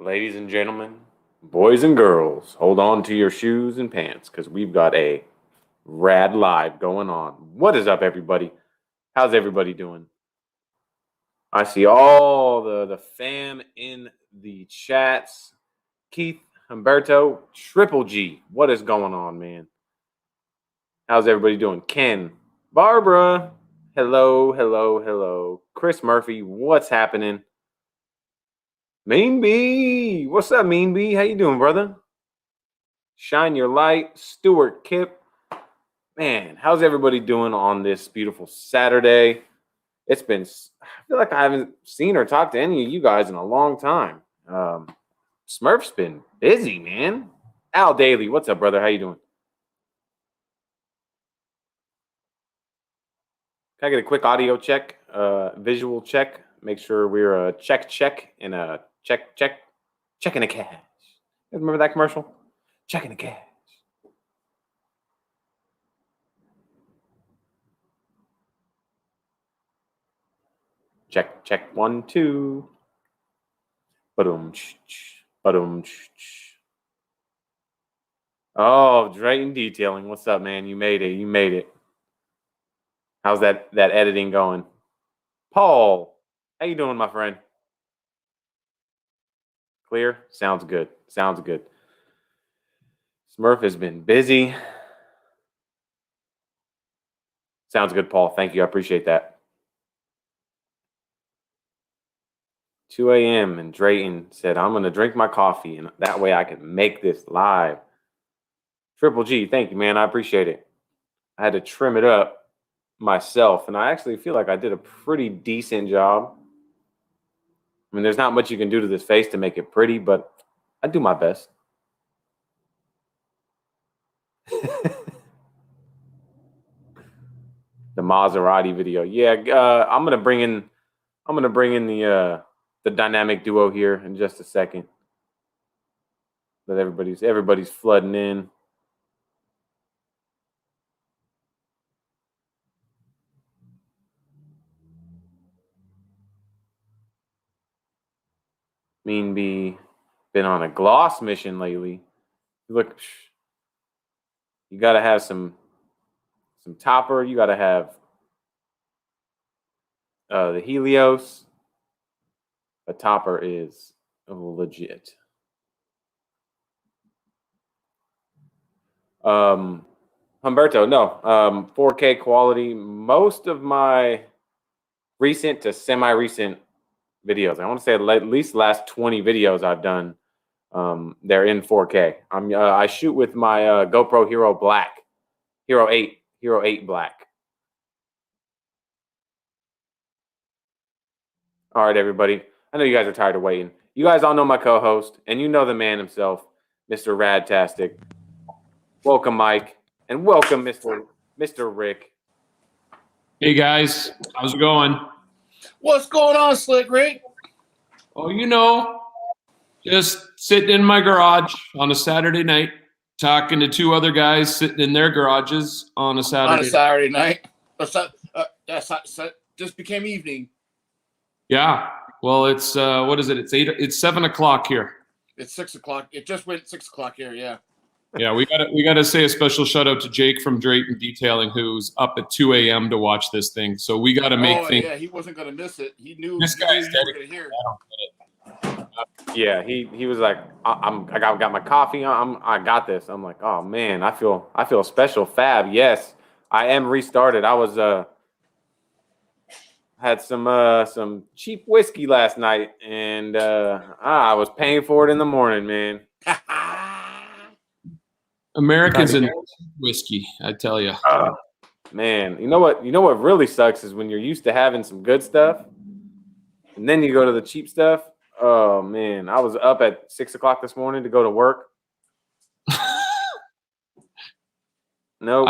Ladies and gentlemen, boys and girls, hold on to your shoes and pants because we've got a rad live going on. What is up, everybody? How's everybody doing? I see all the fam in the chats. Keith, Humberto, Triple G. What is going on, man? How's everybody doing? Ken, Barbara, hello. Chris Murphy, what's happening? Mean B, what's up, Mean B? How you doing, brother? Shine your light, Stuart Kip. Man, how's everybody doing on this beautiful Saturday? I feel like I haven't seen or talked to any of you guys in a long time. Smurf's been busy, man. Al Daly, what's up, brother? How you doing? Can I get a quick audio check, visual check? Make sure we're a check and a checking the cash. You remember that commercial? Checking the cash. Check 1 2. Ba-dum. Oh, Drayton Detailing. What's up, man? You made it. How's that editing going? Paul, how you doing, my friend? Clear? Sounds good. Smurf has been busy. Sounds good, Paul. Thank you. I appreciate that. 2 a.m. and Drayton said, I'm going to drink my coffee, and that way I can make this live. Triple G, thank you, man. I appreciate it. I had to trim it up myself, and I actually feel like I did a pretty decent job. I mean, there's not much you can do to this face to make it pretty, but I do my best. The Maserati video. Yeah, I'm gonna bring in the dynamic duo here in just a second. That everybody's flooding in. Mean Bee been on a gloss mission lately. Look, you gotta have some topper. You gotta have the Helios. A topper is legit. Humberto, no. 4K quality. Most of my recent to semi-recent videos, I want to say at least the last 20 videos I've done, they're in 4K. I shoot with my GoPro Hero 8 Black. All right, everybody. I know you guys are tired of waiting. You guys all know my co-host, and you know the man himself, Mr. Radtastic. Welcome, Mike, and welcome, Mr. Rick. Hey guys, how's it going? What's going on, Slick Rick? Oh, you know, just sitting in my garage on a Saturday night, talking to two other guys sitting in their garages on a Saturday night. Just became evening. Yeah. Well, it's what is it? It's 7 o'clock here. It's 6 o'clock. It just went 6 o'clock here. Yeah. Yeah, we gotta say a special shout out to Jake from Drayton Detailing, who's up at 2 a.m. to watch this thing. So we gotta make things. Yeah, he wasn't gonna miss it. He knew this guy's dedicated. Yeah, he was like, I got my coffee. I got this. I'm like, oh man, I feel special. Fab. Yes, I am restarted. I was had some cheap whiskey last night, and I was paying for it in the morning, man. Americans and whiskey, I tell you. Man, you know what really sucks is when you're used to having some good stuff, and then you go to the cheap stuff. Oh man, I was up at 6 o'clock this morning to go to work. No,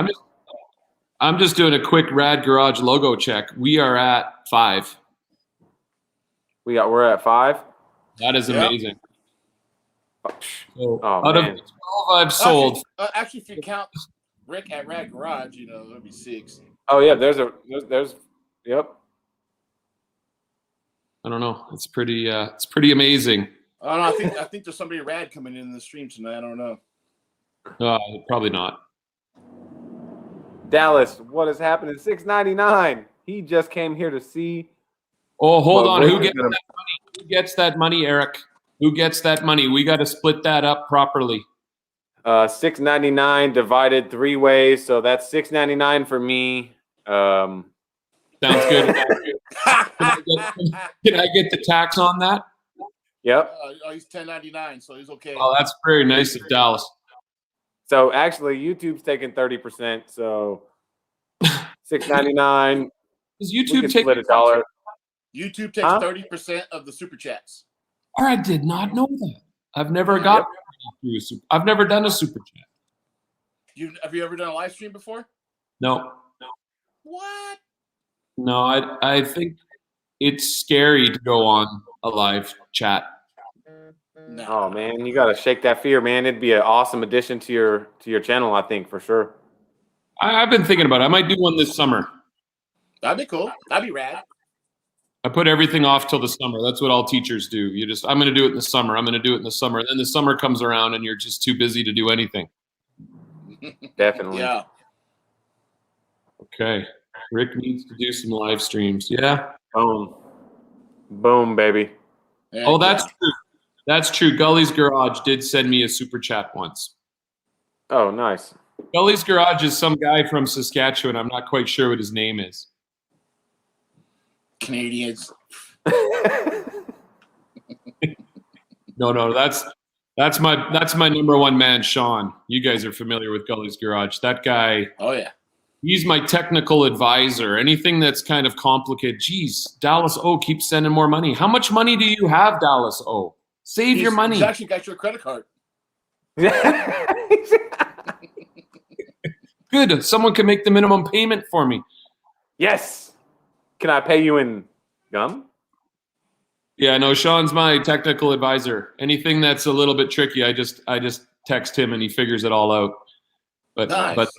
I'm just doing a quick RAD Garage logo check. We are at 5. We're at 5. That is amazing. So oh, out man. of the 12 I've sold. Actually, if you count Rick at RAD Garage, that'll be 6. Oh yeah, there's yep. I don't know. It's pretty amazing. I don't know. I think there's somebody rad coming in the stream tonight. I don't know. Probably not. Dallas, what is happening? $6.99. He just came here to see. Oh, hold on. Rick Who is gets that money? Who gets that money, Eric? Who gets that money? We got to split that up properly. $6.99 divided 3 ways, so that's $6.99 for me. Sounds good. Can I get the tax on that? Yep. He's 10.99, so he's okay. Oh, that's very nice of Dallas. So actually, YouTube's taking 30%. So $6.99. Does We YouTube can take split $1? YouTube takes 30% of the super chats. Oh, I did not know that. I've never got through I've never done a super chat. Have you ever done a live stream before? No. What? No, I think it's scary to go on a live chat. No. Oh man, you gotta shake that fear, man. It'd be an awesome addition to your channel, I think, for sure. I've been thinking about it. I might do one this summer. That'd be cool. That'd be rad. I put everything off till the summer. That's what all teachers do. I'm going to do it in the summer. I'm going to do it in the summer. And then the summer comes around and you're just too busy to do anything. Definitely. Yeah. Okay. Rick needs to do some live streams. Yeah. Boom. Boom, baby. Yeah, Oh, that's true. That's true. Gully's Garage did send me a super chat once. Oh, nice. Gully's Garage is some guy from Saskatchewan. I'm not quite sure what his name is. Canadians. No, that's my number one man, Sean. You guys are familiar with Gully's Garage. That guy. Oh yeah. He's my technical advisor. Anything that's kind of complicated. Geez, Dallas O keeps sending more money. How much money do you have, Dallas O? Save your money. He's actually got your credit card. Good. Someone can make the minimum payment for me. Yes. Can I pay you in gum? Yeah, no, Sean's my technical advisor. Anything that's a little bit tricky, I just text him and he figures it all out. But Nice.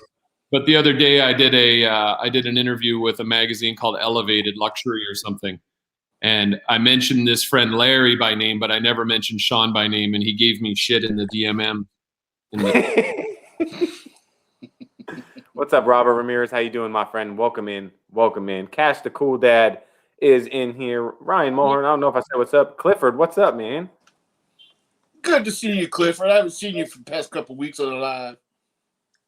but the other day I did an interview with a magazine called Elevated Luxury or something. And I mentioned this friend Larry by name, but I never mentioned Sean by name, and he gave me shit in the DMM. What's up, Robert Ramirez? How you doing, my friend? Welcome in. Welcome in. Cash the Cool Dad is in here. Ryan Mulhern, I don't know if I said what's up. Clifford, what's up, man? Good to see you, Clifford. I haven't seen you for the past couple weeks on the live.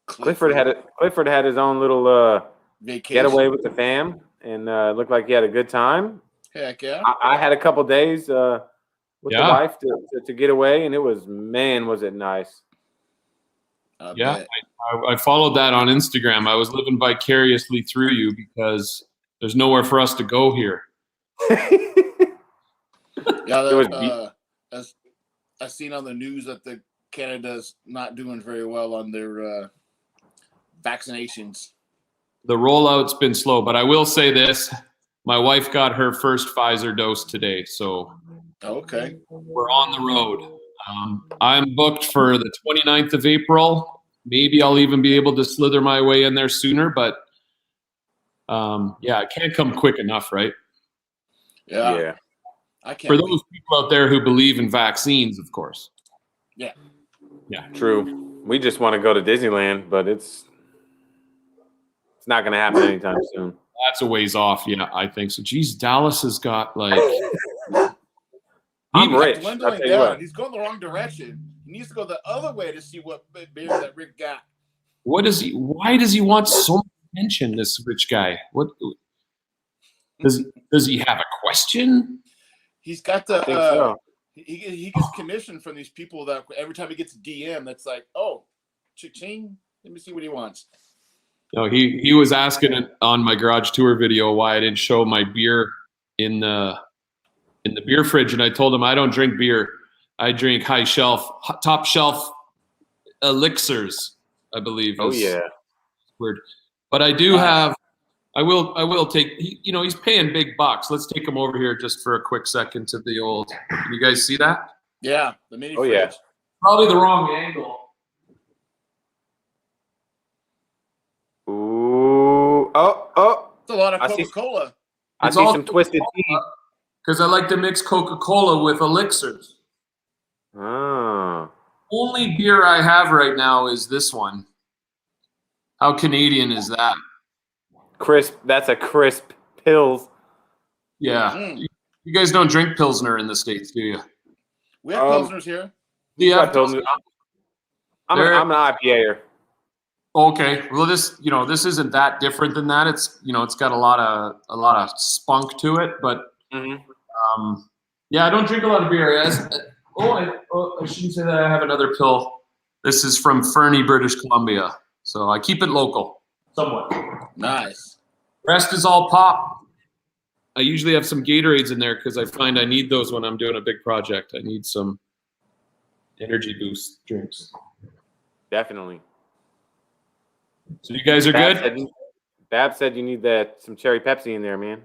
Clifford had his own little vacation getaway with the fam, and it looked like he had a good time. Heck yeah. I had a couple days with the wife to get away, and it was, man, was it nice. I followed that on Instagram. I was living vicariously through you because there's nowhere for us to go here. As I've seen on the news that Canada's not doing very well on their vaccinations. The rollout's been slow, but I will say this. My wife got her first Pfizer dose today, so okay, we're on the road. I'm booked for the 29th of April. Maybe I'll even be able to slither my way in there sooner, but it can't come quick enough, right? Yeah. I can't. For those people out there who believe in vaccines, of course. Yeah. True. We just want to go to Disneyland, but it's not going to happen anytime soon. That's a ways off. Yeah, I think so. Geez, Dallas has got like. I'm rich. Dwindling down. He's going the wrong direction. He needs to go the other way to see what beer that Rick got. Why does he want so much attention, this rich guy? What does he have a question? He's got the I think so. He gets commission from these people that every time he gets a DM that's like, oh, cha-ching, let me see what he wants. No, he was asking on my garage tour video why I didn't show my beer in the beer fridge, and I told him I don't drink beer. I drink top shelf elixirs, I believe. Oh yeah, weird. But I do have. I will take. He's paying big bucks. Let's take him over here just for a quick second to the old. Can you guys see that? Yeah, the mini fridge. Yeah. Probably the wrong angle. Ooh! Oh! It's a lot of Coca-Cola. I see some twisted tea. Because I like to mix Coca-Cola with elixirs. Oh. Only beer I have right now is this one. How Canadian is that? Crisp. That's a crisp Pils. Yeah. Mm. You guys don't drink Pilsner in the States, do you? We have Pilsners here. Do you have Pilsner? I'm an IPA-er. Okay. Well, this isn't that different than that. It's it's got a lot of spunk to it, but yeah, I don't drink a lot of beer. I shouldn't say that. I have another pill. This is from Fernie, British Columbia, so I keep it local, somewhat. Nice. Rest is all pop. I usually have some Gatorades in there because I find I need those when I'm doing a big project. I need some energy boost drinks. Definitely. So you guys are good? Bab said you need some cherry Pepsi in there, man.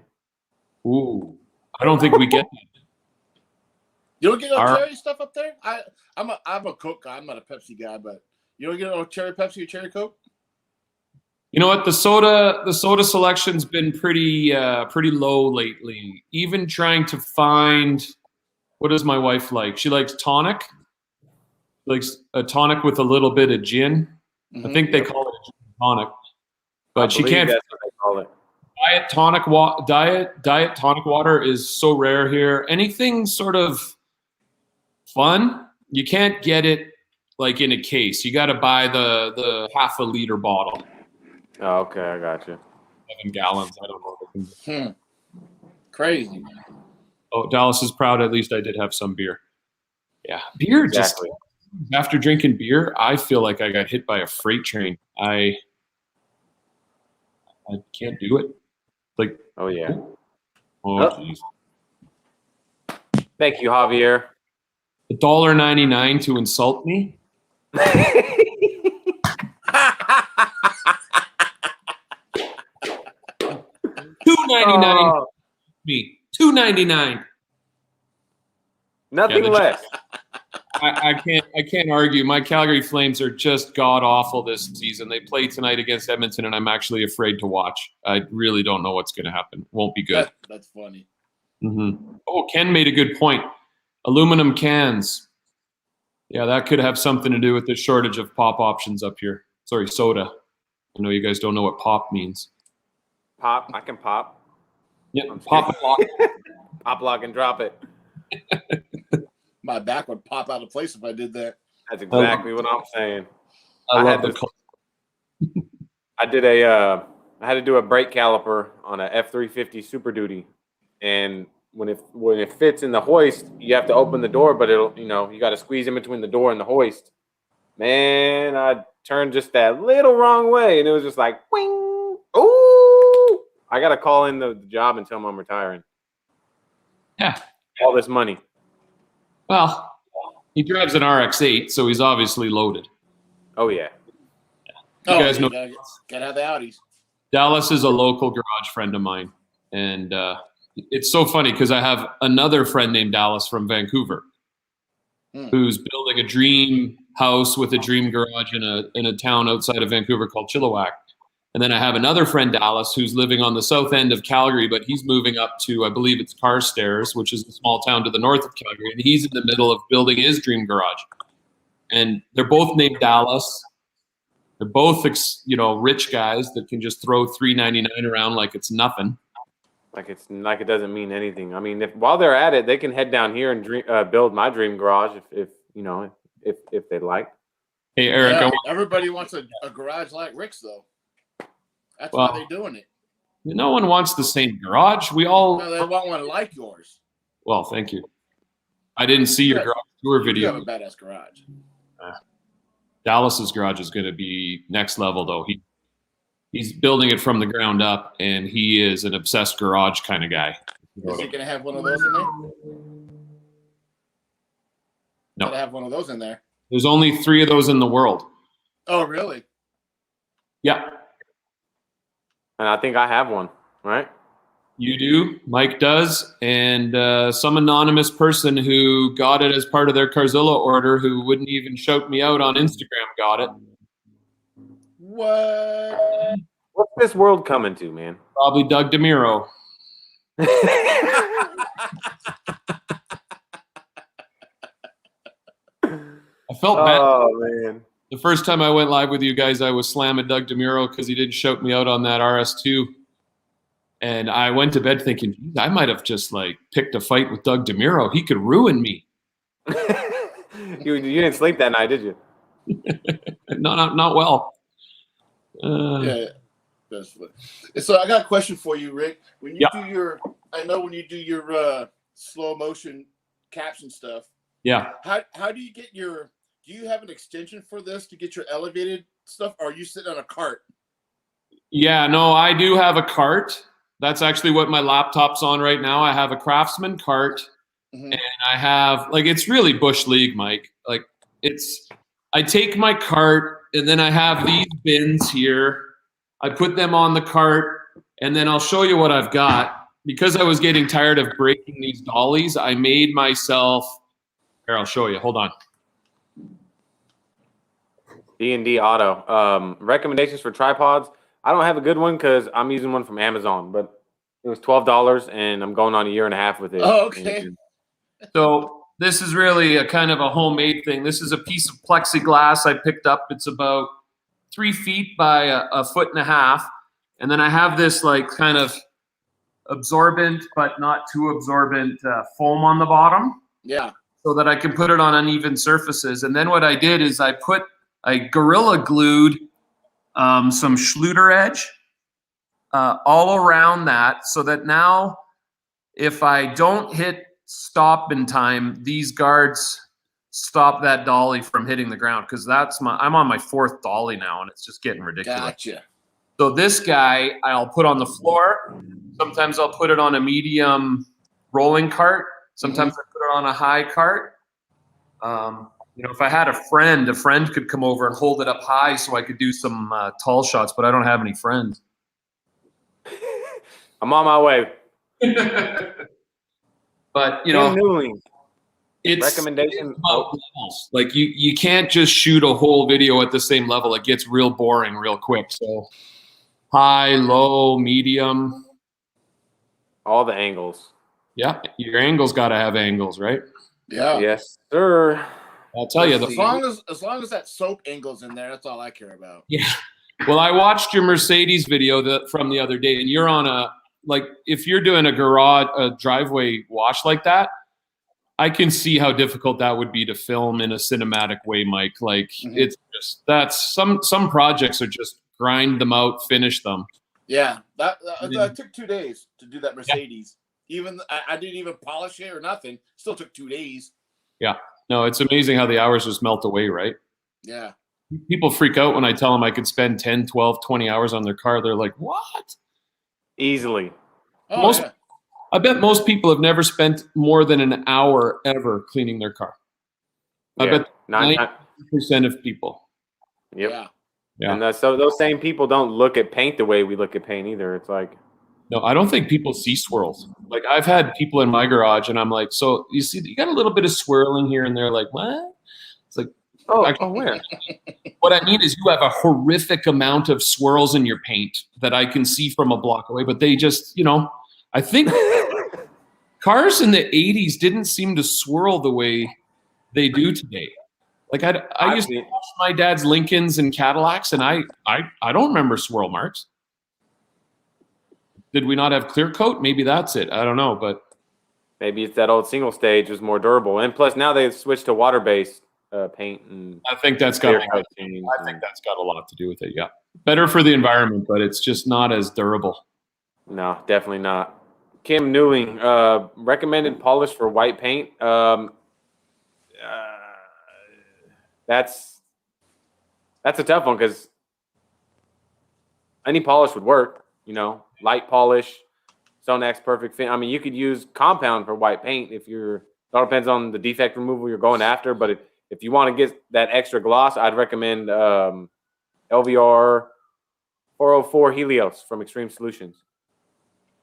Ooh, I don't think we get that. You don't get no cherry stuff up there? I'm a Coke guy. I'm not a Pepsi guy, but you don't get no cherry Pepsi or cherry Coke? You know what? The soda selection's been pretty low lately. Even trying to find, what does my wife like? She likes tonic. Likes a tonic with a little bit of gin. Mm-hmm. I think they call it a gin tonic, but she can't. That's what they call it. Diet tonic water is so rare here. Anything sort of fun, you can't get it like in a case. You got to buy the half a liter bottle. Oh, okay, I got you. 7 gallons. I don't know. Crazy. Oh, Dallas is proud. At least I did have some beer. Yeah, beer. Exactly. Just after drinking beer, I feel like I got hit by a freight train. I can't do it. Like, oh yeah. Oh jeez. Thank you, Javier. $1.99 to insult me. $2.99. Me. $2.99. Nothing less. I can't argue. My Calgary Flames are just god awful this season. They play tonight against Edmonton, and I'm actually afraid to watch. I really don't know what's going to happen. Won't be good. That's funny. Mm-hmm. Oh, Ken made a good point. Aluminum cans. Yeah, that could have something to do with the shortage of pop options up here. Sorry, soda. I know you guys don't know what pop means. Pop. I can pop. Yeah, pop and lock. Pop, lock, and drop it. My back would pop out of place if I did that. That's exactly what I'm saying. I had to do a brake caliper on a F350 Super Duty, and when it fits in the hoist, you have to open the door, but you got to squeeze in between the door and the hoist. Man, I turned just that little wrong way, and it was just like, wing, ooh! I got to call in the job and tell them I'm retiring. Yeah, all this money. Well, he drives an RX-8, so he's obviously loaded. Oh yeah. You guys know gotta have the Audis. Dallas is a local garage friend of mine, and it's so funny because I have another friend named Dallas from Vancouver, who's building a dream house with a dream garage in a town outside of Vancouver called Chilliwack. And then I have another friend, Dallas, who's living on the south end of Calgary, but he's moving up to, I believe it's Carstairs, which is a small town to the north of Calgary, and he's in the middle of building his dream garage. And they're both named Dallas. They're both, rich guys that can just throw $3.99 around like it's nothing. Like it doesn't mean anything. I mean, while they're at it, they can head down here and build my dream garage if they like. Hey, Eric, yeah, everybody wants a garage like Rick's, though. That's why they're doing it. No one wants the same garage. They want one like yours. Well, thank you. I didn't see your garage tour video. You have a badass garage. Dallas's garage is going to be next level, though. He's building it from the ground up, and he is an obsessed garage kind of guy. Is he going to have one of those in there? No. Got to have one of those in there. There's only 3 of those in the world. Oh, really? Yeah. And I think I have one, right? You do. Mike does. And some anonymous person who got it as part of their Carzilla order who wouldn't even shout me out on Instagram got it. What? What's this world coming to, man? Probably Doug DeMiro. Hey, I felt bad. Oh man. The first time I went live with you guys, I was slamming Doug DeMuro because he didn't shout me out on that RS2. And I went to bed thinking, geez, I might have just like picked a fight with Doug DeMuro. He could ruin me. You didn't sleep that night, did you? Not well. Yeah. So I got a question for you, Rick. When you do when you do your slow motion caption stuff. Yeah. How do you get do you have an extension for this to get your elevated stuff, or are you sitting on a cart? Yeah, no, I do have a cart. That's actually what my laptop's on right now. I have a Craftsman cart, and I have it's really Bush League, Mike. I take my cart, and then I have these bins here. I put them on the cart, and then I'll show you what I've got. Because I was getting tired of breaking these dollies, I made myself. Here, I'll show you. Hold on. D&D Auto. Recommendations for tripods. I don't have a good one because I'm using one from Amazon, but it was $12, and I'm going on a year and a half with it. Oh, okay. So this is really a kind of a homemade thing. This is a piece of plexiglass I picked up. It's about 3 feet by a foot and a half. And then I have this kind of absorbent, but not too absorbent foam on the bottom. Yeah. So that I can put it on uneven surfaces. And then what I did is I Gorilla glued some Schluter edge all around that, so that now if I don't hit stop in time, these guards stop that dolly from hitting the ground, because I'm on my 4th dolly now, and it's just getting ridiculous. Gotcha. So this guy I'll put on the floor. Sometimes I'll put it on a medium rolling cart. Sometimes I put it on a high cart. If I had a friend could come over and hold it up high so I could do some tall shots, but I don't have any friends. I'm on my way. But it's recommendation. About levels. You can't just shoot a whole video at the same level. It gets real boring real quick. So high, low, medium, all the angles. Yeah, your angles got to have angles, right? Yeah. Yes, sir. I'll tell you. As long as that soap angle's in there, that's all I care about. Yeah. Well, I watched your Mercedes video from the other day, and you're on if you're doing a driveway wash like that, I can see how difficult that would be to film in a cinematic way, Mike. It's just some projects are just grind them out, finish them. Yeah, that took 2 days to do that Mercedes. Yeah. Even I didn't even polish it or nothing. Still took 2 days. Yeah. No, it's amazing how the hours just melt away, right? Yeah. People freak out when I tell them I could spend 10, 12, 20 hours on their car. They're like, what? Easily. Oh, I bet most people have never spent more than an hour ever cleaning their car. I bet 90% of people. Yep. Yeah. And so those same people don't look at paint the way we look at paint either. It's no, I don't think people see swirls. I've had people in my garage, and I'm like, so you see, you got a little bit of swirling here and there. Like, what? It's like, where? What I mean is, you have a horrific amount of swirls in your paint that I can see from a block away. But they just, I think cars in the 80s didn't seem to swirl the way they do today. I used to watch my dad's Lincolns and Cadillacs, and I don't remember swirl marks. Did we not have clear coat? Maybe that's it. I don't know, but maybe it's that old single stage was more durable. And plus, now they've switched to water-based paint. And I think that's got a lot to do with it. Yeah, better for the environment, but it's just not as durable. No, definitely not. Kim Newling, recommended polish for white paint. That's a tough one because any polish would work. Light polish, Sonax Perfect Fin. I mean, you could use compound for white paint it all depends on the defect removal you're going after. But if you want to get that extra gloss, I'd recommend LVR 404 Helios from Extreme Solutions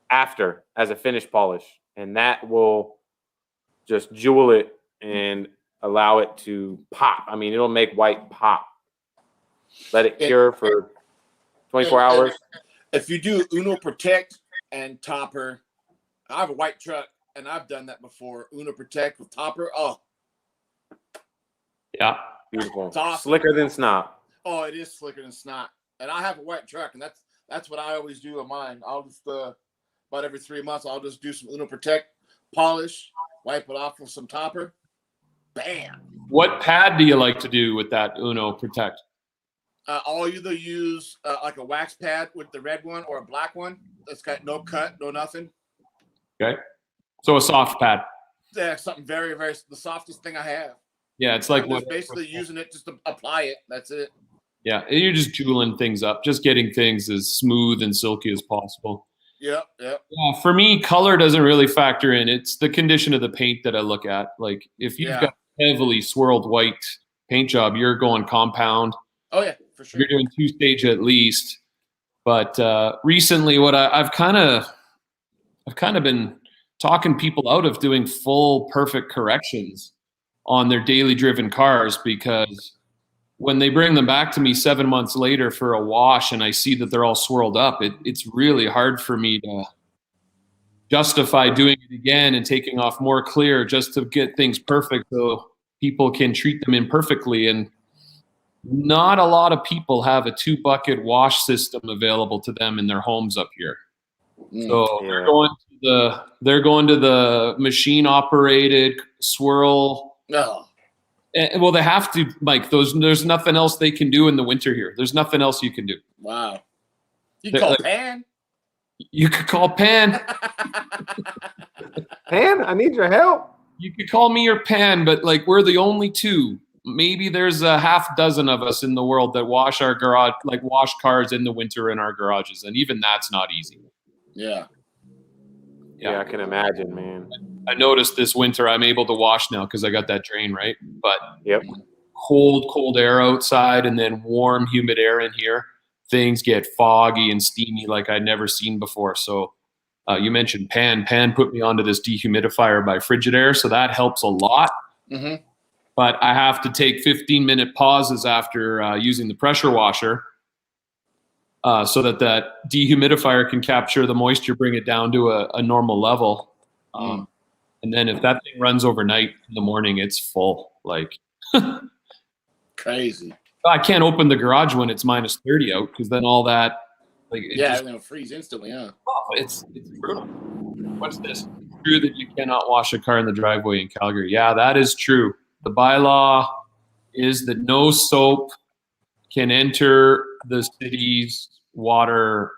as a finish polish. And that will just jewel it and allow it to pop. I mean, it'll make white pop. Let it cure for 24 hours. If you do Uno Protect and topper, I have a white truck, and I've done that before. Uno Protect with topper. Oh, Yeah. Beautiful. Awesome. Slicker than snot. Oh, it is slicker than snot. And I have a wet truck, and that's what I always do on mine. I'll just about every 3 months, I'll just do some Uno Protect, polish, wipe it off with some topper. Bam. What pad do you like to do with that Uno Protect? I'll either use like a wax pad with the red one or a black one that's got no cut, no nothing. Okay. So a soft pad. Yeah, something very, very the softest thing I have. Yeah, it's like I'm just basically using it just to apply it. That's it. Yeah, and you're just jeweling things up, just getting things as smooth and silky as possible. Yep. Yeah, for me, color doesn't really factor in. It's the condition of the paint that I look at. Like if you've got heavily swirled white paint job, you're going compound. Oh yeah, for sure. You're doing 2-stage at least. But recently, what I've kind of been talking people out of doing full perfect corrections on their daily driven cars, because when they bring them back to me 7 months later for a wash and I see that they're all swirled up, it's really hard for me to justify doing it again and taking off more clear just to get things perfect so people can treat them imperfectly. And not a lot of people have a 2-bucket wash system available to them in their homes up here. So they're going to the machine operated swirl. No. Well, they have to, Mike. There's nothing else they can do in the winter here. There's nothing else you can do. Wow. You can call Pan. You could call Pan. Pan, I need your help. You could call me your Pan, but like we're the only two. Maybe there's a half dozen of us in the world that wash our garage, like wash cars in the winter in our garages, and even that's not easy. Yeah. Yeah, I can imagine, man. I noticed this winter I'm able to wash now because I got that drain, right? But yep, cold air outside and then warm, humid air in here. Things get foggy and steamy like I'd never seen before. So you mentioned Pan. Pan put me onto this dehumidifier by Frigidaire, so that helps a lot. Mm-hmm. But I have to take 15-minute pauses after using the pressure washer so that dehumidifier can capture the moisture, bring it down to a normal level. And then if that thing runs overnight in the morning, it's full. Like crazy. I can't open the garage when it's minus 30 out because then all that, like, it'll freeze instantly. Huh? Oh, it's brutal. What's this? It's true that you cannot wash a car in the driveway in Calgary. Yeah, that is true. The bylaw is that no soap can enter the city's water.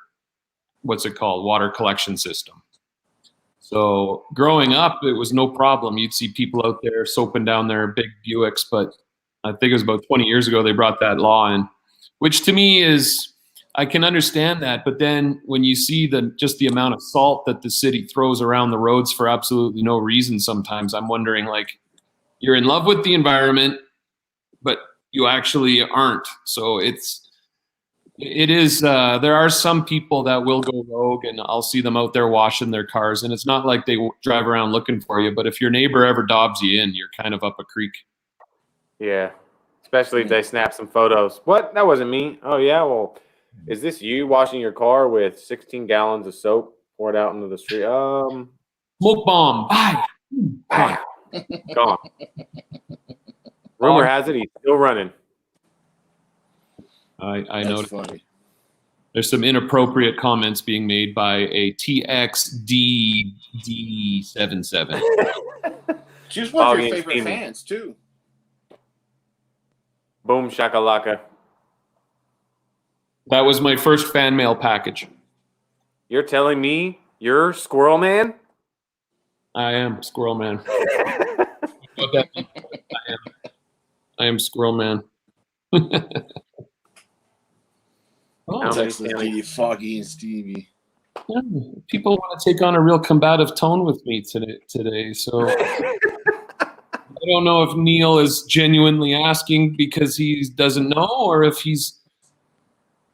What's it called? Water collection system. So growing up, it was no problem. You'd see people out there soaping down their big Buicks, but I think it was about 20 years ago they brought that law in, which to me is, I can understand that. But then when you see just the amount of salt that the city throws around the roads for absolutely no reason, sometimes I'm wondering, like, you're in love with the environment, but you actually aren't. So it is, there are some people that will go rogue, and I'll see them out there washing their cars, and it's not like they drive around looking for you, but if your neighbor ever dobs you in, you're kind of up a creek. Yeah, especially if they snap some photos. What? That wasn't me. Oh, yeah, well, is this you washing your car with 16 gallons of soap poured out into the street? Smoke bomb. Bye. Gone. Rumor has it he's still running. I know. There's some inappropriate comments being made by a TXDD77. She's one of your favorite fans, too. Boom shakalaka. That was my first fan mail package. You're telling me you're Squirrel Man? I am Squirrel Man. I am Squirrel Man. Foggy and Stevie. Yeah, people want to take on a real combative tone with me today. So I don't know if Neil is genuinely asking because he doesn't know, or if he's.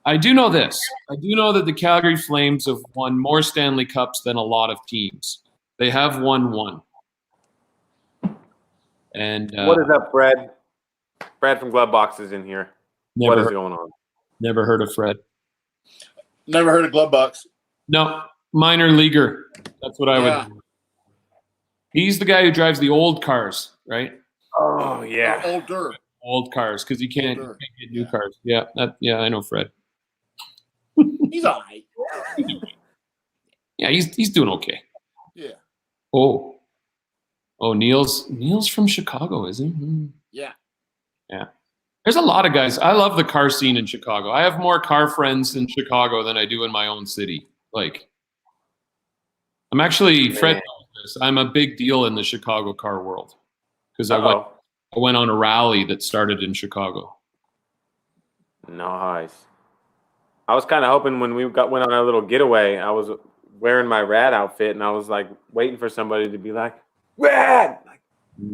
I do know this. I do know that the Calgary Flames have won more Stanley Cups than a lot of teams. They have won one. And what is up, Fred? Fred from Glove Box is in here. What is going on? Never heard of Fred. Never heard of Glove Box. No, minor leaguer. That's what I would do. He's the guy who drives the old cars, right? Oh, yeah. old cars because you can't get new cars. Yeah, I know Fred. He's all right. Yeah, he's doing okay. Yeah. Oh, Neil's from Chicago, is he? Yeah. Yeah. There's a lot of guys. I love the car scene in Chicago. I have more car friends in Chicago than I do in my own city. Like, I'm actually, Fred knows this, I'm a big deal in the Chicago car world because I went on a rally that started in Chicago. Nice. I was kind of hoping when we went on our little getaway, I was wearing my RAD outfit and I was like waiting for somebody to be like, RAD! Like,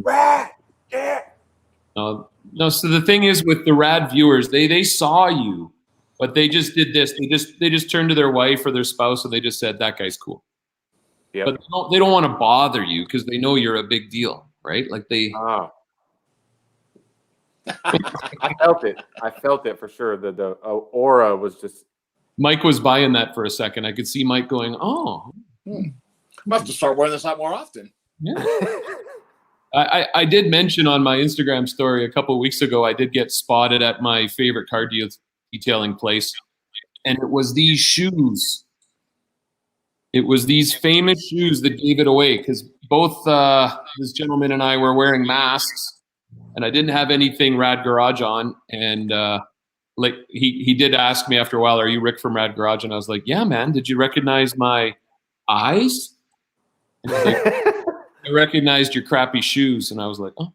RAD! Yeah! No, so the thing is with the RAD viewers, they saw you, but they just did this. They just turned to their wife or their spouse and they just said, that guy's cool. Yep. But they don't want to bother you because they know you're a big deal, right? Like I felt it. I felt it for sure. The aura was just. Mike was buying that for a second. I could see Mike going, oh. Must have start wearing this out more often. Yeah. I did mention on my Instagram story a couple of weeks ago, I did get spotted at my favorite car detailing place. And it was these shoes. It was these famous shoes that gave it away because both this gentleman and I were wearing masks and I didn't have anything RAD Garage on. And like he did ask me after a while, are you Rick from RAD Garage? And I was like, yeah, man, did you recognize my eyes? And he's like, I recognized your crappy shoes. And I was like, oh,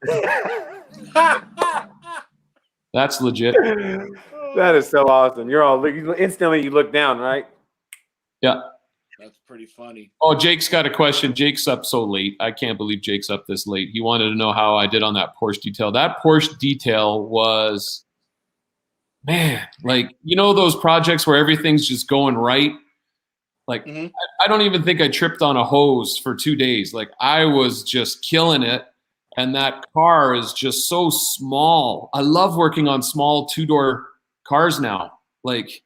that's legit. That is so awesome. You're all instantly you look down, right? Yeah. That's pretty funny. Oh, Jake's got a question. Jake's up so late. I can't believe Jake's up this late. He wanted to know how I did on that Porsche detail. That Porsche detail was, man, like, you know those projects where everything's just going right? Like, I don't even think I tripped on a hose for 2 days. Like, I was just killing it. And that car is just so small. I love working on small two-door cars now. Like,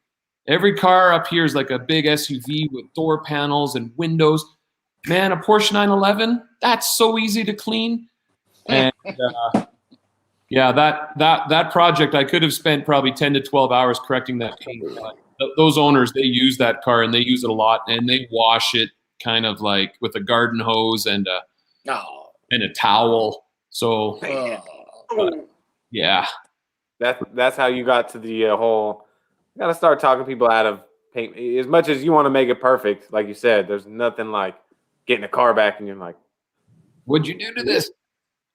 every car up here is like a big SUV with door panels and windows. Man, a Porsche 911, that's so easy to clean. And yeah, that project, I could have spent probably 10 to 12 hours correcting that paint. Those owners, they use that car and they use it a lot and they wash it kind of like with a garden hose and a towel. So yeah. That's how you got to the whole. You got to start talking people out of paint. As much as you want to make it perfect, like you said, there's nothing like getting a car back and you're like, what'd you do to this?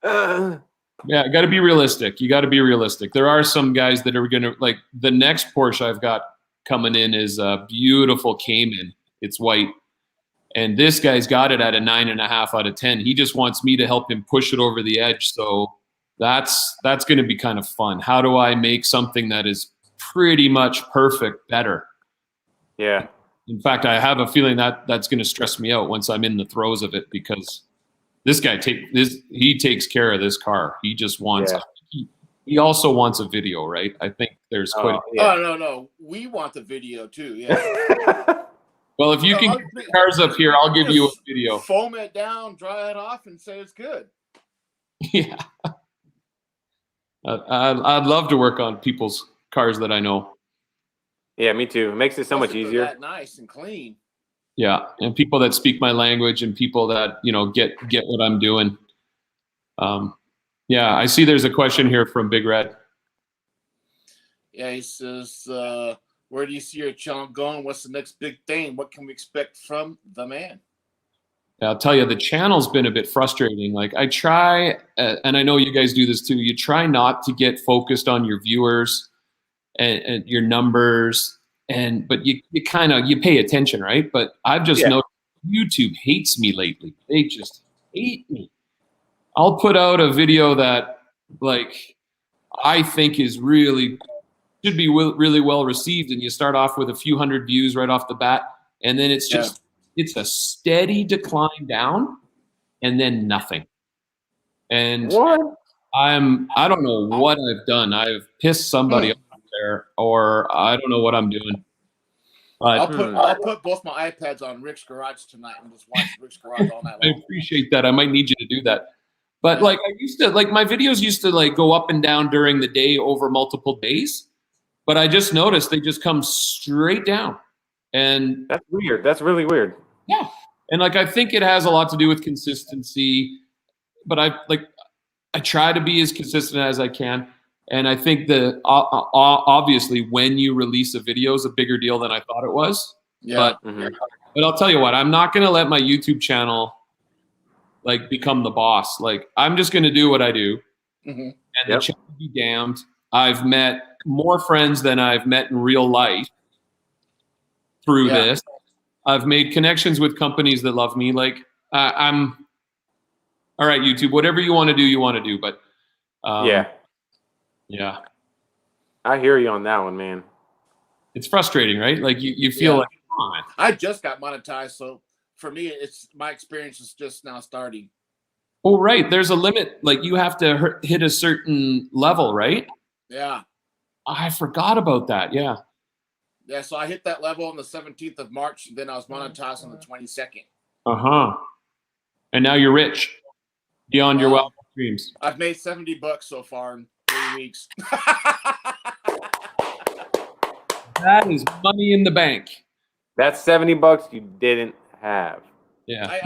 Yeah, got to be realistic. You got to be realistic. There are some guys that are going to, like, the next Porsche I've got coming in is a beautiful Cayman. It's white. And this guy's got it at a 9.5 out of 10. He just wants me to help him push it over the edge. So that's going to be kind of fun. How do I make something that is pretty much perfect better? Yeah. In fact, I have a feeling that that's going to stress me out once I'm in the throes of it because this guy he takes care of this car. He just wants he also wants a video, right? I think there's quite no. We want the video too. Yeah. Well, if you can get the cars up here, I'll give you a video. Foam it down, dry it off, and say it's good. Yeah. I'd love to work on people's cars that I know. Yeah, me too. It makes it so much easier. That nice and clean. Yeah, and people that speak my language and people that, you know, get what I'm doing. Yeah, I see there's a question here from Big Red. Yeah, he says, where do you see your channel going? What's the next big thing? What can we expect from the man? I'll tell you, the channel's been a bit frustrating. Like, I try, and I know you guys do this too, you try not to get focused on your viewers and your numbers, but you kind of pay attention, right? But I've just noticed YouTube hates me lately. They just hate me. I'll put out a video that, like, I think is really should be really well received, and you start off with a few hundred views right off the bat, and then it's just it's a steady decline down, and then nothing. And I don't know what I've done. I've pissed somebody off there, or I don't know what I'm doing. I'll put both my iPads on Rick's Garage tonight and just watch Rick's Garage all night long. I appreciate that. I might need you to do that. But like I used to, like my videos used to like go up and down during the day over multiple days. But I just noticed they just come straight down. And That's weird. That's really weird. yeah. And like I think it has a lot to do with consistency. But I try to be as consistent as I can. And I think that obviously when you release a video is a bigger deal than I thought it was. Yeah. But I'll tell you what, I'm not going to let my YouTube channel like become the boss. Like I'm just going to do what I do. And the channel be damned. I've met more friends than I've met in real life through this. I've made connections with companies that love me. Like I'm all right, YouTube, whatever you want to do, you want to do. But yeah. I hear you on that one, man. It's frustrating, right? Like you feel like, come on. I just got monetized, so for me, it's my experience is just now starting. Oh, right. There's a limit. Like you have to hit a certain level, right? Yeah. I forgot about that. Yeah. Yeah. So I hit that level on the 17th of March, and then I was monetized on the 22nd. And now you're rich beyond your wildest dreams. I've made $70 so far in 3 weeks. That is money in the bank. That's $70 you didn't have. Yeah. I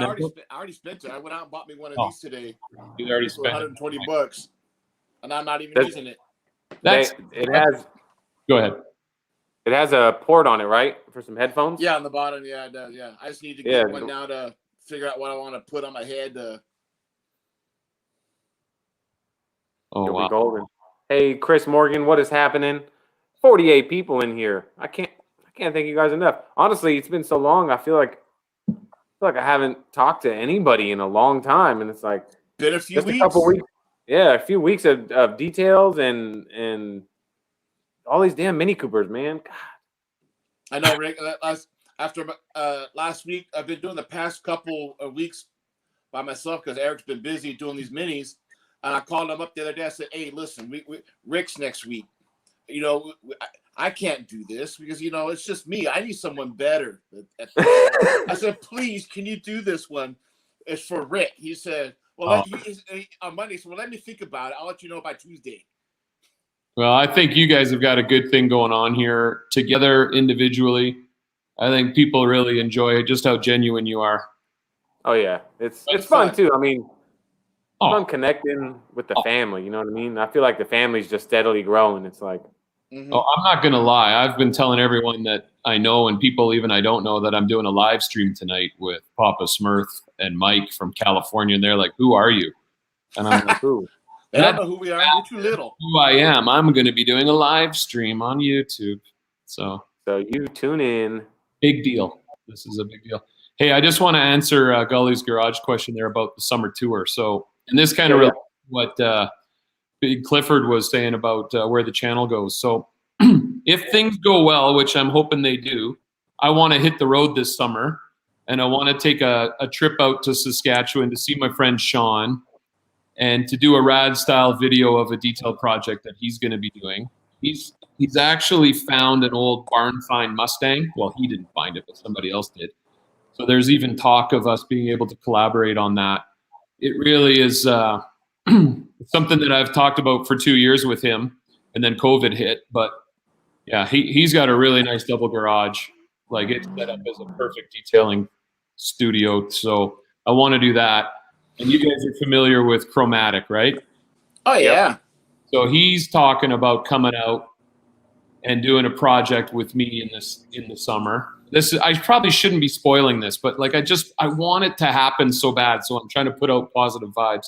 already spent it. I went out and bought me one of these today. You already For spent $120, and I'm not even using it. It has. Go ahead. It has a port on it, right, for some headphones? Yeah, on the bottom. Yeah, it does. Yeah, I just need to get one now to figure out what I want to put on my head. You'll be golden. Hey, Chris Morgan, what is happening? 48 people in here. I can't thank you guys enough. Honestly, it's been so long. I feel like I haven't talked to anybody in a long time, and it's like been a few just weeks. A couple weeks. Yeah, a few weeks of details and all these damn Mini Coopers, man. God. I know, Rick. After last week, I've been doing the past couple of weeks by myself because Eric's been busy doing these minis. And I called him up the other day. I said, "Hey, listen, Rick's next week. You know, I can't do this because it's just me. I need someone better." I said, "Please, can you do this one? It's for Rick." He said, "Well, on Monday, so let me think about it. I'll let you know by Tuesday." Well, I think you guys have got a good thing going on here together individually. I think people really enjoy just how genuine you are. Oh yeah, it's fun too. I mean, fun connecting with the family. You know what I mean? I feel like the family's just steadily growing. It's like, oh, I'm not gonna lie. I've been telling everyone that I know and people even I don't know that I'm doing a live stream tonight with Papa Smurf and Mike from California, and they're like, "Who are you?" And I'm like, "Who?" They don't know who we are. We're too little. Who I am. I'm going to be doing a live stream on YouTube. So you tune in. Big deal. This is a big deal. Hey, I just want to answer Gully's Garage question there about the summer tour. So, and this kind of relates to what Big Clifford was saying about where the channel goes. So if things go well, which I'm hoping they do, I want to hit the road this summer. And I want to take a trip out to Saskatchewan to see my friend Sean and to do a rad style video of a detailed project that he's going to be doing. He's actually found an old barn find Mustang. Well, he didn't find it, but somebody else did. So there's even talk of us being able to collaborate on that. It really is something that I've talked about for 2 years with him, and then COVID hit. But yeah, he's got a really nice double garage. Like it's set up as a perfect detailing studio. So I want to do that. And you guys are familiar with Chromatic, right? Oh, yeah. So he's talking about coming out and doing a project with me in the summer. I probably shouldn't be spoiling this, but like I want it to happen so bad. So I'm trying to put out positive vibes.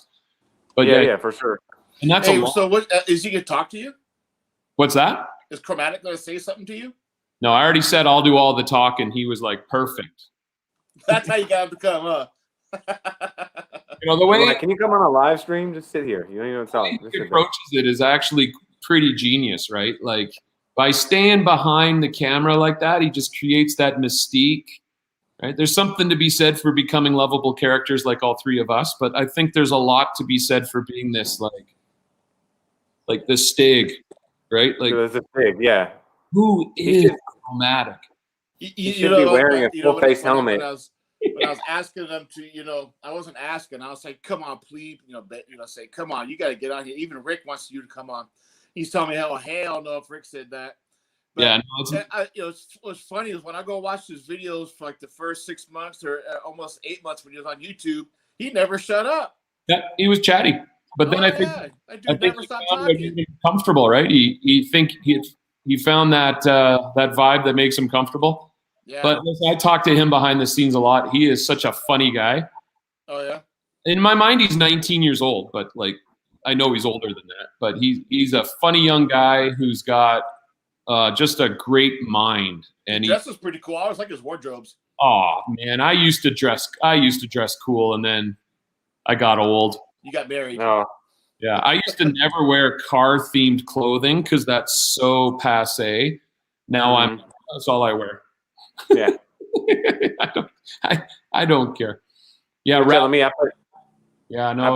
But yeah, for sure. And that's so what is he going to talk to you? What's that? Is Chromatic going to say something to you? No, I already said I'll do all the talking. He was like, perfect. That's how you got him to come, huh? The way can you come on a live stream? Just sit here. You don't even talk. He approaches it is actually pretty genius, right? Like by staying behind the camera like that, he just creates that mystique, right? There's something to be said for becoming lovable characters like all three of us, but I think there's a lot to be said for being this like the Stig, right? Like there's a Stig, yeah. Who is Chromatic? You should be wearing a full face helmet when I was asking them to, I wasn't asking. I was like, come on, please, say, come on, you got to get on here. Even Rick wants you to come on. He's telling me, hell no, if Rick said that. But, yeah, no, what's funny is when I go watch his videos for like the first 6 months or almost 8 months when he was on YouTube, he never shut up. yeah, he was chatty. But then I think never stopped he talking. made him comfortable, right? He found that that vibe that makes him comfortable. Yeah. But listen, I talk to him behind the scenes a lot. He is such a funny guy. Oh yeah. In my mind, he's 19 years old, but like I know he's older than that. But he's a funny young guy who's got just a great mind. And his dress is pretty cool. I always like his wardrobes. Oh man, I used to dress cool, and then I got old. You got married. Oh. Yeah, I used to never wear car-themed clothing because that's so passé. Now that's all I wear. Yeah. I don't care. Yeah, You're telling me I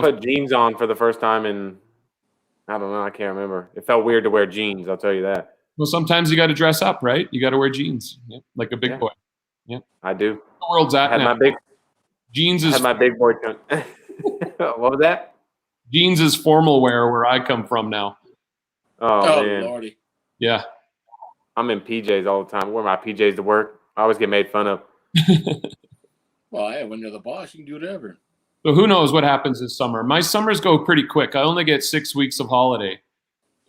put jeans on for the first time in, I don't know, I can't remember. It felt weird to wear jeans, I'll tell you that. Well, sometimes you got to dress up, right? You got to wear jeans, like a big boy. Yeah, I do. The world's at now. Jeans is my big boy. What was that? Jeans is formal wear where I come from now. Oh man. Lordy. Yeah. I'm in PJs all the time. I wear my PJs to work. I always get made fun of. Well, hey, when you're the boss, you can do whatever. So who knows what happens this summer? My summers go pretty quick. I only get 6 weeks of holiday.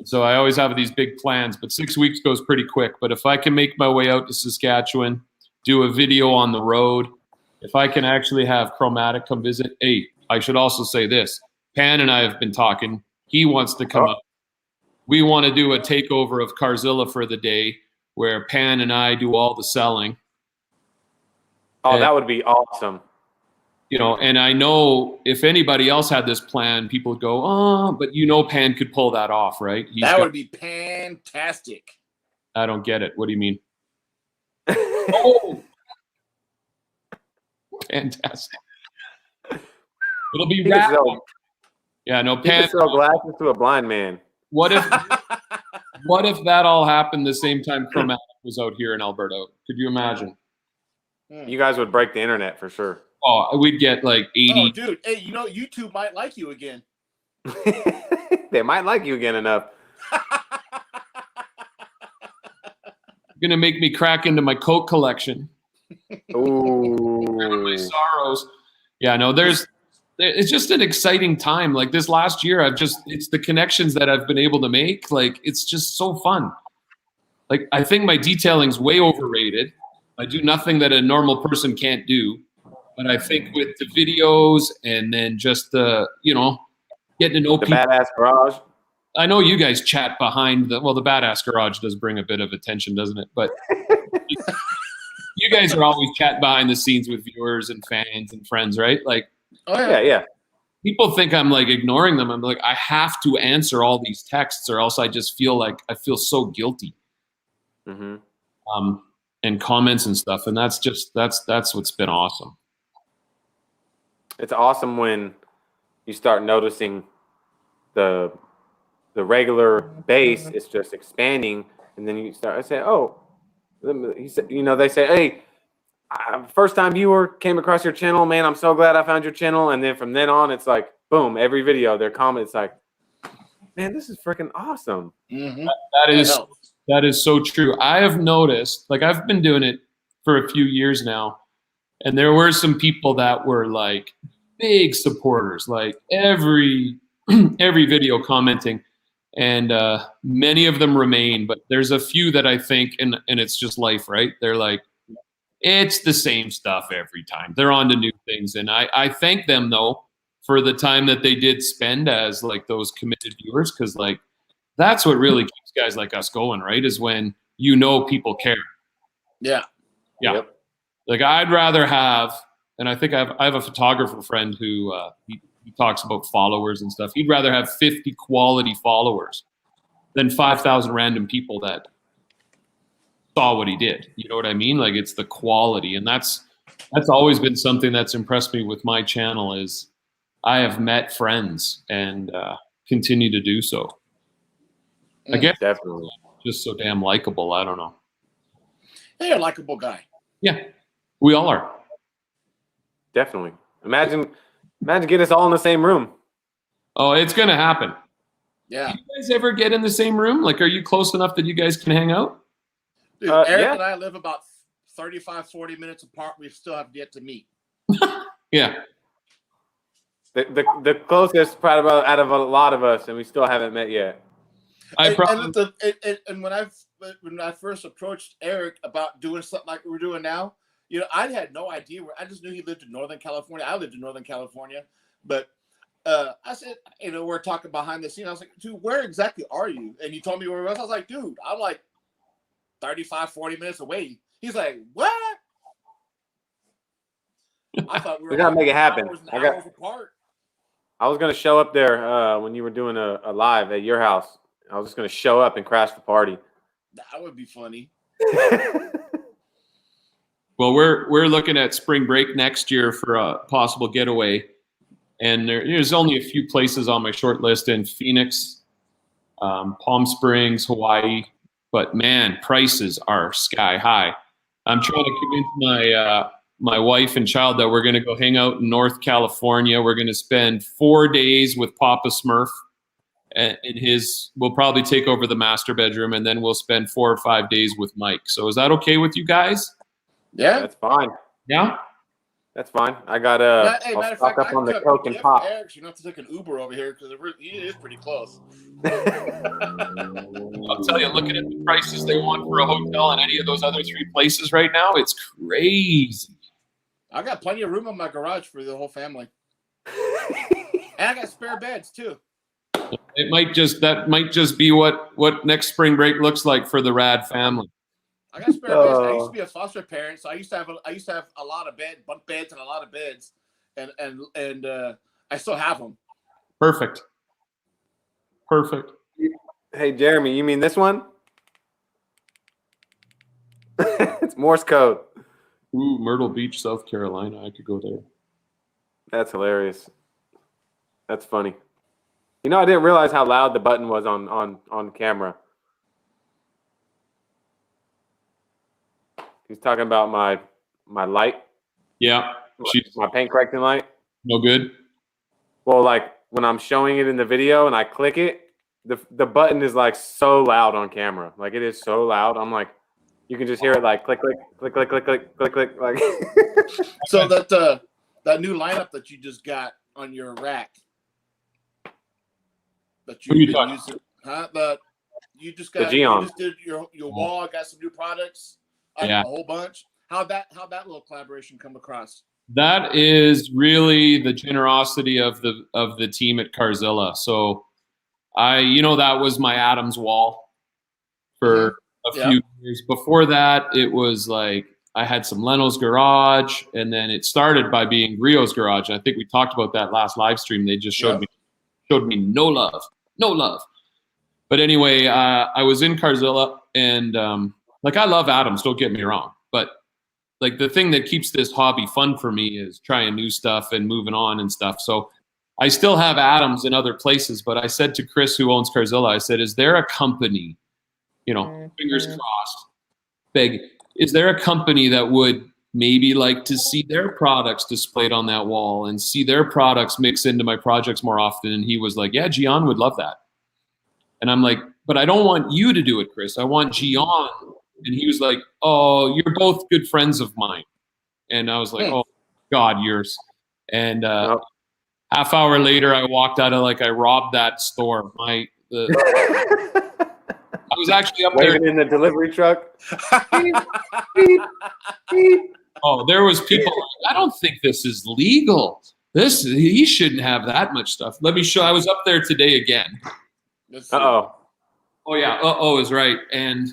So I always have these big plans, but 6 weeks goes pretty quick. But if I can make my way out to Saskatchewan, do a video on the road, if I can actually have Chromatic come visit. Hey, I should also say this. Pan and I have been talking. He wants to come up. We want to do a takeover of Carzilla for the day where Pan and I do all the selling. Oh, that would be awesome. And I know if anybody else had this plan, people would go, but Pan could pull that off, right? That would be fantastic. I don't get it. What do you mean? Oh, fantastic. It'll be rad. Yeah, no, Pan. You can sell glasses to a blind man. What if that all happened the same time Chromatic was out here in Alberta? Could you imagine? You guys would break the internet for sure. Oh, we'd get like 80. Oh, dude. Hey, YouTube might like you again. They might like you again enough. You're going to make me crack into my Coke collection. Ooh. My sorrows. Yeah, no, it's just an exciting time. Like this last year, it's the connections that I've been able to make. Like, it's just so fun. Like, I think my detailing's way overrated. I do nothing that a normal person can't do. But I think with the videos and then just getting to know the people. Badass Garage. I know you guys chat behind the Badass Garage does bring a bit of attention, doesn't it? But you guys are always chat behind the scenes with viewers and fans and friends, right? Like, oh yeah. People think I'm like ignoring them. I'm like, I have to answer all these texts or else I just feel so guilty. Mm-hmm. And comments and stuff. And that's what's been awesome. It's awesome when you start noticing the regular base is just expanding, and then you start say, they say, hey, first time viewer came across your channel, man, I'm so glad I found your channel. And then from then on, it's like, boom, every video, their comments like, man, this is freaking awesome. Mm-hmm. That is so true. I have noticed, like I've been doing it for a few years now, and there were some people that were like big supporters, like every video commenting, and many of them remain, but there's a few that I think, and it's just life, right? They're like, it's the same stuff every time. They're on to new things, and I thank them though for the time that they did spend as like those committed viewers, because like that's what really keeps guys like us going, right? Is when people care. Yeah. Yep. Like I'd rather have, and I think I have a photographer friend who he talks about followers and stuff. He'd rather have 50 quality followers than 5,000 random people that saw what he did. You know what I mean? Like it's the quality, and that's always been something that's impressed me with my channel. Is I have met friends and continue to do so. I guess definitely just so damn likable. I don't know. Hey, you're a likable guy. Yeah, we all are. Definitely. Imagine getting us all in the same room. Oh, it's gonna happen. Yeah. Do you guys ever get in the same room? Like, are you close enough that you guys can hang out? Dude, Eric yeah. and I live about 35, 40 minutes apart. We still have yet to meet. Yeah. The closest probably out of a lot of us, and we still haven't met yet. I probably, And when I first approached Eric about doing something like we're doing now, you know, I had no idea where. I just knew he lived in Northern California. I lived in Northern California, but I said, you know, we're talking behind the scenes. I was like, dude, where exactly are you? And he told me where he was. I was like, dude, I'm like 35, 40 minutes away. He's like, what? I thought we gotta make it happen. Hours apart. I was gonna show up there when you were doing a live at your house. I was just gonna show up and crash the party. That would be funny. well, we're looking at spring break next year for a possible getaway, and there's only a few places on my short list in Phoenix, Palm Springs, Hawaii, but man, prices are sky high. I'm trying to convince my wife and child that we're going to go hang out in North California. We're going to spend 4 days with Papa Smurf. We'll probably take over the master bedroom, and then we'll spend 4 or 5 days with Mike. So is that okay with you guys? Yeah, that's fine. Yeah, that's fine. I got hey, I'll matter of stock fact, up on the Coke and pop. Eric, you don't have to take an Uber over here because it is pretty close. I'll tell you, looking at the prices they want for a hotel in any of those other 3 places right now, it's crazy. I got plenty of room in my garage for the whole family, and I got spare beds too. That might just be what next spring break looks like for the RAD family. I got spare beds. I used to be a foster parent, so I used to have a lot of bunk beds and a lot of beds, and I still have them. Perfect. Hey, Jeremy, you mean this one? It's Morse code. Ooh, Myrtle Beach, South Carolina. I could go there. That's hilarious. That's funny. You know, I didn't realize how loud the button was on camera. He's talking about my light. Yeah. My paint correcting light. No good? Well, like when I'm showing it in the video and I click it, the button is like so loud on camera. Like it is so loud. I'm like, you can just hear it like click, click, click, click, click, click, click, click. Like so that new lineup that you just got on your rack that you've been using, huh? You just did your wall. Got some new products. Yeah. A whole bunch. How'd that little collaboration come across? That is really the generosity of the team at Carzilla. So that was my Adams wall for a few years. Before that, it was like I had some Leno's Garage, and then it started by being Rio's Garage. I think we talked about that last live stream. They just showed me no love. But anyway, I was in Carzilla, and I love Adams. Don't get me wrong, but like the thing that keeps this hobby fun for me is trying new stuff and moving on and stuff. So I still have Adams in other places, but I said to Chris, who owns Carzilla, I said, is there a company, fingers crossed, is there a company that would maybe like to see their products displayed on that wall and see their products mix into my projects more often? And he was like, yeah, Gian would love that. And I'm like, but I don't want you to do it, Chris. I want Gian. And he was like, oh, you're both good friends of mine. And I was like, oh, God, yours. And half hour later, I walked out of I robbed that store. I was actually up there. Waving in the delivery truck. Beep, beep, beep. Oh, there was people I don't think this is legal. He shouldn't have that much stuff. Let me show. I was up there today again. Uh-oh. Oh, yeah. Uh-oh is right. And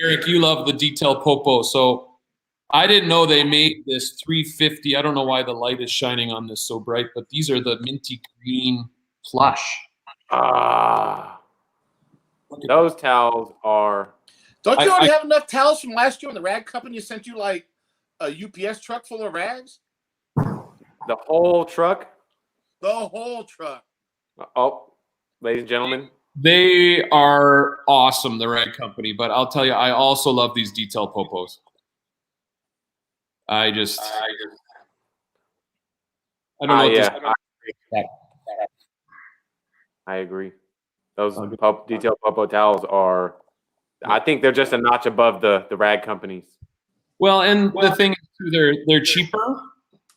Eric, you love the detail popo. So I didn't know they made this 350. I don't know why the light is shining on this so bright, but these are the minty green plush. Those towels are. Don't you already have enough towels from last year when the rag company sent you like a UPS truck full of rags? The whole truck? The whole truck. Oh, ladies and gentlemen. They are awesome, the rag company, but I'll tell you, I also love these detail popos. I don't know. What Yeah, this, I agree. Those Okay. detail popo towels are, I think they're just a notch above the rag companies. well, and the thing is, too, they're cheaper,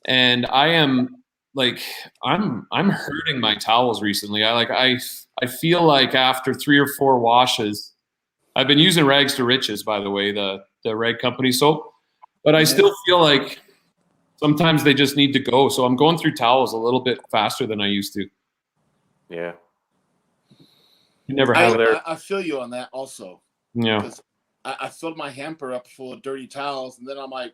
and I am like I'm hurting my towels recently. I feel like after 3 or 4 washes, I've been using Rags to Riches, by the way, the rag company soap, but I still feel like sometimes they just need to go. So I'm going through towels a little bit faster than I used to. Yeah. You never have it. I feel you on that also. Yeah. Because I filled my hamper up full of dirty towels, and then I'm like,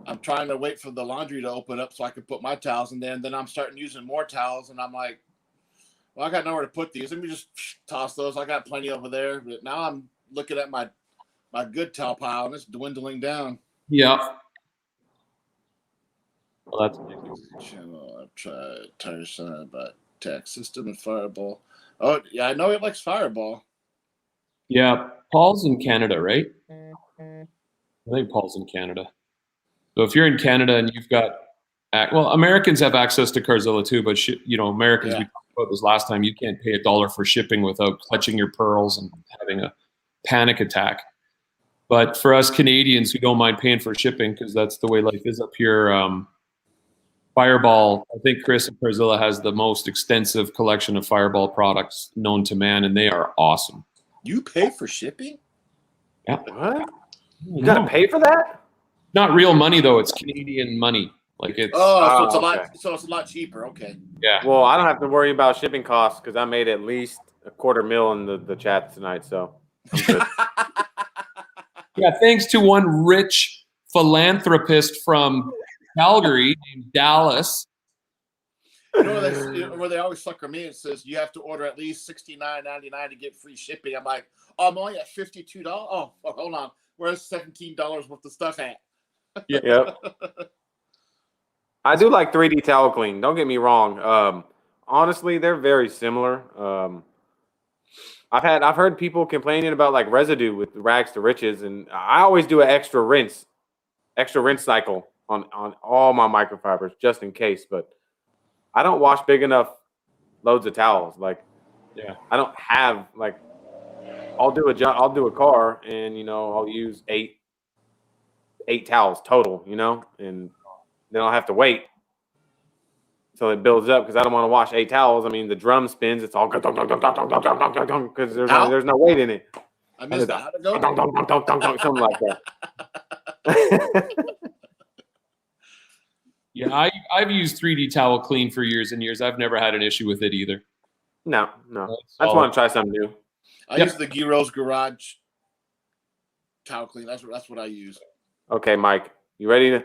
I'm trying to wait for the laundry to open up so I can put my towels in there, and then I'm starting using more towels, and I'm like, well, I got nowhere to put these. Let me just toss those. I got plenty over there. But now I'm looking at my good towel pile, and it's dwindling down. Yeah. Well, that's Channel, I've tried tiresome about tax system and Fireball. Oh, yeah, I know it likes Fireball. yeah. Paul's in Canada, right? I think Paul's in Canada. So if you're in Canada and you've got, well, Americans have access to Carzilla too, but Americans, we talked about this last time, you can't pay $1 for shipping without clutching your pearls and having a panic attack. But for us Canadians who don't mind paying for shipping, because that's the way life is up here, Fireball, I think Chris and Carzilla has the most extensive collection of Fireball products known to man, and they are awesome. You pay for shipping? Yeah. What? You got to pay for that? Not real money though; it's Canadian money. Like it's so it's a okay. lot. So it's a lot cheaper. Okay. Yeah. Well, I don't have to worry about shipping costs because I made at least $250,000 in the chat tonight. So I'm good. Yeah. Thanks to one rich philanthropist from Calgary named Dallas. You know where they always sucker me? It says you have to order at least $69.99 to get free shipping. I'm like, oh, I'm only at $52. Oh, hold on. Where's $17 worth of stuff at? Yep. I do like 3D towel clean. Don't get me wrong. Honestly, they're very similar. I've heard people complaining about like residue with Rags to Riches, and I always do an extra rinse cycle on all my microfibers just in case. But I don't wash big enough loads of towels. Like, Yeah. I don't have like. I'll do a car, and I'll use eight towels total. And then I'll have to wait so it builds up because I don't want to wash 8 towels. I mean, the drum spins; it's all because there's no weight in it. I missed that. How'd it go? Something like that. Yeah, I've used 3D towel clean for years and years. I've never had an issue with it either. No. I just want to try something new. I use the RAD Garage towel clean. That's what I use. Okay, Mike, you ready to?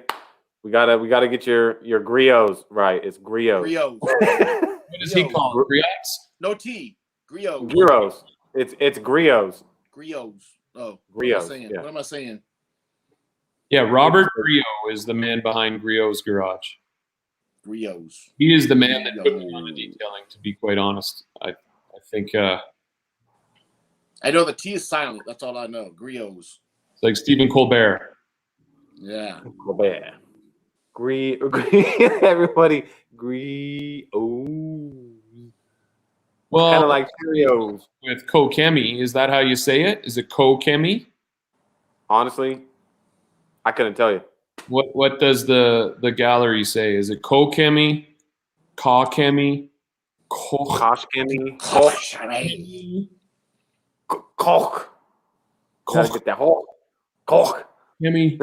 We gotta get your griots right. It's griots. Griots. What does he call it? Griots? No T. Griots. Gyros. It's griots. Griots. Oh, griots. What am I saying? Yeah, Robert Griot is the man behind Griot's Garage. Griots. He is the man that put me on the detailing, to be quite honest. I think I know the T is silent. That's all I know. Griots. It's like Stephen Colbert. Yeah. Colbert. Everybody. Well, kind of like Cheerios. With Kokemi, is that how you say it? Is it Kokemi? Honestly, I couldn't tell you. What does the gallery say? Is it Kokemi? Kokemi? Koshkemi? Koch. Gotta get that Hulk. Koch. Kimmy.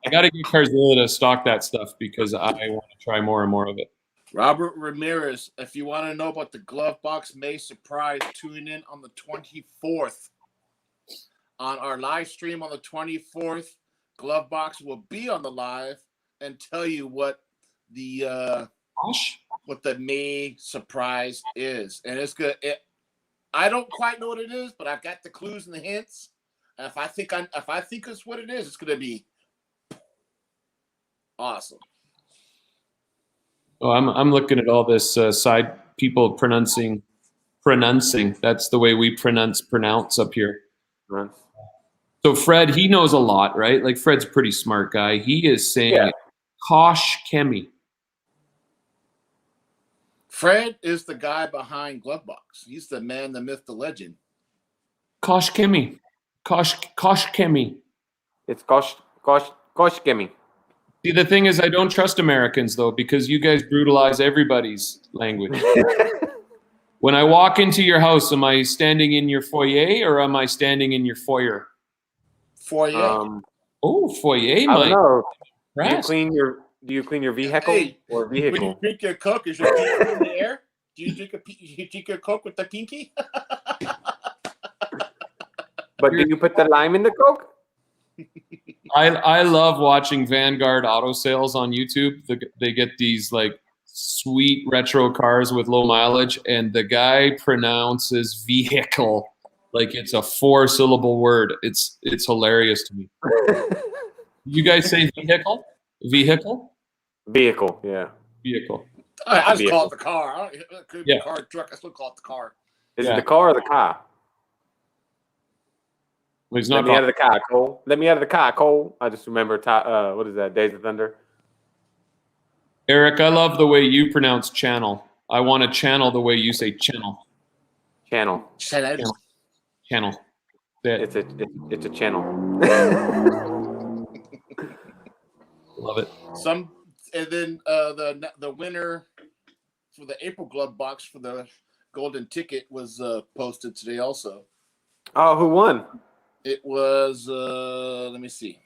I got to get Carzilla to stock that stuff because I want to try more and more of it. Robert Ramirez, if you want to know about the glove box May surprise, tune in on the 24th. On our live stream on the 24th, glove box will be on the live and tell you what the May surprise is. And it's good. I don't quite know what it is, but I've got the clues and the hints. And if I think it's what it is, it's going to be awesome. Oh, I'm looking at all this side people pronouncing. That's the way we pronounce up here. Right. So Fred, he knows a lot, right? Like Fred's a pretty smart guy. He is saying Kosh Kemi. Fred is the guy behind Glovebox. He's the man, the myth, the legend. Kosh Kemi. Kosh Kemi. It's Kosh Gimme. See, the thing is, I don't trust Americans, though, because you guys brutalize everybody's language. When I walk into your house, am I standing in your foyer or am I standing in your foyer? Foyer. Foyer, I don't know. Impressed. Do you clean your vehicle or vehicle? When you drink your Coke, is your pinky in the air? Do you drink your Coke with the pinky? But do you put the lime in the Coke? I love watching Vanguard auto sales on YouTube. They get these like sweet retro cars with low mileage, and the guy pronounces vehicle like it's a 4-syllable word. It's hilarious to me. You guys say vehicle? Vehicle? Vehicle, yeah. Vehicle. I just call it the car. It could be Yeah. a car, truck. I still call it the car. Is it the car or the car? Well, he's Let not me out of the car, Cole. Let me out of the car, Cole. I just remember, what is that, Days of Thunder? Eric, I love the way you pronounce channel. I want to channel the way you say channel. Channel. Channel. Channel. That- It's a channel. Love it. And then the winner for the April glove box for the golden ticket was posted today also. Oh, who won? It was let me see.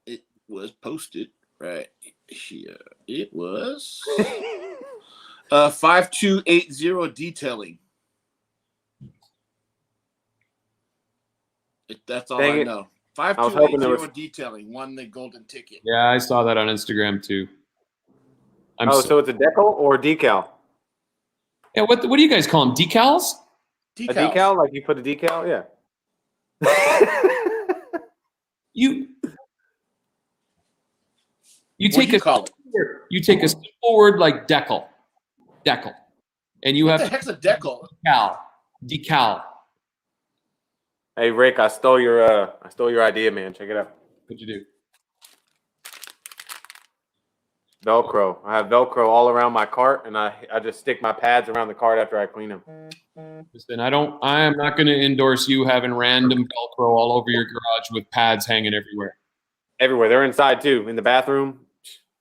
It was posted right here. It was 5280 detailing. That's all Dang I it. know. was hoping it 5280 was- detailing won the golden ticket. Yeah, I saw that on Instagram too. So it's a decal or a decal? Yeah, what do you guys call them? Decals? A decal? Like you put a decal? Yeah. You What take do you call it? you take a simple word like decal, and you What have the heck's a decal? decal. Hey Rick, I stole your idea, man. Check it out. What'd you do? Velcro. I have Velcro all around my cart, and I just stick my pads around the cart after I clean them. Listen, I am not going to endorse you having random Velcro all over your garage with pads hanging everywhere. Everywhere. They're inside too, in the bathroom.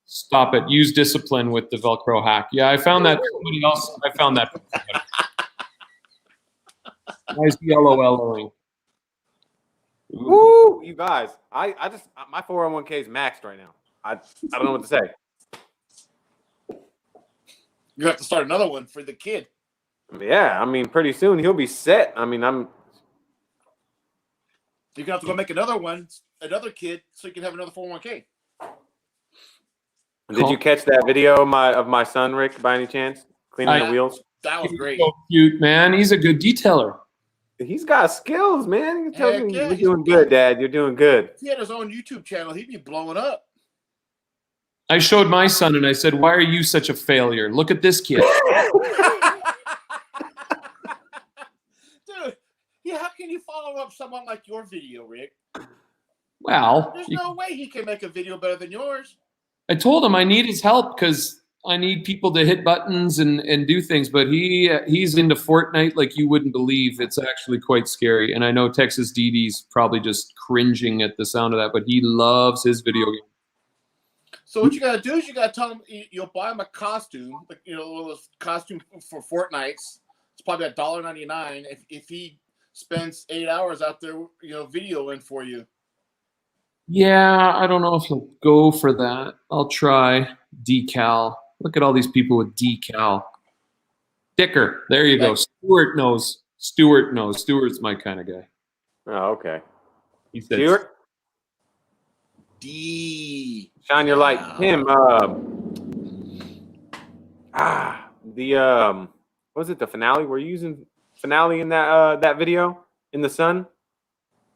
Stop it. Use discipline with the Velcro hack. Yeah, I found that somebody else. I found that. Why is he LOLing? Woo! You guys, I just my 401k is maxed right now. I don't know what to say. You have to start another one for the kid. Yeah, I mean, pretty soon he'll be set. I mean, You're gonna have to go make another one, another kid, so you can have another 401k. Did you catch that video of my son Rick by any chance cleaning the wheels? That was He's great. so cute, man. He's a good detailer. He's got skills, man. He tells Heck me yeah, you're he's doing good, Dad. You're doing good. If he had his own YouTube channel, he'd be blowing up. I showed my son and I said, "Why are you such a failure? Look at this kid." Dude, yeah, how can you follow up someone like your video, Rick? Well, There's no way he can make a video better than yours. I told him I need his help because I need people to hit buttons and do things. But he's into Fortnite like you wouldn't believe. It's actually quite scary. And I know Texas DD's probably just cringing at the sound of that, but he loves his video game. So what you gotta do is you gotta tell him you'll buy him a costume, like one of those costume for Fortnites. It's probably $1.99 if he spends 8 hours out there, videoing for you. Yeah, I don't know if he'll go for that. I'll try decal. Look at all these people with decal. Dicker, there you go. Stuart knows. Stuart's my kind of guy. Oh, okay. He said, Stuart, D. shine your light. Him. Was it the finale? Were you using finale in that video in the sun?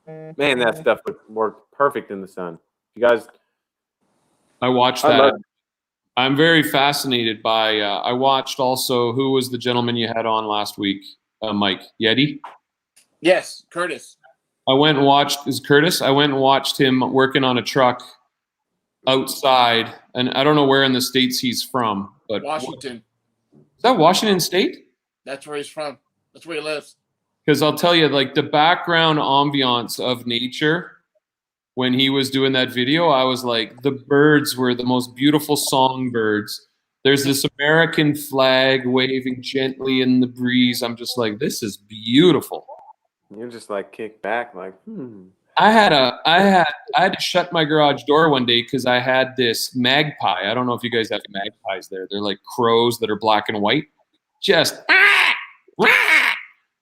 Man, that stuff worked perfect in the sun. You guys, I watched that. I'm very fascinated by. I watched also. Who was the gentleman you had on last week? Mike Yeti. Yes, Curtis. I went and watched. Is Curtis? I went and watched him working on a truck outside, and I don't know where in the States he's from, but Washington. Is that Washington State? That's where he's from. That's where he lives. Because I'll tell you, like the background ambiance of nature when he was doing that video, I was like, the birds were the most beautiful songbirds. There's this American flag waving gently in the breeze. I'm just like, this is beautiful. You're just like kicked back, like, I had to shut my garage door one day because I had this magpie. I don't know if you guys have magpies there. They're like crows that are black and white. Just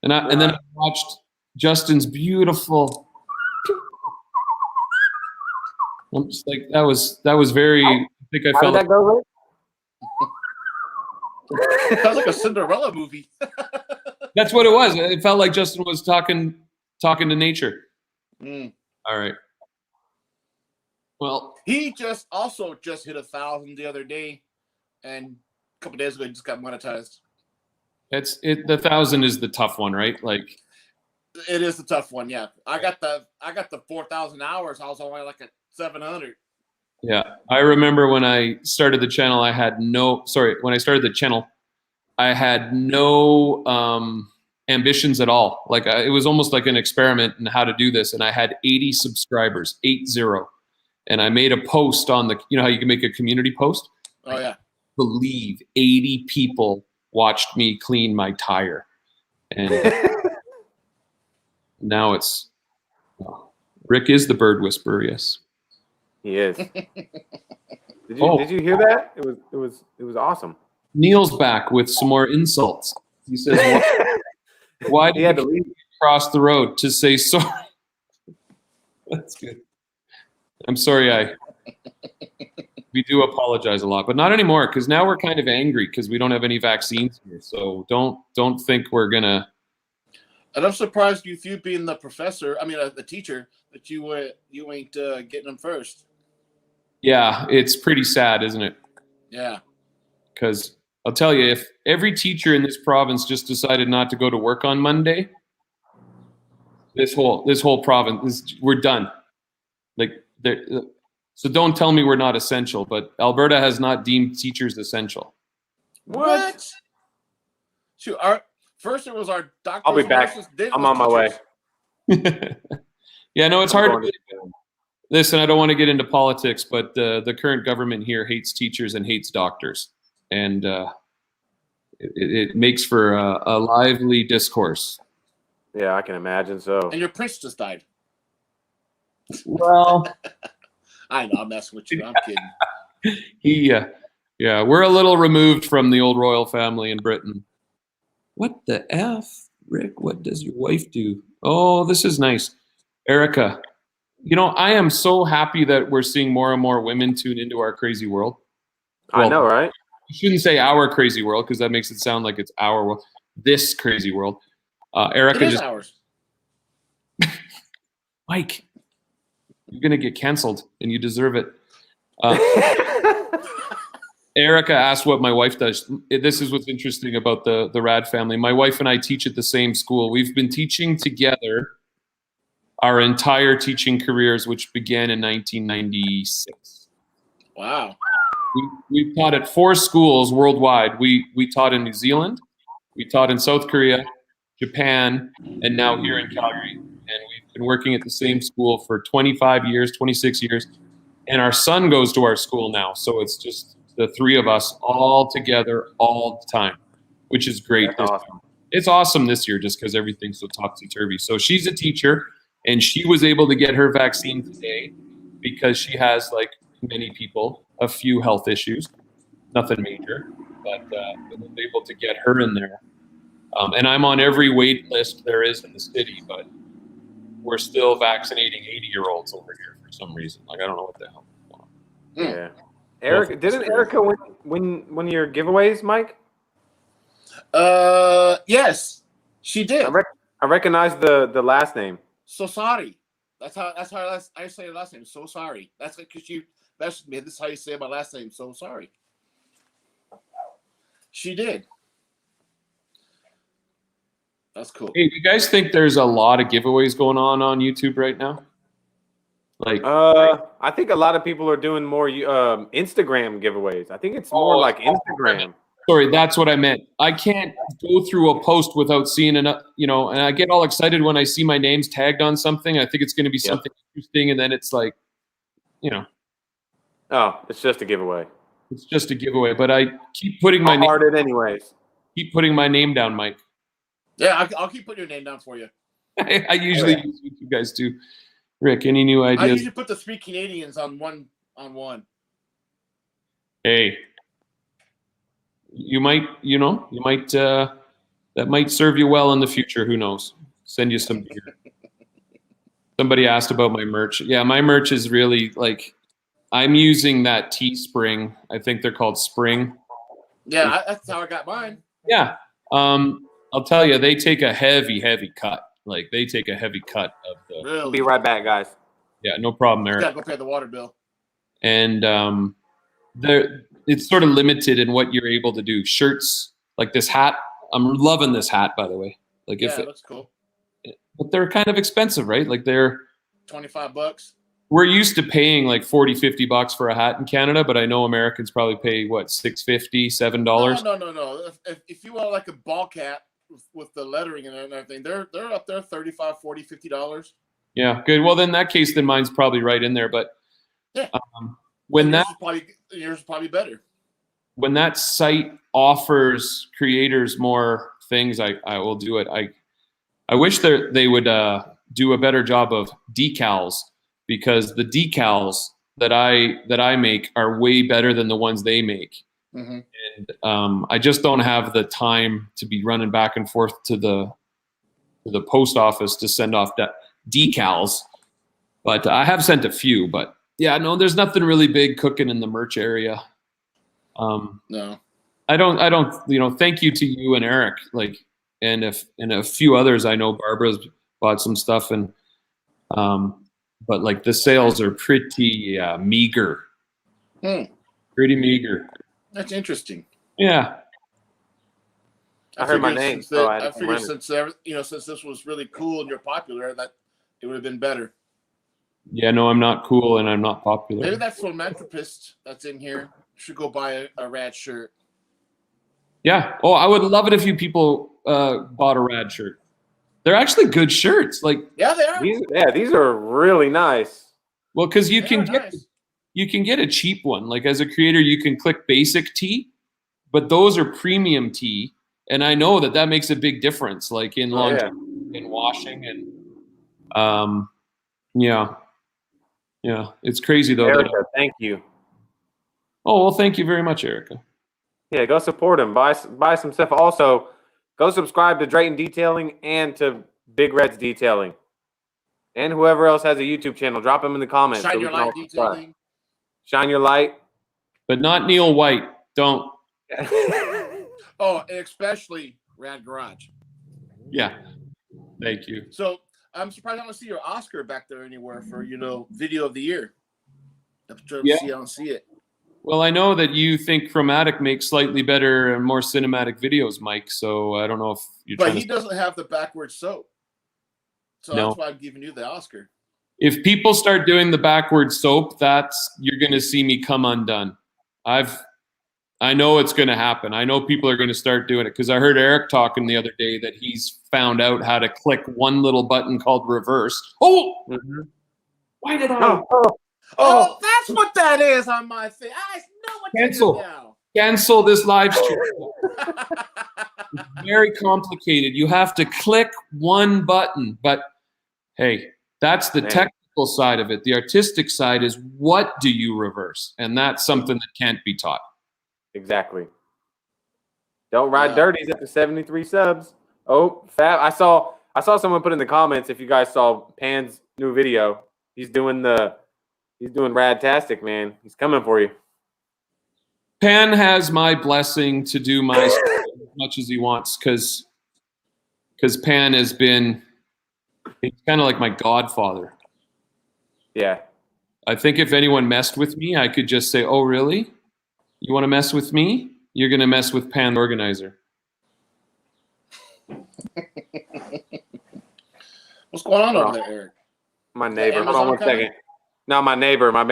and then I watched Justin's beautiful. I'm just like, that was very. I think I how felt. did that go, Rick? Sounds like a Cinderella movie. That's what it was. It felt like Justin was talking to nature. All right. Well, he just hit 1,000 the other day, and a couple days ago he just got monetized. The 1,000 is the tough one, right? Like, it is the tough one. Yeah, I got the 4,000 hours. I was only like at 700. Yeah, I remember when I started the channel, I had no ambitions at all. Like it was almost like an experiment in how to do this. And I had 80 subscribers, 80. And I made a post on how you can make a community post? Oh yeah. Believe 80 people watched me clean my tire. And now it's, Rick is the bird whisperer. Yes. He is. Did you hear that? It was awesome. Neil's back with some more insults. He says, "Why did you leave across the road to say sorry?" That's good. I'm sorry. We do apologize a lot, but not anymore because now we're kind of angry because we don't have any vaccines here. So don't think we're gonna. And I'm surprised you being the professor. I mean, the teacher that you ain't getting them first. Yeah, it's pretty sad, isn't it? Yeah. Because I'll tell you, if every teacher in this province just decided not to go to work on Monday, this whole province, we're done. So don't tell me we're not essential, but Alberta has not deemed teachers essential. What? Shoot, first it was our doctors. I'll be back. I'm on my way. Yeah, no, it's hard. Listen, I don't want to get into politics, but the current government here hates teachers and hates doctors. And it makes for a lively discourse. Yeah, I can imagine so. And your prince just died. Well, I know, I'm messing with you. I'm kidding. Yeah, we're a little removed from the old royal family in Britain. What the F, Rick? What does your wife do? Oh, this is nice. Erica, I am so happy that we're seeing more and more women tune into our crazy world. Well, I know, right? You shouldn't say our crazy world because that makes it sound like it's our world. This crazy world. Erica, it is ours. Mike, you're gonna get canceled, and you deserve it. Erica asked what my wife does. This is what's interesting about the RAD family. My wife and I teach at the same school. We've been teaching together our entire teaching careers, which began in 1996. Wow. We've taught at 4 schools worldwide. We taught in New Zealand, we taught in South Korea, Japan, and now here in Calgary. And we've been working at the same school for 25 years, 26 years. And our son goes to our school now. So it's just the 3 of us all together all the time, which is great. That's awesome. It's awesome this year just because everything's so topsy-turvy. So she's a teacher, and she was able to get her vaccine today because she has, like many people, a few health issues. Nothing major, but I was able to get her in there. And I'm on every wait list there is in the city, but we're still vaccinating 80-year-olds over here for some reason. Like, I don't know what the hell. Yeah. Erica, didn't Erica win one of your giveaways, Mike? Yes, she did. I recognize the last name. So sorry. That's how I say her last name. So sorry. That's because this is how you say my last name. So sorry. She did. That's cool. Hey, do you guys think there's a lot of giveaways going on YouTube right now? Like, I think a lot of people are doing more Instagram giveaways. I think it's more like Instagram. sorry, that's what I meant. I can't go through a post without seeing enough, and I get all excited when I see my name's tagged on something. I think it's going to be something interesting, and then it's like, Oh, it's just a giveaway. it's just a giveaway. But I keep putting my name anyways. Keep putting my name down, Mike. Yeah, I'll keep putting your name down for you. I usually use you guys too. Rick, any new ideas? I usually put the 3 Canadians on one. Hey, you might that might serve you well in the future. Who knows? Send you some beer. Somebody asked about my merch. Yeah, my merch is really like, I'm using that Teespring. I think they're called Spring. Yeah, that's how I got mine. Yeah. I'll tell you, they take a heavy cut. Like, they take a heavy cut of the. Really? Be right back, guys. Yeah, no problem, Eric. You gotta go pay the water bill. And it's sort of limited in what you're able to do. Shirts, like this hat. I'm loving this hat, by the way. Like, yeah, it looks cool. But they're kind of expensive, right? Like, they're $25. We're used to paying like $40-50 for a hat in Canada, but I know Americans probably pay what, $6.50, $7? No. If you want like a ball cap with the lettering and everything, they're up there $35, $40, $50. Yeah, good. Well, then in that case, then mine's probably right in there. But yeah, yours is probably better. When that site offers creators more things, I will do it. I wish they would do a better job of decals, because the decals that I make are way better than the ones they make. Mm-hmm. And I just don't have the time to be running back and forth to the post office to send off decals. But I have sent a few. But yeah, no, there's nothing really big cooking in the merch area. No, I don't. Thank you to you and Eric, and a few others. I know Barbara's bought some stuff, and but like the sales are pretty meager. Pretty meager. That's interesting. Yeah. I heard my name. I figured since this was really cool and you're popular, that it would have been better. Yeah, no, I'm not cool and I'm not popular. Maybe that philanthropist that's in here should go buy a RAD shirt. Yeah. Oh, I would love it if you people bought a RAD shirt. They're actually good shirts. Like, yeah, they are. These are really nice. Well, because you can get a cheap one. Like, as a creator, you can click basic tee, but those are premium tee, and I know that makes a big difference. Like in laundry, in washing, and yeah, it's crazy though. Erica, thank you. Oh, well, thank you very much, Erica. Yeah, go support him. Buy some stuff. Also, go subscribe to Drayton Detailing and to Big Red's Detailing. And whoever else has a YouTube channel, drop them in the comments. Shine Your Light Detailing. Shine Your Light. But not Neil White. Don't. Oh, and especially RAD Garage. Yeah. Thank you. So I'm surprised I don't see your Oscar back there anywhere for, video of the year. I don't see it. Well, I know that you think Chromatic makes slightly better and more cinematic videos, Mike. So I don't know if you're. But he doesn't have the backwards soap. So that's why I'm giving you the Oscar. If people start doing the backwards soap, you're going to see me come undone. I know it's going to happen. I know people are going to start doing it, because I heard Eric talking the other day that he's found out how to click one little button called reverse. Oh, why did I? Oh, that's what that is on my thing. I know what that is now. Cancel this live stream. It's very complicated. You have to click one button. But hey, that's the technical side of it. The artistic side is, what do you reverse? And that's something that can't be taught. Exactly. Don't ride dirties after 73 subs. Oh, fab. I saw someone put in the comments, if you guys saw Pan's new video, he's doing Radtastic, man. He's coming for you. Pan has my blessing to do my stuff as much as he wants, because Pan has been, he's kind of like my godfather. Yeah. I think if anyone messed with me, I could just say, oh, really? You want to mess with me? You're going to mess with Pan, the organizer. What's going on over there, Eric? My neighbor. Hold on one second. No, my neighbor. My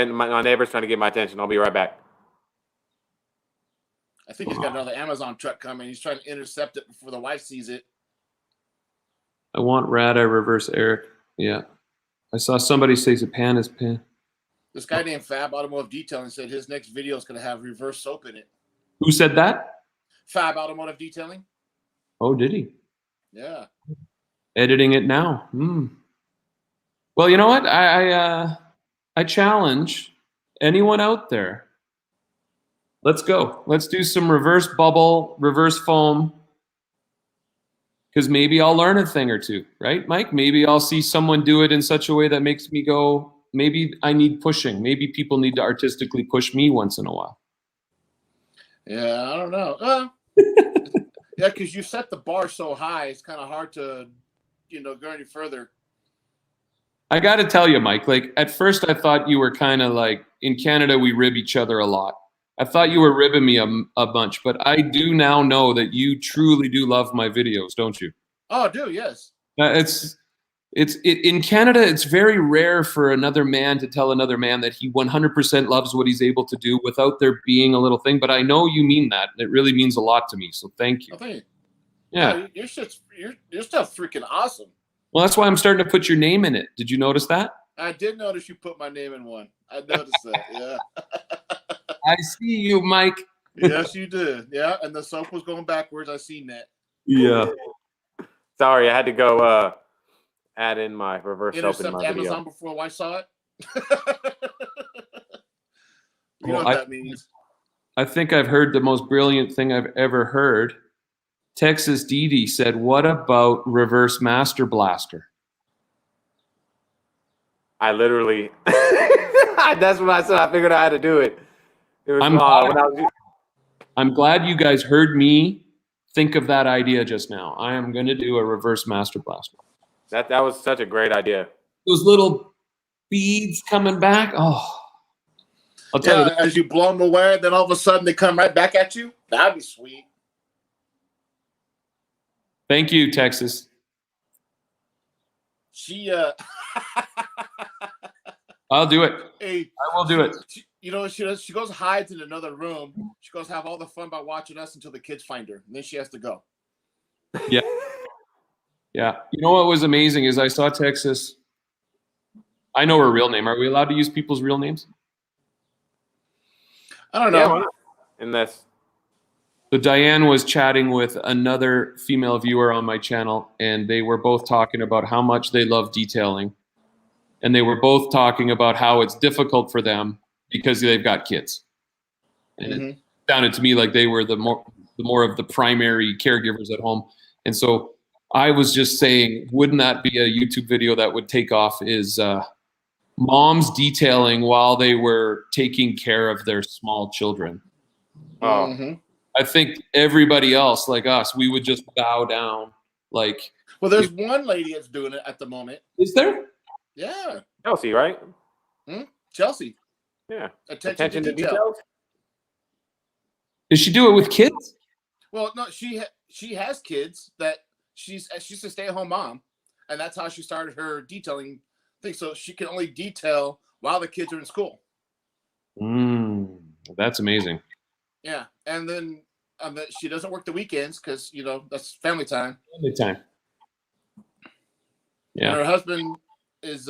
neighbor's trying to get my attention. I'll be right back. I think he's got another Amazon truck coming. He's trying to intercept it before the wife sees it. I want RAD. I reverse Eric. Yeah. I saw somebody say Zapan is pin. This guy named Fab Automotive Detailing said his next video is going to have reverse soap in it. Who said that? Fab Automotive Detailing. Oh, did he? Yeah. Editing it now. Well, you know what? I challenge anyone out there. Let's go. Let's do some reverse bubble, reverse foam. Because maybe I'll learn a thing or two, right, Mike? Maybe I'll see someone do it in such a way that makes me go, maybe I need pushing. Maybe people need to artistically push me once in a while. Yeah, I don't know. Yeah, because you set the bar so high, it's kind of hard to, go any further. I got to tell you, Mike, like at first I thought you were kind of like, in Canada, we rib each other a lot. I thought you were ribbing me a bunch, but I do now know that you truly do love my videos, don't you? Oh, I do, yes. In Canada, it's very rare for another man to tell another man that he 100% loves what he's able to do without there being a little thing. But I know you mean that. It really means a lot to me. So thank you. Oh, thank you. Yeah. Your stuff's freaking awesome. Well, that's why I'm starting to put your name in it. Did you notice that? I did notice you put my name in one. I noticed that, yeah. I see you, Mike. Yes, you did. Yeah, and the soap was going backwards. I seen that. Yeah. Sorry, I had to go add in my reverse soap in my Amazon video. before I saw it. You know what that means. I think I've heard the most brilliant thing I've ever heard. Texas Didi said, "What about reverse master blaster?" I literally, that's what I said. I figured out how to do it. It was I'm glad you guys heard me think of that idea just now. I am going to do a reverse master blaster. That was such a great idea. Those little beads coming back. Oh, I'll tell you. As you blow them away, then all of a sudden they come right back at you. That'd be sweet. Thank you, Texas. I'll do it. Hey, I will do it. She goes hides in another room. She goes have all the fun by watching us until the kids find her, and then she has to go. Yeah. Yeah. You know what was amazing is I saw Texas. I know her real name. Are we allowed to use people's real names? I don't know. Unless. So Diane was chatting with another female viewer on my channel, and they were both talking about how much they love detailing. And they were both talking about how it's difficult for them because they've got kids. And it sounded to me like they were the more of the primary caregivers at home. And so I was just saying, wouldn't that be a YouTube video that would take off is moms detailing while they were taking care of their small children. Oh. I think everybody else like us, we would just bow down. Like, well, there's one lady that's doing it at the moment. Is there? Yeah. Chelsea, right? Chelsea. Yeah. Attention to detail. Does she do it with kids? Well, no, she has kids that she's a stay-at-home mom, and that's how she started her detailing thing. So she can only detail while the kids are in school. That's amazing. Yeah, and then she doesn't work the weekends because that's family time. Family time. Yeah. And her husband is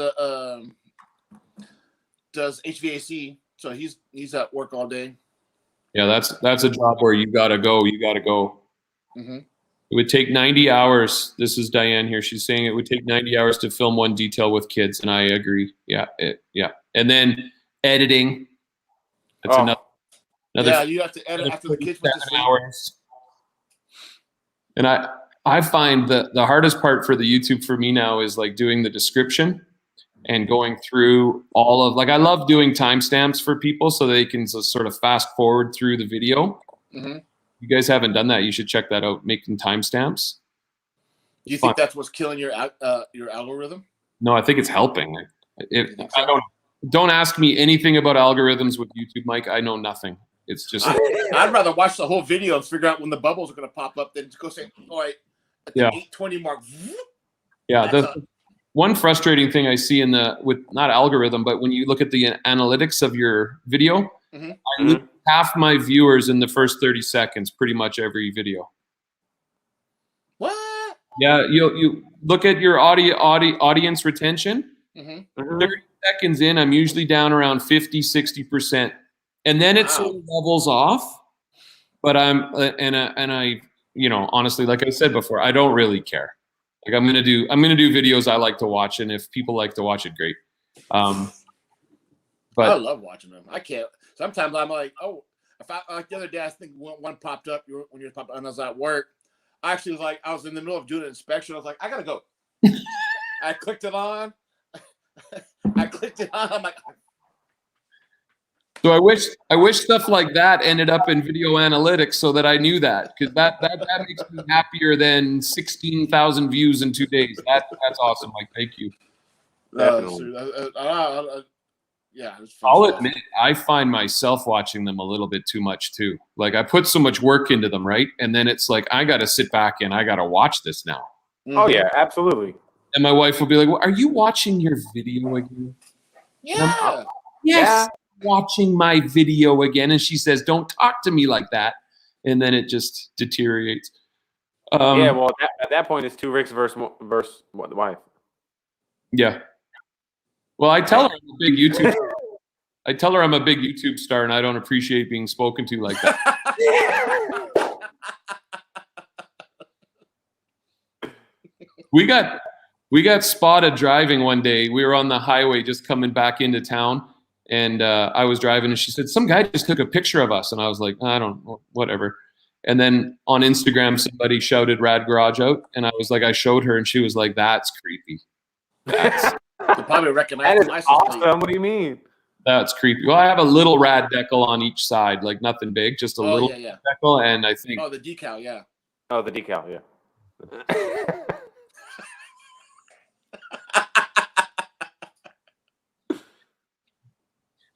does HVAC, so he's at work all day. Yeah, that's a job where you gotta go. You gotta go. It would take 90 hours. This is Diane here. She's saying it would take 90 hours to film one detail with kids, and I agree. Yeah, yeah. And then editing. That's another. Yeah, you have to edit after the kids went to sleep. Hours. And I find that the hardest part for the YouTube for me now is like doing the description and going through all of, like, I love doing timestamps for people so they can just sort of fast forward through the video. You guys haven't done that. You should check that out, making timestamps. Do you think that's what's killing your algorithm? No, I think it's helping. Don't ask me anything about algorithms with YouTube, Mike. I know nothing. It's just I'd rather watch the whole video and figure out when the bubbles are going to pop up than go say, all right, at the 8:20 mark. Yeah, one frustrating thing I see with not algorithm, but when you look at the analytics of your video, Mhm. I lose half my viewers in the first 30 seconds, pretty much every video. What? Yeah, you look at your audience retention. Mhm. 30 seconds in, I'm usually down around 50, 60%. And then it sort of levels off. But and I, you know, honestly, like I said before, I don't really care. Like I'm gonna do videos I like to watch, and if people like to watch it, great. I But love watching them. I can't. Sometimes I'm like, oh, if I like the other day, I think one popped up when you popped up, and I was at work. I actually was like, I was in the middle of doing an inspection. I was like, I gotta go. I clicked it on. I'm like, so I wish stuff like that ended up in video analytics so that I knew that, because that makes me happier than 16,000 views in 2 days. That's awesome, Mike. Thank you. Definitely. Yeah, I'll admit I find myself watching them a little bit too much too. Like I put so much work into them, right? And then it's like I got to sit back and I got to watch this now. Oh yeah, absolutely. And my wife will be like, well, "Are you watching your video again?" Yeah. Yes, watching my video again. And she says, "Don't talk to me like that." And then it just deteriorates. Yeah, well, at that point, it's 2 Ricks versus what, the wife. Yeah. Well, I tell her I'm a big YouTube. I tell her I'm a big YouTube star, and I don't appreciate being spoken to like that. We got spotted driving one day. We were on the highway just coming back into town, and I was driving, and she said, "Some guy just took a picture of us," and I was like, "I don't know, whatever." And then on Instagram, somebody shouted "RAD Garage" out, and I was like, I showed her, and she was like, "That's creepy." They probably recognize That the is license awesome. plate. What do you mean? That's creepy. Well, I have a little RAD decal on each side, like nothing big, just a little Yeah. decal, and I think Oh, the decal, yeah. Oh, the decal, yeah.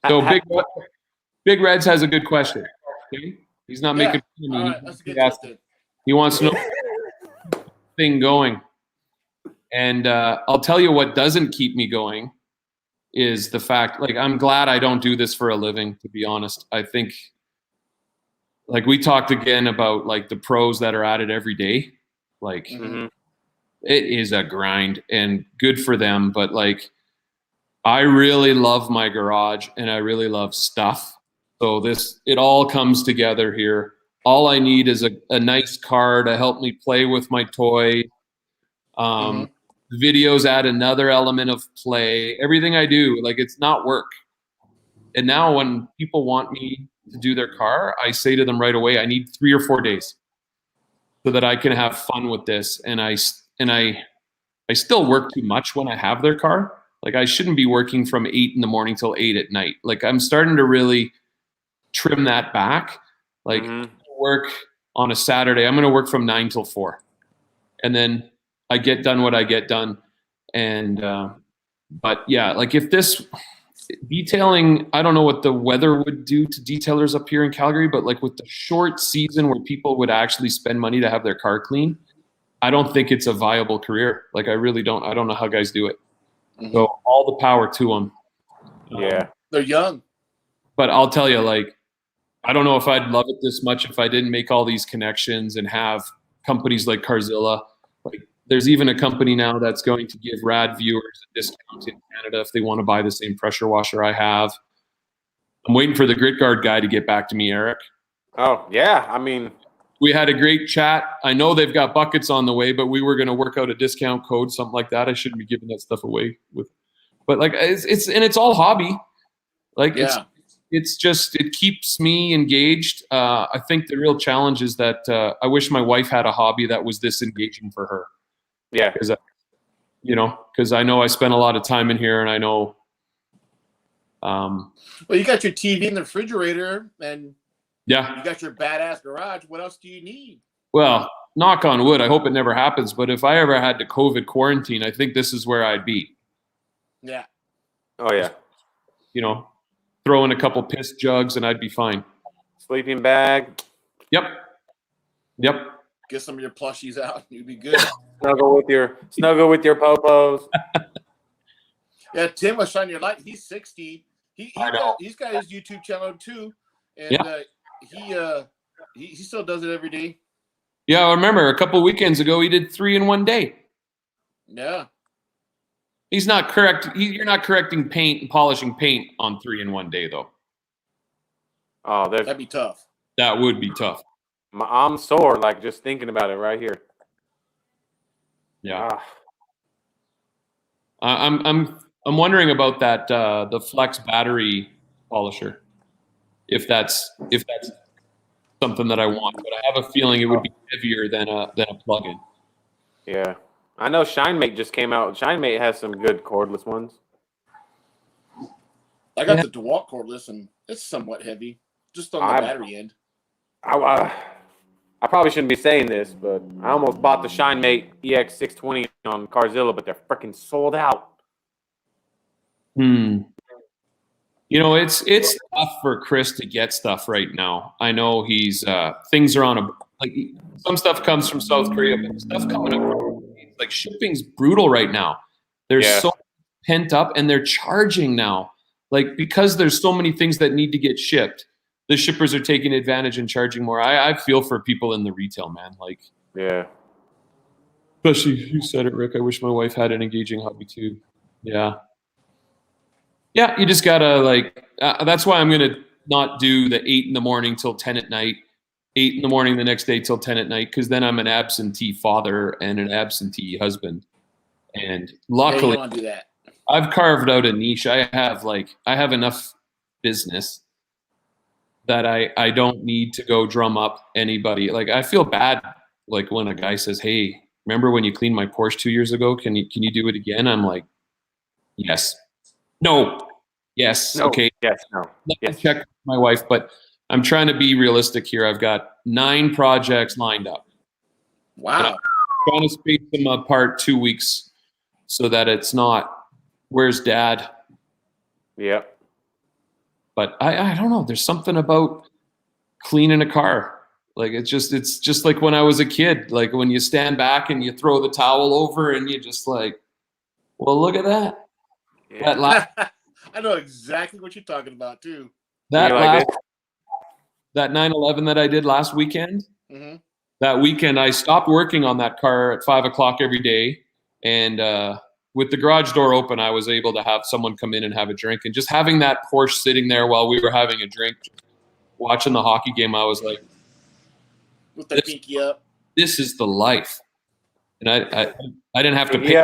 so. Big Reds has a good question. Okay? He's not making fun of me. All right, let's get to it then. He wants to know thing going, and I'll tell you what doesn't keep me going is the fact, like, I'm glad I don't do this for a living, to be honest. I think, like, we talked again about, like, the pros that are at it every day. Like, it is a grind, and good for them. But, like, I really love my garage, and I really love stuff. So it all comes together here. All I need is a nice car to help me play with my toy. Videos add another element of play. Everything I do, like, it's not work. And now when people want me to do their car, I say to them right away, I need 3 or 4 days so that I can have fun with this. And I still work too much when I have their car. Like, I shouldn't be working from 8 in the morning till 8 at night. Like, I'm starting to really trim that back. Like, work on a Saturday, I'm going to work from 9 till 4. And then I get done what I get done. And, but yeah, like, if this detailing, I don't know what the weather would do to detailers up here in Calgary, but like with the short season where people would actually spend money to have their car clean, I don't think it's a viable career. Like, I really don't. I don't know how guys do it. So all the power to them. Yeah. They're young. But I'll tell you, like, I don't know if I'd love it this much if I didn't make all these connections and have companies like Carzilla. Like, there's even a company now that's going to give RAD viewers a discount in Canada if they want to buy the same pressure washer I have. I'm waiting for the Grit Guard guy to get back to me, Eric. Oh, yeah. I mean, we had a great chat. I know they've got buckets on the way, but we were going to work out a discount code, something like that. I shouldn't be giving that stuff away but like, it's all hobby. Like, it's just, it keeps me engaged. I think the real challenge is that I wish my wife had a hobby that was this engaging for her. Yeah. Because I know I spend a lot of time in here, and I know. Well, you got your TV in the refrigerator, and you got your badass garage. What else do you need? Well, knock on wood, I hope it never happens. But if I ever had to COVID quarantine, I think this is where I'd be. Yeah. Oh, yeah. Throw in a couple piss jugs and I'd be fine. Sleeping bag. Yep. get some of your plushies out. You'd be good. Snuggle with your popos. Yeah, Tim was Shine Your Light. He's 60. He's got his YouTube channel too, and he still does it every day. Yeah, I remember a couple weekends ago he did 3 in one day. Yeah. He's not correct. You're not correcting paint and polishing paint on 3 in one day, though. Oh, that'd be tough. That would be tough. I'm sore, like just thinking about it right here. Yeah. I'm wondering about that the Flex battery polisher. If that's something that I want, but I have a feeling it would be heavier than a plug-in. Yeah. I know ShineMate just came out. ShineMate has some good cordless ones. I got the DeWalt cordless, and it's somewhat heavy, just on the battery end. I probably shouldn't be saying this, but I almost bought the ShineMate EX620 on Carzilla, but they're freaking sold out. You know, it's tough for Chris to get stuff right now. I know he's things are on some stuff comes from South Korea, but stuff coming up like shipping's brutal right now. There's so pent up, and they're charging now. Like, because there's so many things that need to get shipped, the shippers are taking advantage and charging more. I feel for people in the retail, man. Like, yeah. Especially, you said it, Rick. I wish my wife had an engaging hobby too. Yeah. Yeah, you just gotta that's why I'm gonna not do the 8 in the morning till 10 at night, 8 in the morning the next day till 10 at night, because then I'm an absentee father and an absentee husband. And luckily, you don't do that. I've carved out a niche. I have enough business that I don't need to go drum up anybody. Like, I feel bad like when a guy says, "Hey, remember when you cleaned my Porsche 2 years ago? Can you do it again?" I'm like, yes. No. Yes. No. Okay. Yes. No. Let me Yes. check with my wife, but I'm trying to be realistic here. I've got 9 projects lined up. Wow. I'm trying to space them apart 2 weeks so that it's not, where's dad? Yep. But I don't know. There's something about cleaning a car. Like, it's just like when I was a kid, like when you stand back and you throw the towel over and you just like, well, look at that. Yeah. I know exactly what you're talking about too. That like that 9/11 that I did last weekend. Mm-hmm. That weekend, I stopped working on that car at 5 o'clock every day, and with the garage door open, I was able to have someone come in and have a drink. And just having that Porsche sitting there while we were having a drink, watching the hockey game, I was like, with the pinky up. This is the life. And I didn't have to pay.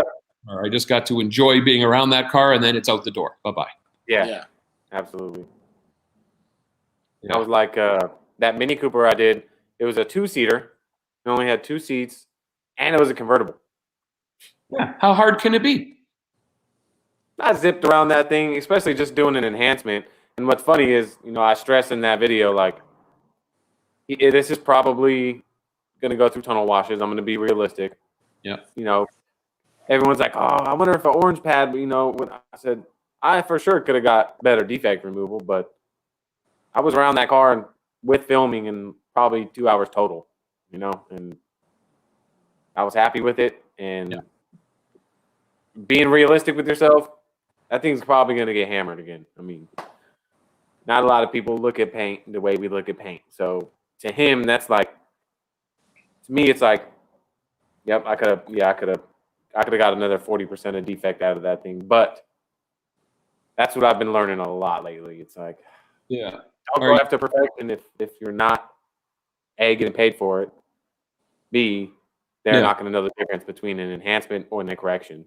I just got to enjoy being around that car, and then it's out the door. Bye-bye. Yeah. Absolutely. Yeah. I was like that Mini Cooper I did. It was a 2-seater. It only had 2 seats, and it was a convertible. Yeah. How hard can it be? I zipped around that thing, especially just doing an enhancement. And what's funny is, I stress in that video, like, this is probably going to go through tunnel washes. I'm going to be realistic. Yeah. Everyone's like, oh, I wonder if an orange pad, when I said, I for sure could have got better defect removal, but I was around that car with filming in probably 2 hours total, and I was happy with it. And being realistic with yourself, that thing's probably going to get hammered again. I mean, not a lot of people look at paint the way we look at paint. So to him, that's like, to me, it's like, yep, I could have got another 40% of defect out of that thing. But that's what I've been learning a lot lately. It's like, yeah, don't go after perfection if you're not A, getting paid for it, B, they're not going to know the difference between an enhancement or a correction.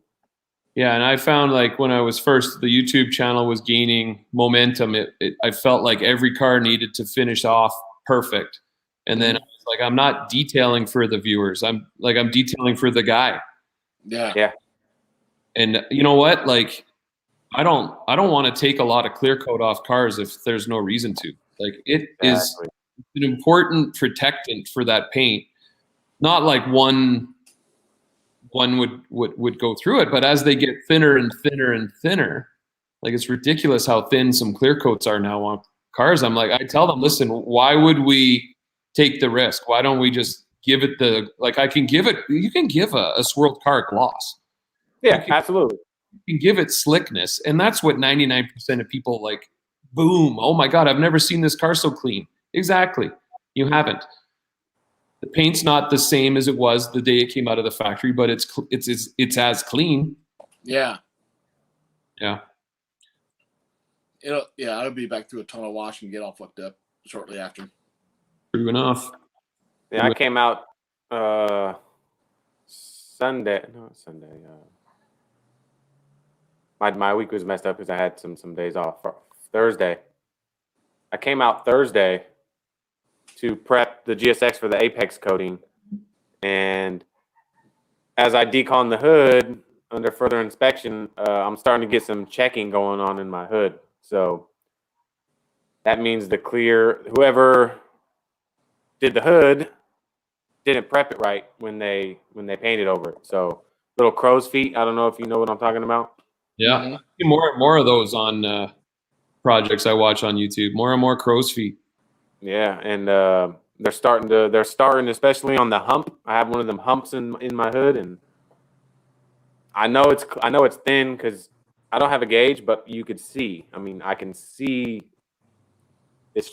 Yeah, and I found like when I was first, the YouTube channel was gaining momentum. I felt like every car needed to finish off perfect. And then I was like, I'm not detailing for the viewers. I'm detailing for the guy. Yeah. And you know what? Like, I don't want to take a lot of clear coat off cars if there's no reason to. Like, it is an important protectant for that paint. Not like one would go through it, but as they get thinner and thinner and thinner, like, it's ridiculous how thin some clear coats are now on cars. I'm like, I tell them, listen, why would we take the risk? Why don't we just give it I can give it. You can give a swirled car gloss. Yeah, absolutely. You can give it slickness, and that's what 99% of people like. Boom! Oh my God, I've never seen this car so clean. Exactly, you haven't. The paint's not the same as it was the day it came out of the factory, but it's as clean. Yeah. Yeah. I'll be back through a tunnel wash and get all fucked up shortly after. True enough. Yeah, I came out Sunday. No, Sunday. My week was messed up because I had some days off. Thursday. I came out Thursday to prep the GSX for the Apex coating, and as I decon the hood under further inspection, I'm starting to get some checking going on in my hood. So that means whoever did the hood didn't prep it right when they painted over it. So little crow's feet. I don't know if you know what I'm talking about. Yeah, Mm-hmm. more and more of those on projects I watch on YouTube. More and more crow's feet. Yeah, and they're starting, especially on the hump. I have one of them humps in my hood, and I know it's thin because I don't have a gauge, but you could see. I mean, I can see. It's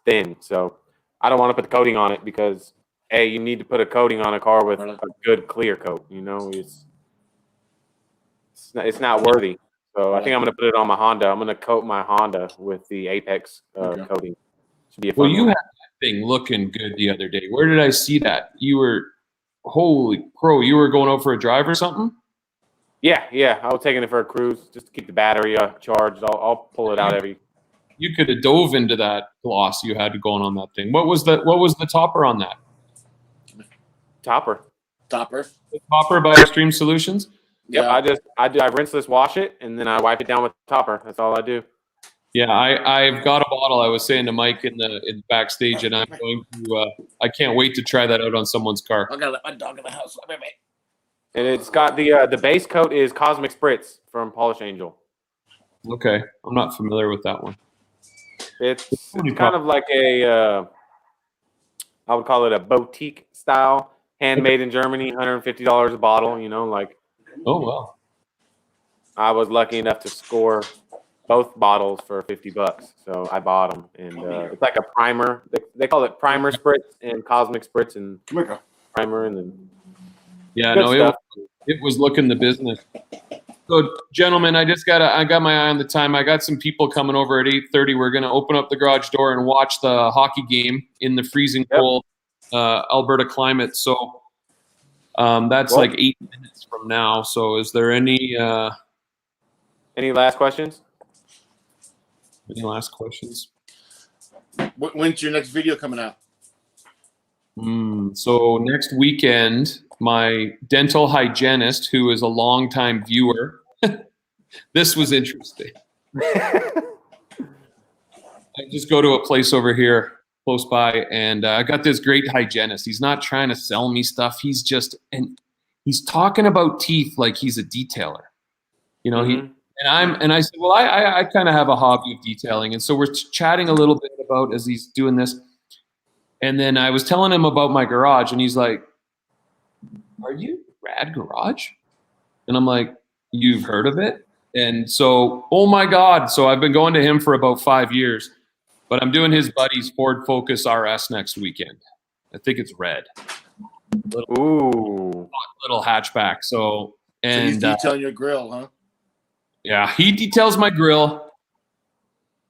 thin, so I don't want to put the coating on it because you need to put a coating on a car with a good clear coat. You know, it's not worthy. So I think I'm going to put it on my Honda. I'm going to coat my Honda with the Apex coating. Should be a fun Well, you one. had that thing looking good the other day. Where did I see that? Holy crow, you were going out for a drive or something? Yeah. I was taking it for a cruise just to keep the battery charged. I'll pull it out You could have dove into that gloss you had going on that thing. What was the topper on that? Topper. The topper by Extreme Solutions? Yep, yeah. I rinseless wash it and then I wipe it down with topper. That's all I do. Yeah, I've got a bottle. I was saying to Mike in the backstage, and I'm going to. I can't wait to try that out on someone's car. I gotta let my dog in the house. And it's got the base coat is Cosmic Spritz from Polish Angel. Okay, I'm not familiar with that one. It's kind of like I would call it a boutique style, handmade in Germany, $150 a bottle. You know, like. Oh wow! I was lucky enough to score both bottles for $50, so I bought them, and it's like a primer. They call it primer spritz and cosmic spritz and primer, and then it was looking the business. So, gentlemen, I got my eye on the time. I got some people coming over at 8:30. We're gonna open up the garage door and watch the hockey game in the freezing cold Alberta climate. So. That's like 8 minutes from now. So is there any last questions? Any last questions? When's your next video coming out? So next weekend, my dental hygienist, who is a longtime viewer, this was interesting. I just go to a place over here close by, and I got this great hygienist. He's not trying to sell me stuff. He's talking about teeth like he's a detailer. You know, I said, well, I kind of have a hobby of detailing, and so we're chatting a little bit about as he's doing this. And then I was telling him about my garage, and he's like, "Are you RAD Garage?" And I'm like, "You've heard of it?" And so, oh my God! So I've been going to him for about 5 years. But I'm doing his buddy's Ford Focus RS next weekend. I think it's red. Little hatchback. So he's detailing your grill, huh? Yeah, he details my grill,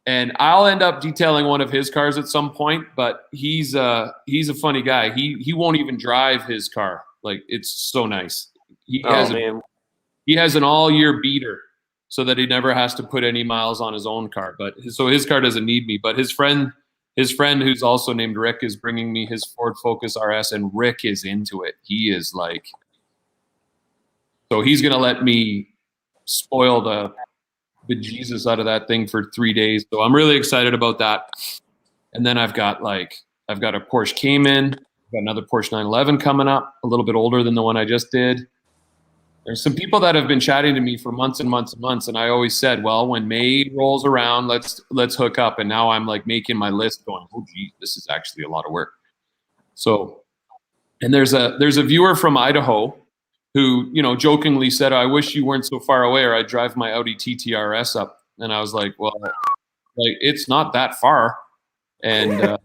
and I'll end up detailing one of his cars at some point. But he's a funny guy. He won't even drive his car. Like, it's so nice. He has an all-year beater, so that he never has to put any miles on his own car. So his car doesn't need me. But his friend who's also named Rick is bringing me his Ford Focus RS, and Rick is into it. He is like, so he's gonna let me spoil the bejesus out of that thing for 3 days. So I'm really excited about that. And then I've got a Porsche Cayman, I've got another Porsche 911 coming up, a little bit older than the one I just did. There's some people that have been chatting to me for months and months and months, and I always said, well, when May rolls around, let's hook up. And now I'm like making my list going, oh, geez, this is actually a lot of work. So And there's a viewer from Idaho who, you know, jokingly said, "I wish you weren't so far away, or I'd drive my Audi TT-RS up." And I was like, "Well, like it's not that far." And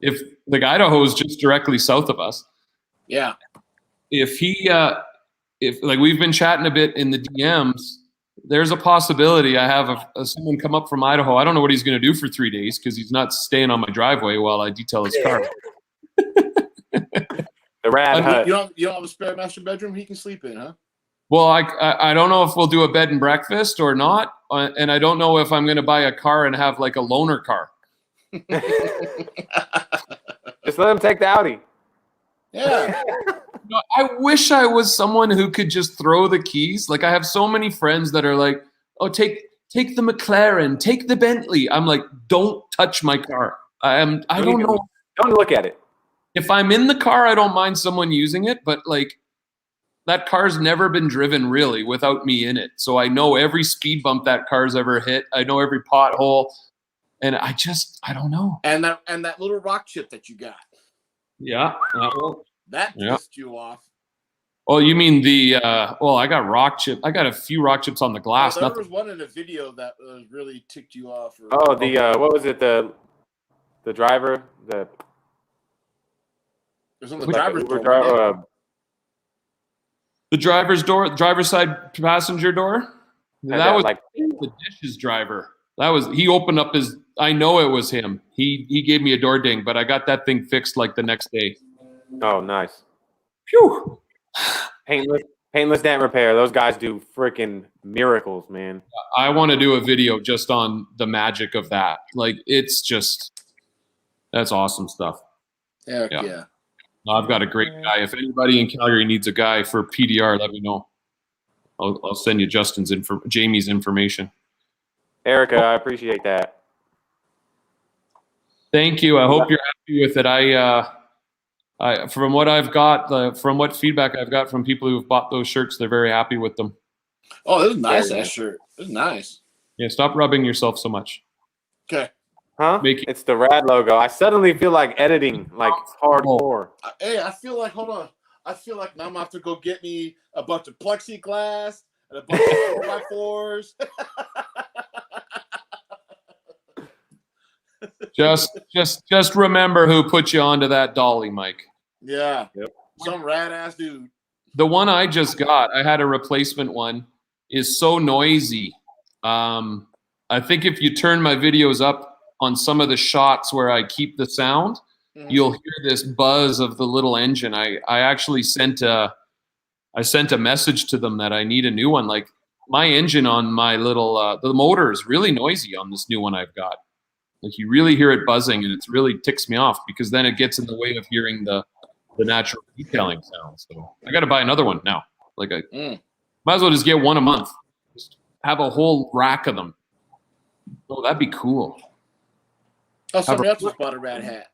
if like Idaho is just directly south of us, Yeah. if like we've been chatting a bit in the DMs, there's a possibility I have someone come up from Idaho. I don't know what he's going to do for 3 days because he's not staying on my driveway while I detail his car. The Rad Hut. You don't have a spare master bedroom he can sleep in, huh? Well, I don't know if we'll do a bed and breakfast or not, and I don't know if I'm going to buy a car and have like a loaner car. Just let him take the Audi. Yeah. You know, I wish I was someone who could just throw the keys. Like I have so many friends that are like, "Oh, take the McLaren, take the Bentley." I'm like, "Don't touch my car." I don't know. Don't look at it. If I'm in the car, I don't mind someone using it, but like that car's never been driven really without me in it. So I know every speed bump that car's ever hit. I know every pothole, and I don't know. And that little rock chip that you got. Yeah. That pissed you off. Oh, you mean the well, I got rock chip. I got a few rock chips on the glass. There was one in the video that really ticked you off. What was it? The driver, it was on the driver's door. The driver's side passenger door. That was like the dishes driver. He opened up his. I know it was him. He gave me a door ding, but I got that thing fixed like the next day. Oh, nice. Phew. Painless dent repair. Those guys do freaking miracles, man. I want to do a video just on the magic of that. Like that's awesome stuff. Heck yeah. I've got a great guy. If anybody in Calgary needs a guy for PDR, let me know. I'll send you Jamie's information. Erica, I appreciate that. Thank you. I hope you're happy with it. From what I've got, from what feedback I've got from people who've bought those shirts, they're very happy with them. Oh, it was nice, that shirt. It was nice. Yeah, stop rubbing yourself so much. Okay. Huh? It's the Rad logo. I suddenly feel like editing, like hardcore. Hey, I feel like, hold on. I feel like now I'm going to have to go get me a bunch of plexiglass and a bunch of 4x4s. Just remember who put you onto that dolly, Mike. Yeah. Yep. Some rad ass dude. The one I just got, I had a replacement one, is so noisy. I think if you turn my videos up on some of the shots where I keep the sound, you'll hear this buzz of the little engine. I actually sent a message to them that I need a new one. Like my engine on my little the motor is really noisy on this new one I've got. Like you really hear it buzzing, and it really ticks me off because then it gets in the way of hearing the natural detailing sound. So I got to buy another one now. Like might as well just get one a month. Just have a whole rack of them. Oh, that'd be cool. Oh, somebody else just bought a Rad hat.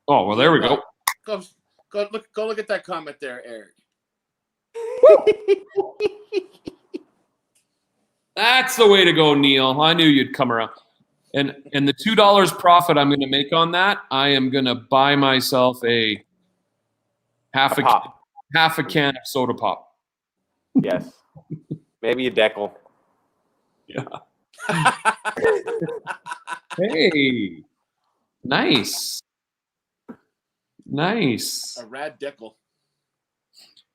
Oh, well, there we go. Go look at that comment there, Eric. That's the way to go, Neil. I knew you'd come around. And the $2 profit I'm going to make on that, I am going to buy myself a half a can of soda pop. Yes. Maybe a Decal. Yeah. Hey. Nice. A Rad Decal.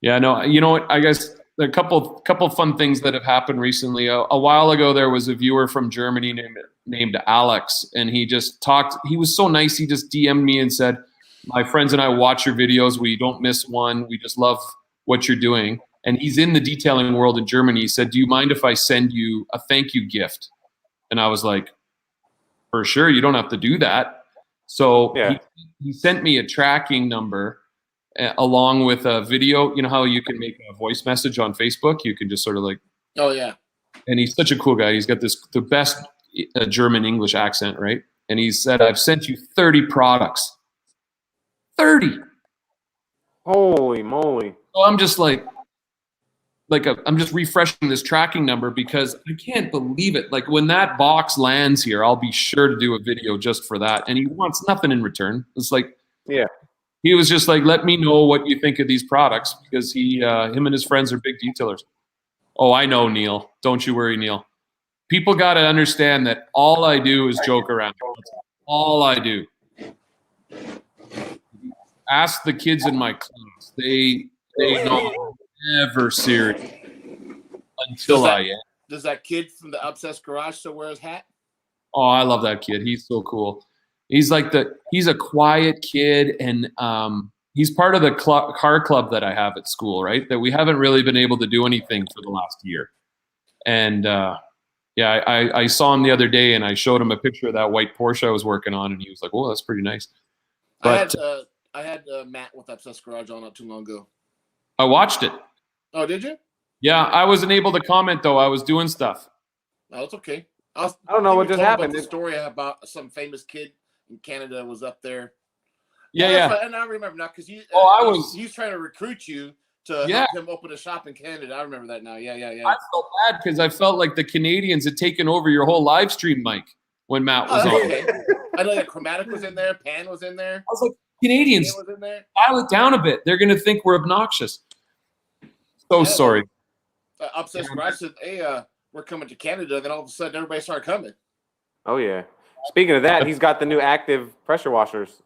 Yeah, no, you know what? I guess a couple fun things that have happened recently. A while ago, there was a viewer from Germany named Alex, and he just talked. He was so nice. He just DM'd me and said, "My friends and I watch your videos. We don't miss one. We just love what you're doing." And he's in the detailing world in Germany. He said, "Do you mind if I send you a thank you gift?" And I was like, "For sure. You don't have to do that." So he sent me a tracking number along with a video. You know how you can make a voice message on Facebook? You can just sort of like, oh yeah. And he's such a cool guy. He's got the best German English accent, right? And he said, "I've sent you 30 products." 30. Holy moly. So I'm just I'm just refreshing this tracking number because I can't believe it. Like when that box lands here, I'll be sure to do a video just for that. And he wants nothing in return. It's like, yeah, he was just like, let me know what you think of these products, because him and his friends are big detailers. Oh, I know, Neil. Don't you worry, Neil. People got to understand that all I do is joke around. That's all I do. Ask the kids in my class. They know I'm never serious until I am. Does that kid from the Obsessed Garage still wear his hat? Oh, I love that kid. He's so cool. He's a quiet kid, and he's part of the car club that I have at school, right? That we haven't really been able to do anything for the last year. And yeah, I saw him the other day, and I showed him a picture of that white Porsche I was working on, and he was like, "Oh, that's pretty nice." But I had Matt with Obsessed Garage on not too long ago. I watched it. Oh, did you? Yeah, I wasn't able to comment though. I was doing stuff. No, it's okay. I don't know what just happened. The story about some famous kid in Canada was up there. Yeah. And I remember now because he was trying to recruit you to help him open a shop in Canada. I remember that now. Yeah. I felt bad because I felt like the Canadians had taken over your whole live stream, Mike, when Matt was on. Okay. I know that Chromatic was in there, Pan was in there. I was like, Canadians, dial it down a bit. They're going to think we're obnoxious. So sorry. Obsessed Garage said, "Hey, we're coming to Canada." Then all of a sudden, everybody started coming. Oh yeah. Speaking of that, he's got the new active pressure washers.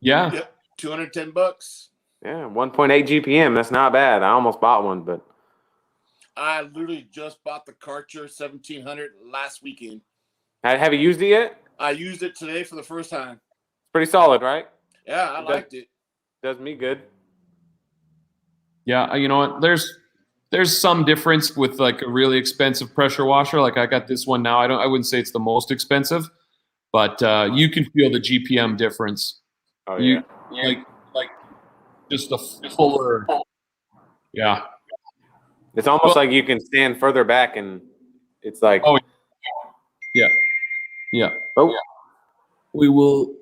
Yeah. Yep. $210. Yeah, 1.8 GPM. That's not bad. I almost bought one, but I literally just bought the Karcher 1700 last weekend. Have you used it yet? I used it today for the first time. Pretty solid, right? Yeah, I liked it. Does me good. Yeah, you know what? There's some difference with like a really expensive pressure washer. Like I got this one now. I wouldn't say it's the most expensive, but you can feel the GPM difference. Oh yeah. Like just a fuller. Yeah. It's almost like you can stand further back and it's like. Oh. Yeah. Yeah. Oh. Yeah. We will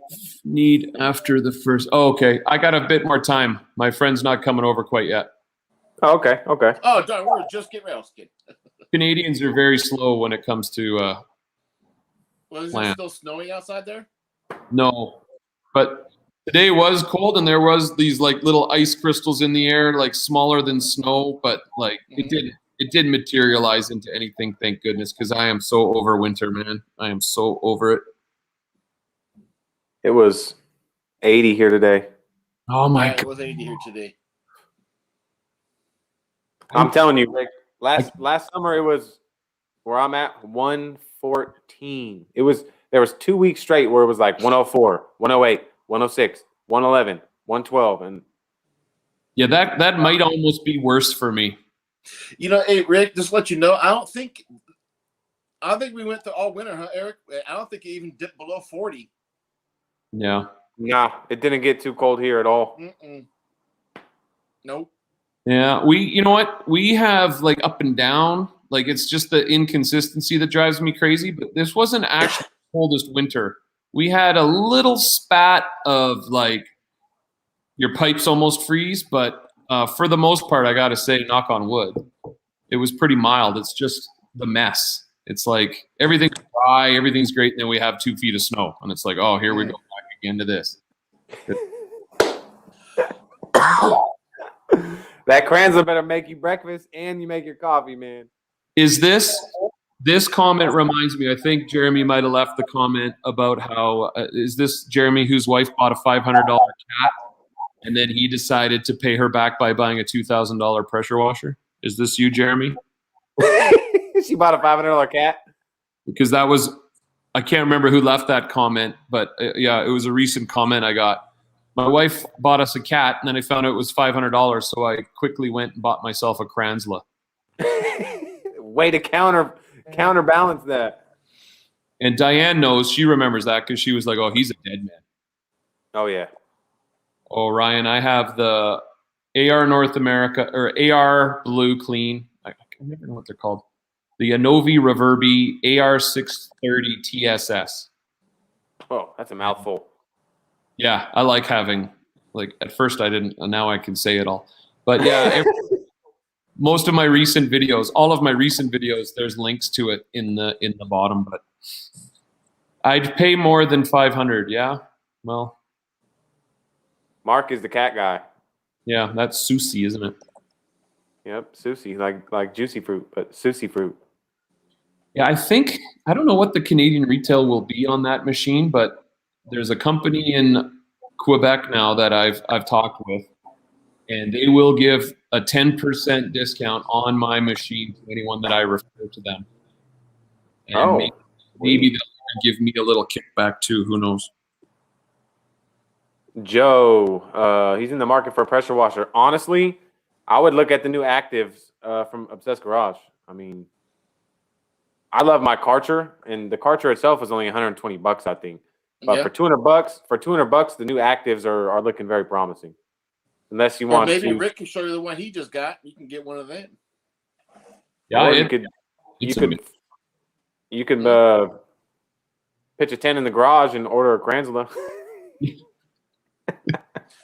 need after the first. Oh, okay. I got a bit more time. My friend's not coming over quite yet. Oh, okay. Oh, darn, we're just getting ready. Canadians are very slow when it comes to. Well, is it still snowing outside there? No, but today was cold, and there was these like little ice crystals in the air, like smaller than snow, but like it didn't materialize into anything. Thank goodness, because I am so over winter, man. I am so over it. It was 80 here today. Oh my God. It was 80 here today. I'm telling you, Rick, last summer it was where I'm at 114. There was 2 weeks straight where it was like 104, 108, 106, 111, 112, and yeah, that might almost be worse for me. You know, hey Rick, just to let you know, I don't think we went through all winter, huh, Eric? I don't think it even dipped below 40. Yeah. Nah, it didn't get too cold here at all. Nope. Yeah, you know what? We have like up and down. Like it's just the inconsistency that drives me crazy. But this wasn't actually the coldest winter. We had a little spat of like your pipes almost freeze, but for the most part, I got to say, knock on wood, it was pretty mild. It's just the mess. It's like everything's dry, everything's great, and then we have 2 feet of snow, and it's like, oh, here we go back again to this. That Carzilla better make you breakfast and you make your coffee, man. Is this comment reminds me, I think Jeremy might have left the comment about how, is this Jeremy whose wife bought a $500 cat and then he decided to pay her back by buying a $2,000 pressure washer? Is this you, Jeremy? She bought a $500 cat? Because that was, I can't remember who left that comment, but yeah, it was a recent comment I got. My wife bought us a cat, and then I found out it was $500, so I quickly went and bought myself a Carzilla. Way to counterbalance that. And Diane knows, she remembers that because she was like, oh, he's a dead man. Oh, yeah. Oh, Ryan, I have the AR North America, or AR Blue Clean. I never know what they're called. The Anovi Reverbi AR630 TSS. Oh, that's a mouthful. Yeah, I like having, like, at first I didn't, and now I can say it all. But yeah, most of my recent videos, all of my recent videos, there's links to it in the bottom. But I'd pay more than 500. Yeah, well, Mark is the cat guy. Yeah, that's Susie, isn't it? Yep, Susie, like juicy fruit, but Susie fruit. Yeah, I don't know what the Canadian retail will be on that machine, but there's a company in Quebec now that I've talked with, and they will give a 10% discount on my machine to anyone that I refer to them. And Oh, maybe they'll give me a little kickback too. Who knows? Joe, he's in the market for a pressure washer. Honestly, I would look at the new Actives from Obsessed Garage. I mean, I love my Karcher, and the Karcher itself is only $120, I think. But Yeah. for $200, the new Actives are looking very promising. Unless you Or want maybe to, Rick can show you the one he just got. You can get one of them. Yeah, or it's you could pitch a tent in the garage and order a Carzilla.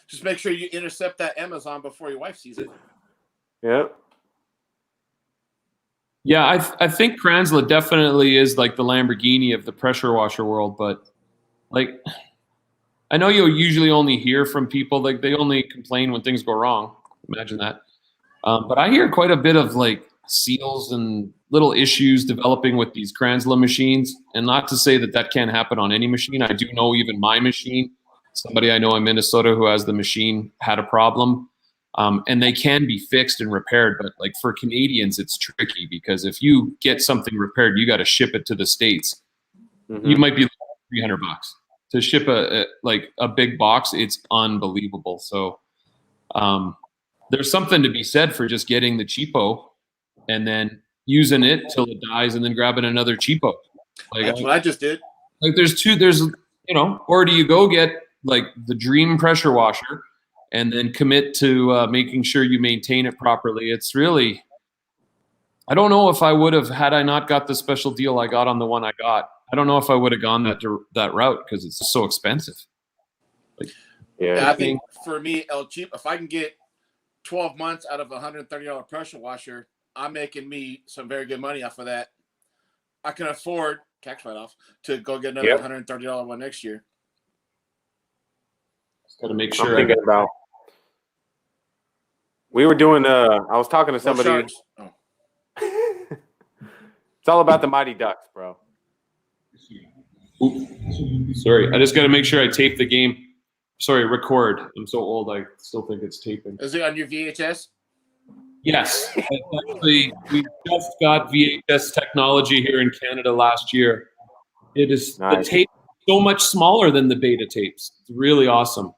Just make sure you intercept that Amazon before your wife sees it. Yep. Yeah, I think Carzilla definitely is like the Lamborghini of the pressure washer world, but like I know you'll usually only hear from people like they only complain when things go wrong. Imagine that. But I hear quite a bit of like seals and little issues developing with these Carzilla machines, and not to say that that can't happen on any machine. I do know even my machine, somebody I know in Minnesota who has the machine had a problem. And they can be fixed and repaired, but like for Canadians, it's tricky because if you get something repaired, you got to ship it to the States. You might be $300 to ship a big box. It's unbelievable. So there's something to be said for just getting the cheapo and then using it till it dies and then grabbing another cheapo. Like That's what I just did. like there's or do you go get like the dream pressure washer and then commit to making sure you maintain it properly? It's really, I don't know if I would have, had I not got the special deal I got on the one I got, I don't know if I would have gone that route because it's so expensive. Like, Yeah, I think for me, cheap, if I can get 12 months out of a $130 pressure washer, I'm making me some very good money off of that. I can afford tax write-off to go get another $130 one next year. Just got to make sure. I'm thinking about. We were doing. I was talking to somebody. Oh. It's all about the Mighty Ducks, bro. Oops. Sorry, I just got to make sure I tape the game. Sorry, record. I'm so old, I still think it's taping. Is it on your VHS? Yes. Actually, we just got VHS technology here in Canada last year. It is nice. The tape so much smaller than the beta tapes. It's really awesome.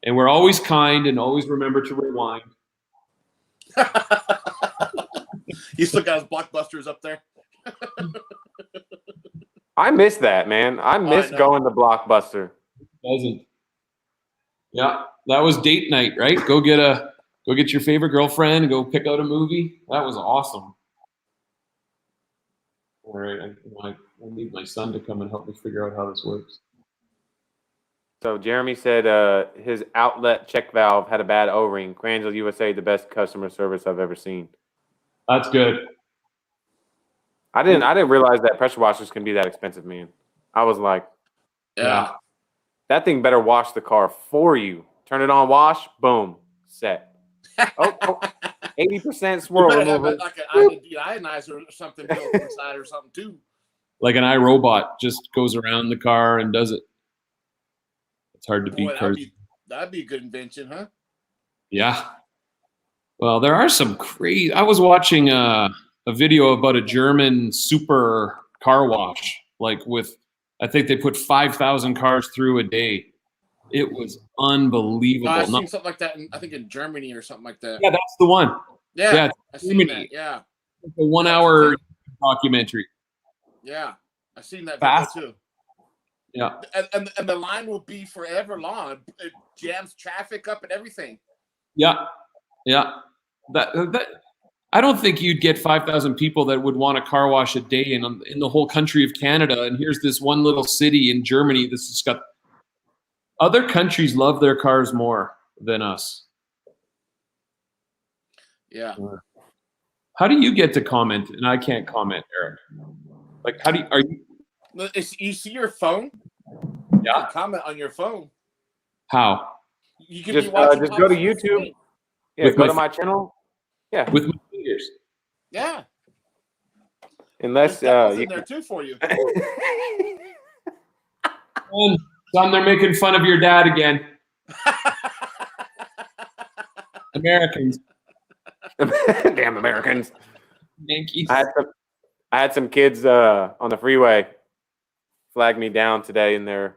And we're always kind and always remember to rewind. He still got his blockbusters up there. I miss that, man. I miss going to Blockbuster. Doesn't. Yeah, that was date night, right? Go get your favorite girlfriend and go pick out a movie. That was awesome. All right, I need my son to come and help me figure out how this works. So Jeremy said his outlet check valve had a bad O-ring. Carzilla USA, the best customer service I've ever seen. That's good. I didn't realize that pressure washers can be that expensive, man. I was like, yeah. That thing better wash the car for you. Turn it on, wash, boom, set. 80% swirl removal. Like an ionizer or something built inside or something too. Like an iRobot just goes around the car and does it. It's hard to beat cars. That'd be a good invention, huh? Yeah. Well, there are some crazy. I was watching a video about a German super car wash, like with, I think they put 5,000 cars through a day. It was unbelievable. I've seen something like that, I think in Germany or something like that. Yeah, that's the one. Yeah, I've seen that. Yeah. It's a 1 hour documentary. Yeah, I've seen that video too. Yeah. And the line will be forever long. It jams traffic up and everything. Yeah. Yeah. That I don't think you'd get 5,000 people that would want a car wash a day in the whole country of Canada. And here's this one little city in Germany that's just got. Other countries love their cars more than us. Yeah. How do you get to comment and I can't comment, Eric? Like, You see your phone? Yeah. You can comment on your phone. How? You could Just be watching. just go to Pops on the YouTube. screen. Yeah, With go my to my channel. Yeah, with my fingers. Yeah, unless there's Decals you in there too for you. Son, they're making fun of your dad again. Americans. damn Americans. Yankees. I had some kids on the freeway flag me down today, and they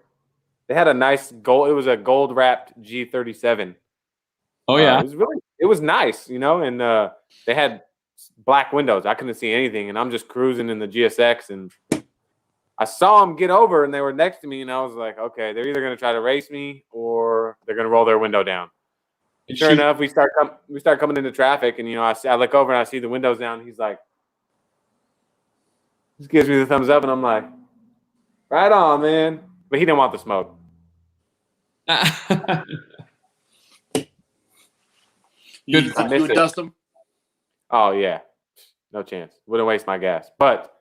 had a nice gold. It was a gold wrapped G37. Oh yeah. It was nice, you know, and they had black windows. I couldn't see anything, and I'm just cruising in the GSX, and I saw them get over, and they were next to me, and I was like, okay, they're either going to try to race me or they're going to roll their window down. And sure enough, we start coming into traffic, and you know, I look over and I see the windows down. He's like, just gives me the thumbs up, and I'm like, right on, man. But he didn't want the smoke. You I miss would it. dust them. Oh yeah, no chance. Wouldn't waste my gas. But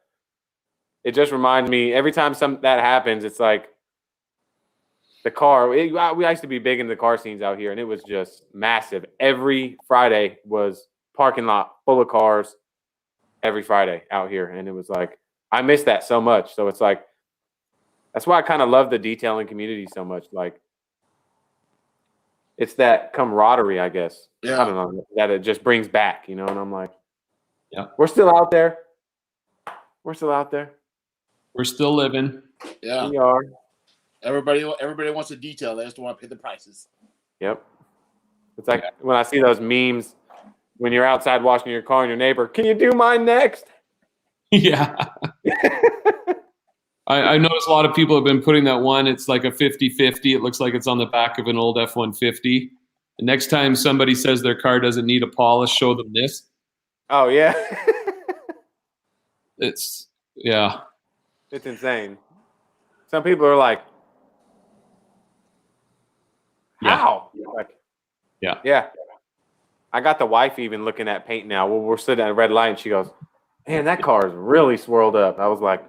it just reminds me every time that happens, it's like the car. We used to be big into the car scenes out here, and it was just massive. Every Friday was parking lot full of cars. Every Friday out here, and it was like I miss that so much. So it's like that's why I kind of love the detailing community so much. Like it's that camaraderie, I guess. Yeah. I don't know, that it just brings back, you know. And I'm like, yeah, we're still out there. We're still out there. We're still living. Yeah. We are. Everybody wants a detail. They just don't want to pay the prices. Yep. It's like when I see those memes when you're outside washing your car and your neighbor, can you do mine next? Yeah. I noticed a lot of people have been putting that one. It's like a 50-50. It looks like it's on the back of an old F-150. The next time somebody says their car doesn't need a polish, show them this. Oh, yeah. It's insane. Some people are like, how? Like, yeah. I got the wife even looking at paint now. Well, we're sitting at a red light, and she goes, man, that car is really swirled up. I was like,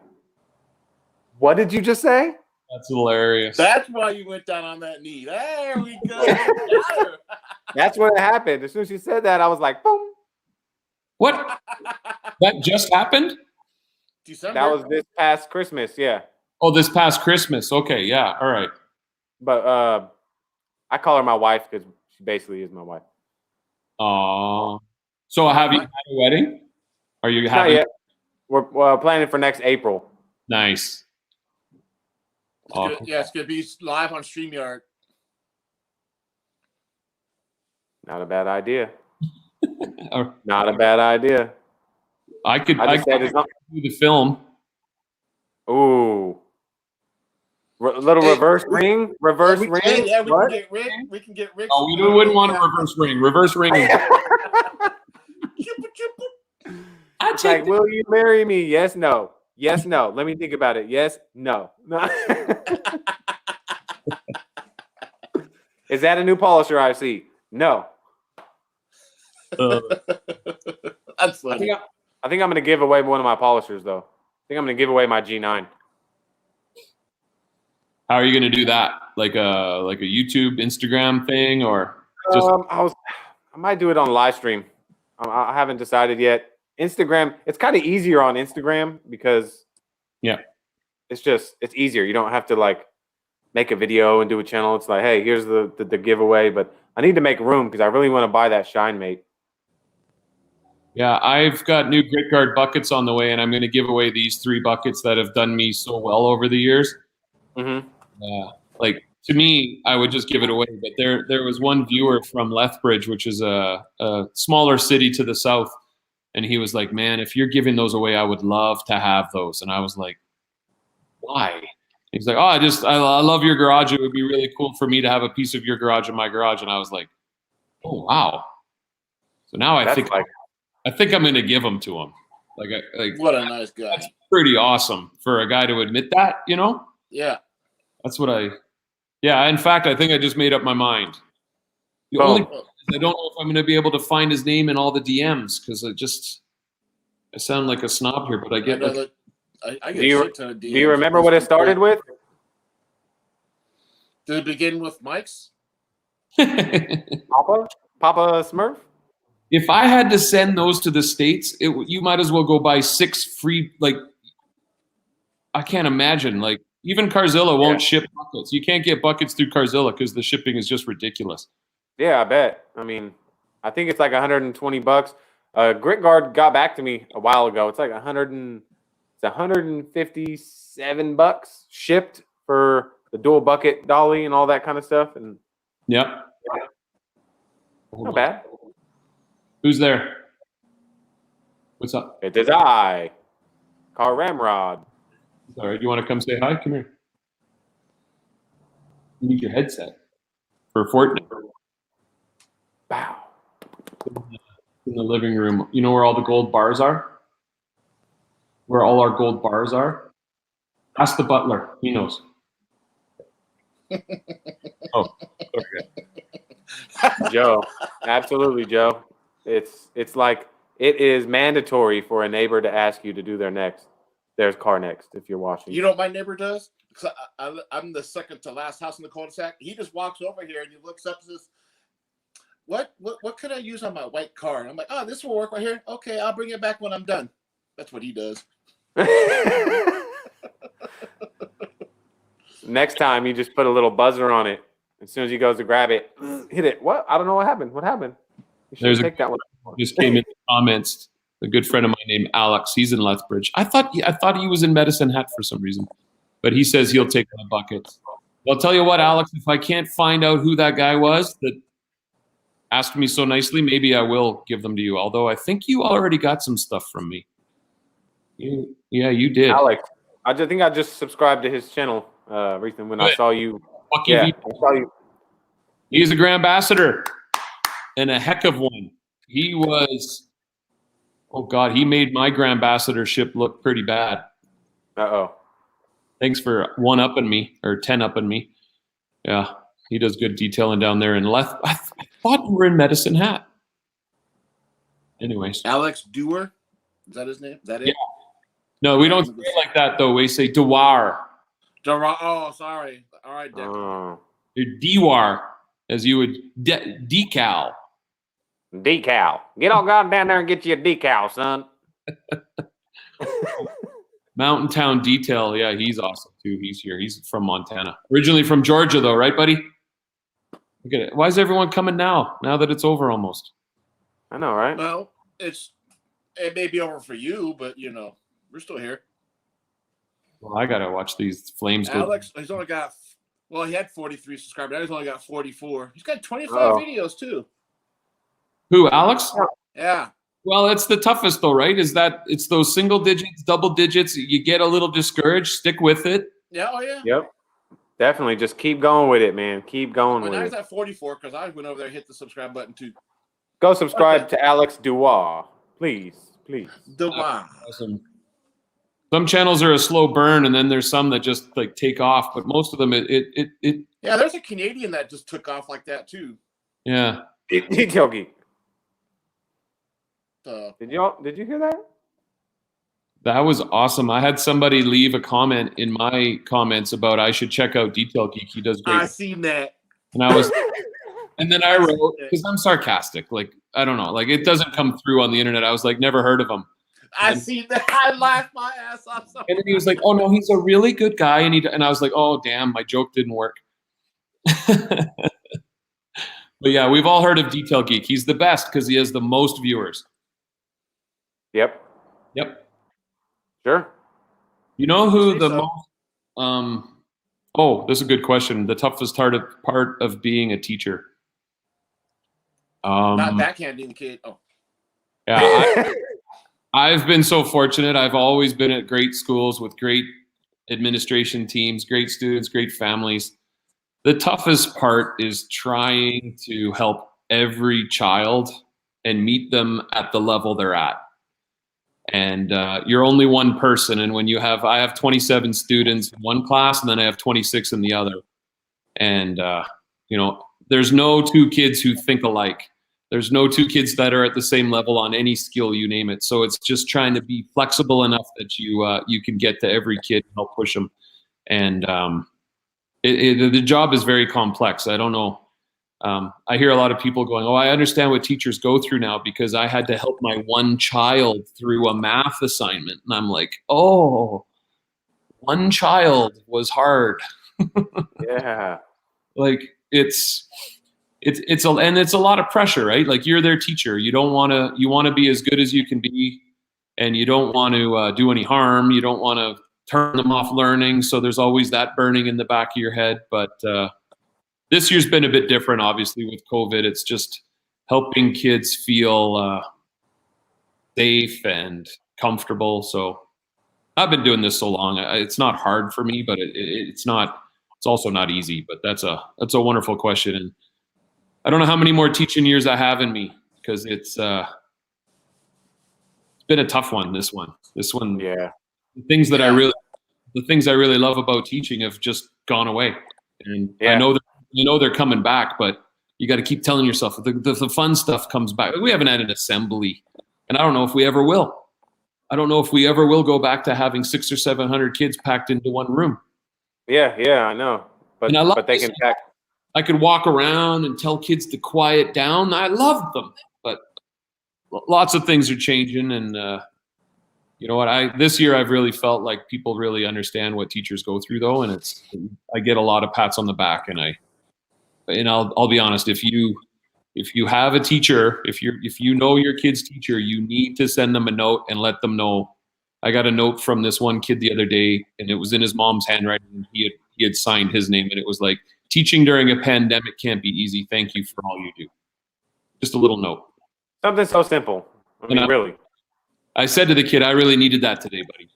what did you just say? That's hilarious. That's why you went down on that knee. There we go. That's what happened. As soon as she said that, I was like, boom. What? That just happened? December. That was this past Christmas, yeah. Oh, this past Christmas. Okay, yeah, all right. But I call her my wife because she basically is my wife. So have you had a wedding? Are you having? Not yet. We're planning for next April. Nice. It's gonna be live on StreamYard. Not a bad idea. Not a bad idea. I could do the film. Ooh. Little reverse ring? Reverse ring? Yeah, we can get Rick. We can get Rick. Oh, we wouldn't want a reverse ring. Reverse ring. It's like, will you marry me? Yes, no. Yes, no. Let me think about it. Yes, no. Is that a new polisher I see? No. That's funny. I think I'm going to give away one of my polishers, though. I think I'm going to give away my G9. How are you going to do that? Like a YouTube, Instagram thing, or just? I might do it on Livestream. I haven't decided yet. Instagram, it's kind of easier on Instagram because it's easier. You don't have to like make a video and do a channel. It's like, hey, here's the giveaway, but I need to make room because I really want to buy that Shine Mate. Yeah, I've got new grit guard buckets on the way, and I'm going to give away these 3 buckets that have done me so well over the years. Mm-hmm. Like to me, I would just give it away. But there was one viewer from Lethbridge, which is a smaller city to the south. And he was like, man, if you're giving those away, I would love to have those. And I was like, why? He's like, oh, I love your garage. It would be really cool for me to have a piece of your garage in my garage. And I was like, oh, wow. So now I think I'm going to give them to him. Like what a nice guy. That's pretty awesome for a guy to admit that, you know? Yeah. That's what in fact, I think I just made up my mind. I don't know if I'm going to be able to find his name in all the DMs because I sound like a snob here, but I get. I get do a ton of DMs. Do you remember what it started with? Did it begin with Mike's? Papa Smurf? If I had to send those to the States, you might as well go buy 6 free. Like, I can't imagine. Like, even Carzilla won't ship buckets. You can't get buckets through Carzilla because the shipping is just ridiculous. Yeah, I bet. I mean, I think it's like $120. Grit Guard got back to me a while ago. It's like $157 shipped for the dual bucket dolly and all that kind of stuff. And Yep. not bad. Who's there? What's up? It is I, Car Ramrod. All right, you want to come say hi? Come here. You need your headset for Fortnite. Wow. In the living room. You know where all the gold bars are? Where all our gold bars are? Ask the butler. He knows. Oh, okay. Joe. Absolutely, Joe. It's like it is mandatory for a neighbor to ask you to do their car next if you're washing. You know what my neighbor does? Because I'm the second to last house in the cul-de-sac. He just walks over here and he looks up and says, what could I use on my white car? And I'm like, oh, this will work right here. Okay, I'll bring it back when I'm done. That's what he does. Next time, you just put a little buzzer on it. As soon as he goes to grab it, hit it. What? I don't know what happened. What happened? You should take that one. Just came in the comments. A good friend of mine named Alex. He's in Lethbridge. I thought he was in Medicine Hat for some reason, but he says he'll take my buckets. I'll tell you what, Alex. If I can't find out who that guy was that asked me so nicely, maybe I will give them to you. Although I think you already got some stuff from me. Yeah, you did. Alex, I think I just subscribed to his channel recently when I saw you. I saw you. He's a Grand Ambassador and a heck of one. He was, oh God, he made my Grand Ambassadorship look pretty bad. Uh-oh. Thanks for 1-upping me or 10-upping me. Yeah, he does good detailing down there in Leth. I thought we were in Medicine Hat. Anyways. Alex Dewar? Is that his name? Is that it? Yeah. No, we don't say it like that though. We say Dewar. Dewar. Oh, sorry. All right, Decal. Dewar, as you would Decal. Decal. Get on down there and get you a decal, son. Mountain Town Detail. Yeah, he's awesome too. He's here. He's from Montana. Originally from Georgia though, right, buddy? Look at it. Why is everyone coming now? Now that it's over almost. I know, right? Well, it may be over for you, but you know, we're still here. Well, I gotta watch these Flames go. Alex, he's only got, well, he had 43 subscribers. Now he's only got 44. He's got 25 videos too. Who, Alex? Yeah. Well, it's the toughest though, right? Is that it's those single digits, double digits. You get a little discouraged. Stick with it. Yeah. Oh yeah. Yep. Definitely. Just keep going with it, man. Keep going with it. Now it. he's at 44 because I went over there and hit the subscribe button too. Go subscribe to Alex Dewar. Please. Dewar. Awesome. Some channels are a slow burn, and then there's some that just like take off. But most of them, it. Yeah, there's a Canadian that just took off like that too. Yeah. Detail Geek. Did you hear that? That was awesome. I had somebody leave a comment in my comments about I should check out Detail Geek. He does great. I seen that. And I was, and then I wrote, because I'm sarcastic. Like, I don't know. Like, it doesn't come through on the internet. I was like, never heard of him. I see that. I laughed my ass off. And then he was like, oh no, he's a really good guy. And I was like, oh damn, my joke didn't work. But yeah, we've all heard of Detail Geek. He's the best because he has the most viewers. Yep. Sure. You know who the most oh, this is a good question. The toughest part of being a teacher. Not backhanding the kid. Oh. Yeah. I've been so fortunate. I've always been at great schools with great administration teams, great students, great families. The toughest part is trying to help every child and meet them at the level they're at. And you're only one person. And when I have 27 students in one class, and then I have 26 in the other. And, there's no two kids who think alike. There's no two kids that are at the same level on any skill, you name it. So it's just trying to be flexible enough that you can get to every kid and help push them. And the job is very complex. I don't know. I hear a lot of people going, "Oh, I understand what teachers go through now because I had to help my one child through a math assignment." And I'm like, "Oh, one child was hard." Yeah. Like it's a lot of pressure, right? Like you're their teacher. You want to be as good as you can be, and you don't want to do any harm. You don't want to turn them off learning. So there's always that burning in the back of your head. But this year's been a bit different, obviously, with COVID. It's just helping kids feel safe and comfortable. So I've been doing this so long. It's not hard for me, but it's not. It's also not easy. But that's a wonderful question, and I don't know how many more teaching years I have in me because it's been a tough one. This one, Yeah. the things I really love about teaching have just gone away, and Yeah. I know they're coming back, but you got to keep telling yourself the fun stuff comes back. We haven't had an assembly, and I don't know if we ever will. I don't know if we ever will go back to having 600 or 700 kids packed into one room. Yeah, I know. But they can pack. I could walk around and tell kids to quiet down. I loved them, but lots of things are changing. And you know what? This year I've really felt like people really understand what teachers go through, though, and I get a lot of pats on the back. And I'll be honest, if you have a teacher, if you know your kid's teacher, you need to send them a note and let them know. I got a note from this one kid the other day, and it was in his mom's handwriting. He had signed his name, and it was like, "Teaching during a pandemic can't be easy. Thank you for all you do." Just a little note. Something so simple. I mean, really. I said to the kid, "I really needed that today, buddy.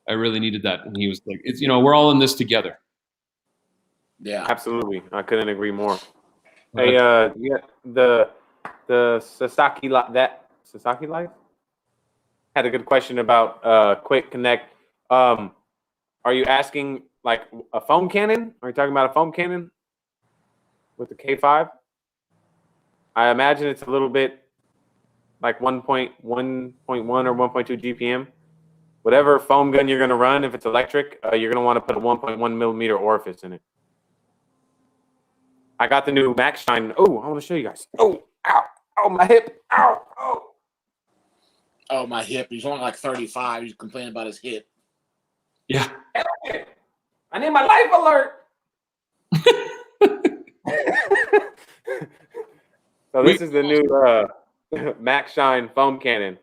I really needed that." And he was like, "It's we're all in this together." Yeah, Absolutely. I couldn't agree more. Hey, yeah, the Sasaki Life had a good question about Quick Connect. Are you asking like a foam cannon? Are you talking about a foam cannon with the K5? I imagine it's a little bit like 1.1 or 1.2 GPM. Whatever foam gun you're going to run, if it's electric, you're going to want to put a 1.1 millimeter orifice in it. I got the new Max Shine. Oh, I want to show you guys. Oh, ow, oh, my hip. Ow, oh. Oh, my hip. He's only like 35. He's complaining about his hip. Yeah. I need my life alert. So this is the new Max Shine foam cannon.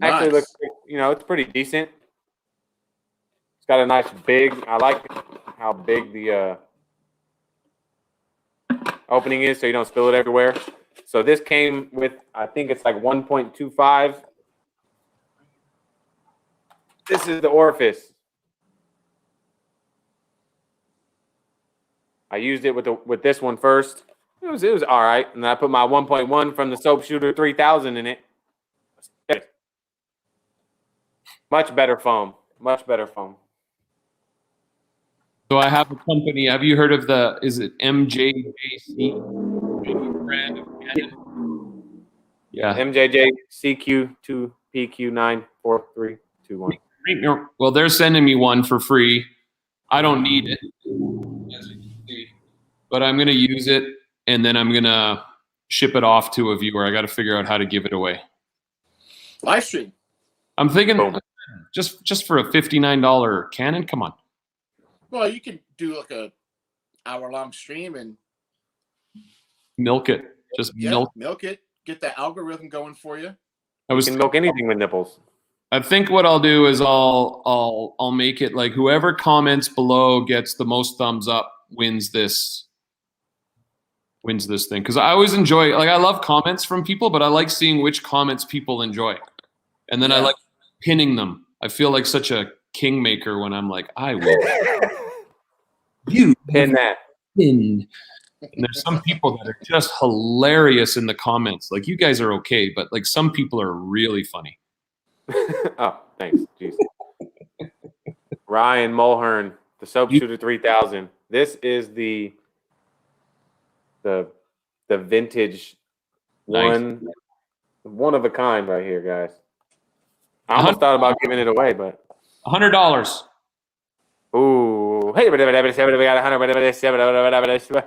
Actually, looks, it's pretty decent. It's got a nice big. I like how big the opening is, so you don't spill it everywhere. So this came with, I think it's like 1.25. This is the orifice. I used it with this one first. It was all right, and then I put my 1.1 from the Soap Shooter 3000 in it. Much better foam. Much better foam. So I have a company. Have you heard of is it MJJC brand of cannon? Yeah. MJJ CQ2PQ94321. Well, they're sending me one for free. I don't need it, as you can see, but I'm going to use it, and then I'm going to ship it off to a viewer. I got to figure out how to give it away. Live stream. I'm thinking just for a $59 cannon. Come on. Well, you can do like a hour-long stream and milk it. Just milk it. Get that algorithm going for you. You can milk anything with nipples. I think what I'll do is I'll make it like whoever comments below gets the most thumbs up wins this thing. Because I always enjoy, like, I love comments from people, but I like seeing which comments people enjoy, and then I like pinning them. I feel like such a kingmaker when I'm like, I will. You pin that. Pinned. And there's some people that are just hilarious in the comments. Like, you guys are okay, but like some people are really funny. Oh, thanks. Jeez. Ryan Mulhern, the Soap Shooter 3000. This is the vintage one of a kind right here, guys. I almost thought about giving it away, but $100. Ooh, hey, we got 100.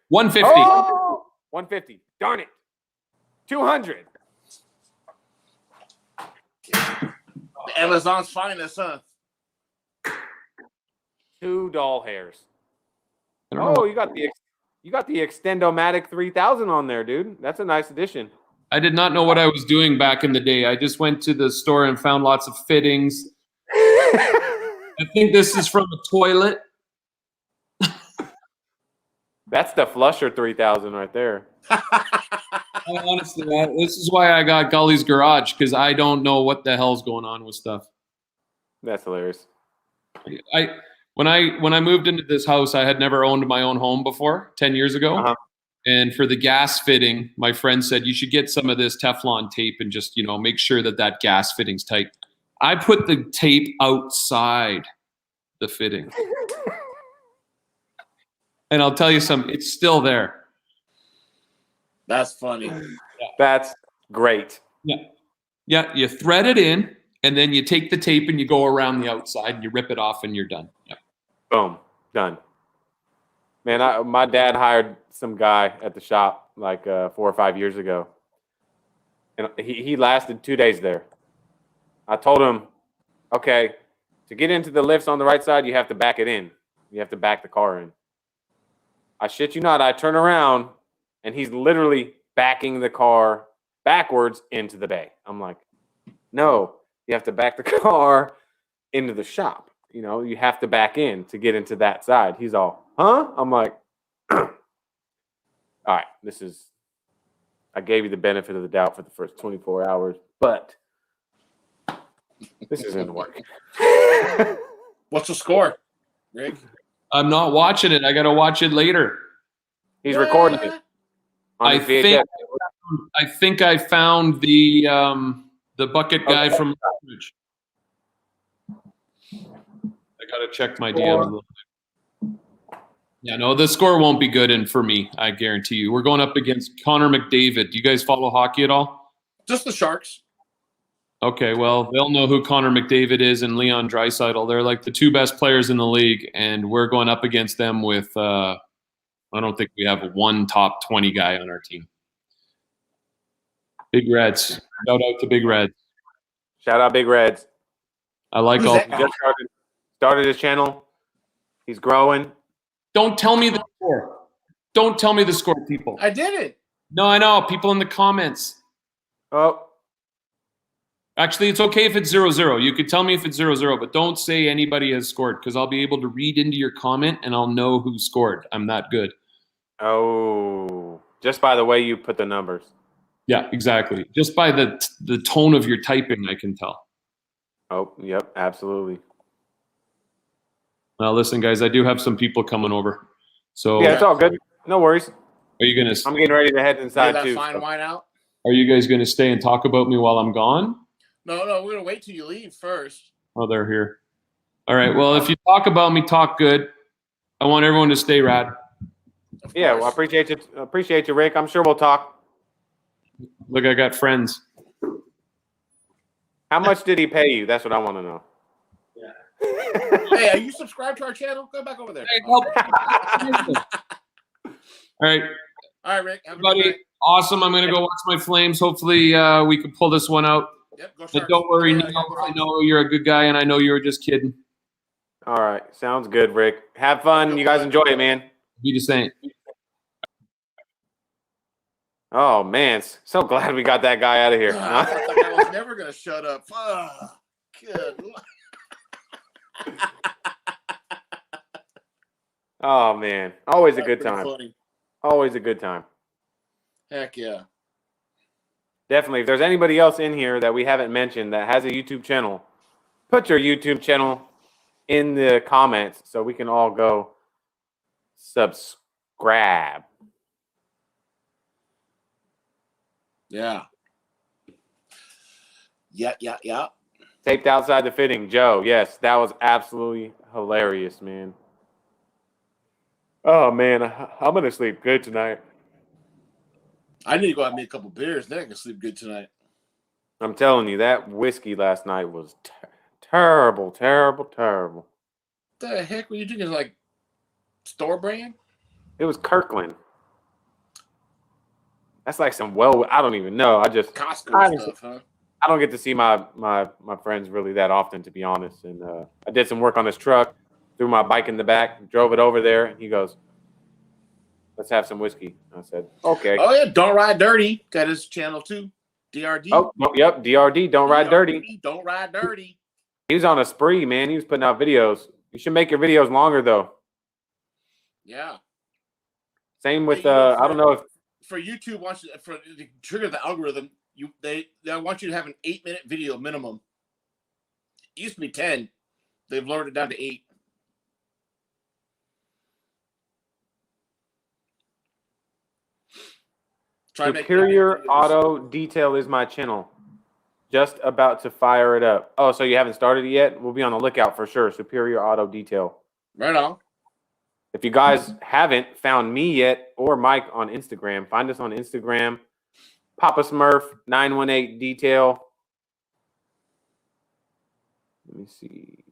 150. Oh, 150. Darn it. 200. Amazon's finest, huh? 2 doll hairs. I don't know. Oh, you got the Extendomatic 3000 on there, dude. That's a nice addition. I did not know what I was doing back in the day. I just went to the store and found lots of fittings. I think this is from a toilet. That's the Flusher 3000 right there. Honestly, this is why I got Gully's Garage, because I don't know what the hell's going on with stuff. That's hilarious. When I moved into this house, I had never owned my own home before, 10 years ago. Uh-huh. And for the gas fitting, my friend said, you should get some of this Teflon tape and just, make sure that gas fitting's tight. I put the tape outside the fitting. And I'll tell you something, it's still there. That's funny. Yeah. That's great. Yeah, you thread it in, and then you take the tape and you go around the outside and you rip it off and you're done. Yeah. Boom. Done. Man, my dad hired some guy at the shop like 4 or 5 years ago. And he lasted 2 days there. I told him, okay, to get into the lifts on the right side, you have to back it in. You have to back the car in. I shit you not, I turn around, and he's literally backing the car backwards into the bay. I'm like, no, you have to back the car into the shop. You have to back in to get into that side. He's all, huh? I'm like, all right, I gave you the benefit of the doubt for the first 24 hours, but this isn't working. What's the score, Greg? I'm not watching it. I got to watch it later. He's recording it. I think I found the bucket guy from Ridge. I got to check my DMs a little bit. Yeah, no, the score won't be good and for me, I guarantee you. We're going up against Connor McDavid. Do you guys follow hockey at all? Just the Sharks. Okay, well, they'll know who Connor McDavid is and Leon Draisaitl. They're like the 2 best players in the league, and we're going up against them with I don't think we have one top 20 guy on our team. Big Reds. Shout out to Big Reds. Shout out Big Reds. I like all. He just started his channel. He's growing. Don't tell me the score. Don't tell me the score, people. I did it. No, I know. People in the comments. Oh. Actually, it's okay if it's 0-0. You could tell me if it's 0-0, but don't say anybody has scored, because I'll be able to read into your comment and I'll know who scored. I'm that good. Oh, just by the way you put the numbers. Yeah, exactly. Just by the tone of your typing, I can tell. Oh, yep, absolutely. Well, listen, guys, I do have some people coming over. So yeah, it's all good. No worries. Are you gonna? I'm getting ready to head inside that too. Fine wine out. Are you guys gonna stay and talk about me while I'm gone? No, we're gonna wait till you leave first. Oh, they're here. All right. Well, if you talk about me, talk good. I want everyone to stay rad. Yeah, well, I appreciate you. Appreciate you, Rick. I'm sure we'll talk. Look, I got friends. How much did he pay you? That's what I want to know. Yeah. Hey, are you subscribed to our channel? Go back over there. Hey, All right. All right, Rick. Everybody, awesome. I'm going to go watch my Flames. Hopefully we can pull this one out. Yep, go But don't worry. I know you're a good guy, and I know you were just kidding. All right. Sounds good, Rick. Have fun. You guys enjoy it, man. Be the same. Oh, man. So glad we got that guy out of here. I thought that guy was never going to shut up. Good. Oh, man. Always a good time. Funny. Always a good time. Heck yeah. Definitely. If there's anybody else in here that we haven't mentioned that has a YouTube channel, put your YouTube channel in the comments so we can all go subscribe. Yeah. Yeah. Taped outside the fitting. Joe, yes, that was absolutely hilarious, man. Oh, man, I'm going to sleep good tonight. I need to go out and make a couple beers. Then I can sleep good tonight. I'm telling you, that whiskey last night was terrible. What the heck were you drinking? Like store brand? It was Kirkland. That's like some I don't even know. Costco stuff, huh? I don't get to see my friends really that often, to be honest. And I did some work on his truck, threw my bike in the back, drove it over there, and he goes, "Let's have some whiskey." I said, "Okay." Oh yeah, Don't Ride Dirty got his channel too. DRD. Oh, yep, DRD, Don't Ride Dirty. Don't Ride Dirty. He was on a spree, man. He was putting out videos. You should make your videos longer, though. Yeah. Same with I don't know if for YouTube wants to trigger the algorithm. They want you to have an 8-minute video minimum. It used to be 10. They've lowered it down to 8. Superior Auto Detail is my channel. Just about to fire it up. Oh, so you haven't started it yet? We'll be on the lookout for sure. Superior Auto Detail. Right on. If you guys haven't found me yet or Mike on Instagram, find us on Instagram. Papa Smurf 918 Detail. Let me see.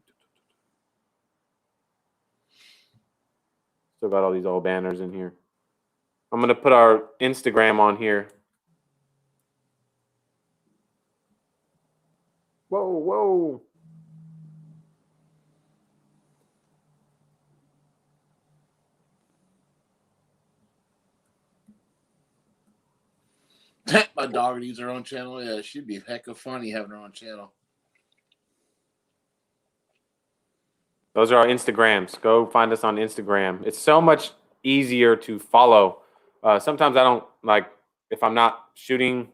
Still got all these old banners in here. I'm going to put our Instagram on here. Whoa, whoa. My dog needs her own channel. Yeah, she'd be heck of funny having her own channel. Those are our Instagrams. Go find us on Instagram. It's so much easier to follow. Sometimes I don't like if I'm not shooting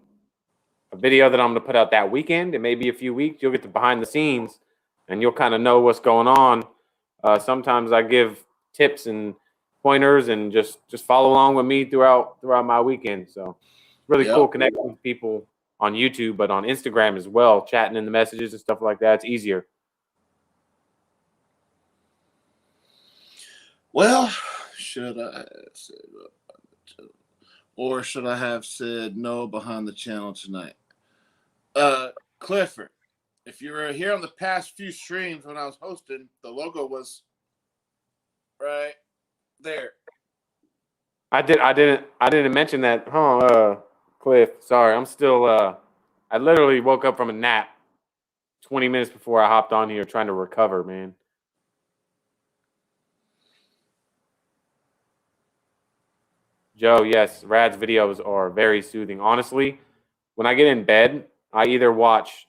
a video that I'm going to put out that weekend. It may be a few weeks. You'll get the behind the scenes, and you'll kind of know what's going on. Sometimes I give tips and pointers, and just follow along with me throughout my weekend. So really cool connecting with people on YouTube, but on Instagram as well, chatting in the messages and stuff like that. It's easier. Well, should I have said or should I have said no behind the channel tonight? Clifford, if you were here on the past few streams when I was hosting, the logo was right there. I didn't mention that, huh? Cliff, sorry, I'm still. I literally woke up from a nap 20 minutes before I hopped on here trying to recover, man. Joe, yes, Rad's videos are very soothing. Honestly, when I get in bed, I watch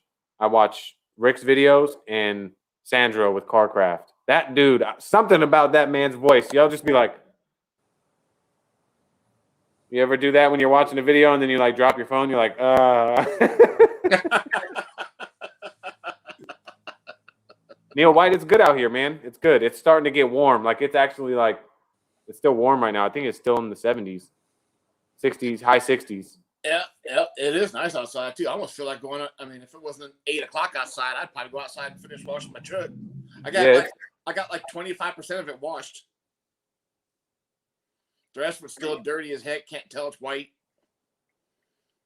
Rick's videos and Sandro with Carcraft. That dude, something about that man's voice. Y'all just be like, you ever do that when you're watching a video and then you like drop your phone? You're like, Neil White, it's good out here, man. It's good. It's starting to get warm. Like it's actually like, it's still warm right now. I think it's still in the 70s, 60s, high 60s. Yeah, it is nice outside too. I almost feel like going. I mean, if it wasn't 8 o'clock outside, I'd probably go outside and finish washing my truck. I got like 25% of it washed. The rest was still dirty as heck. Can't tell it's white.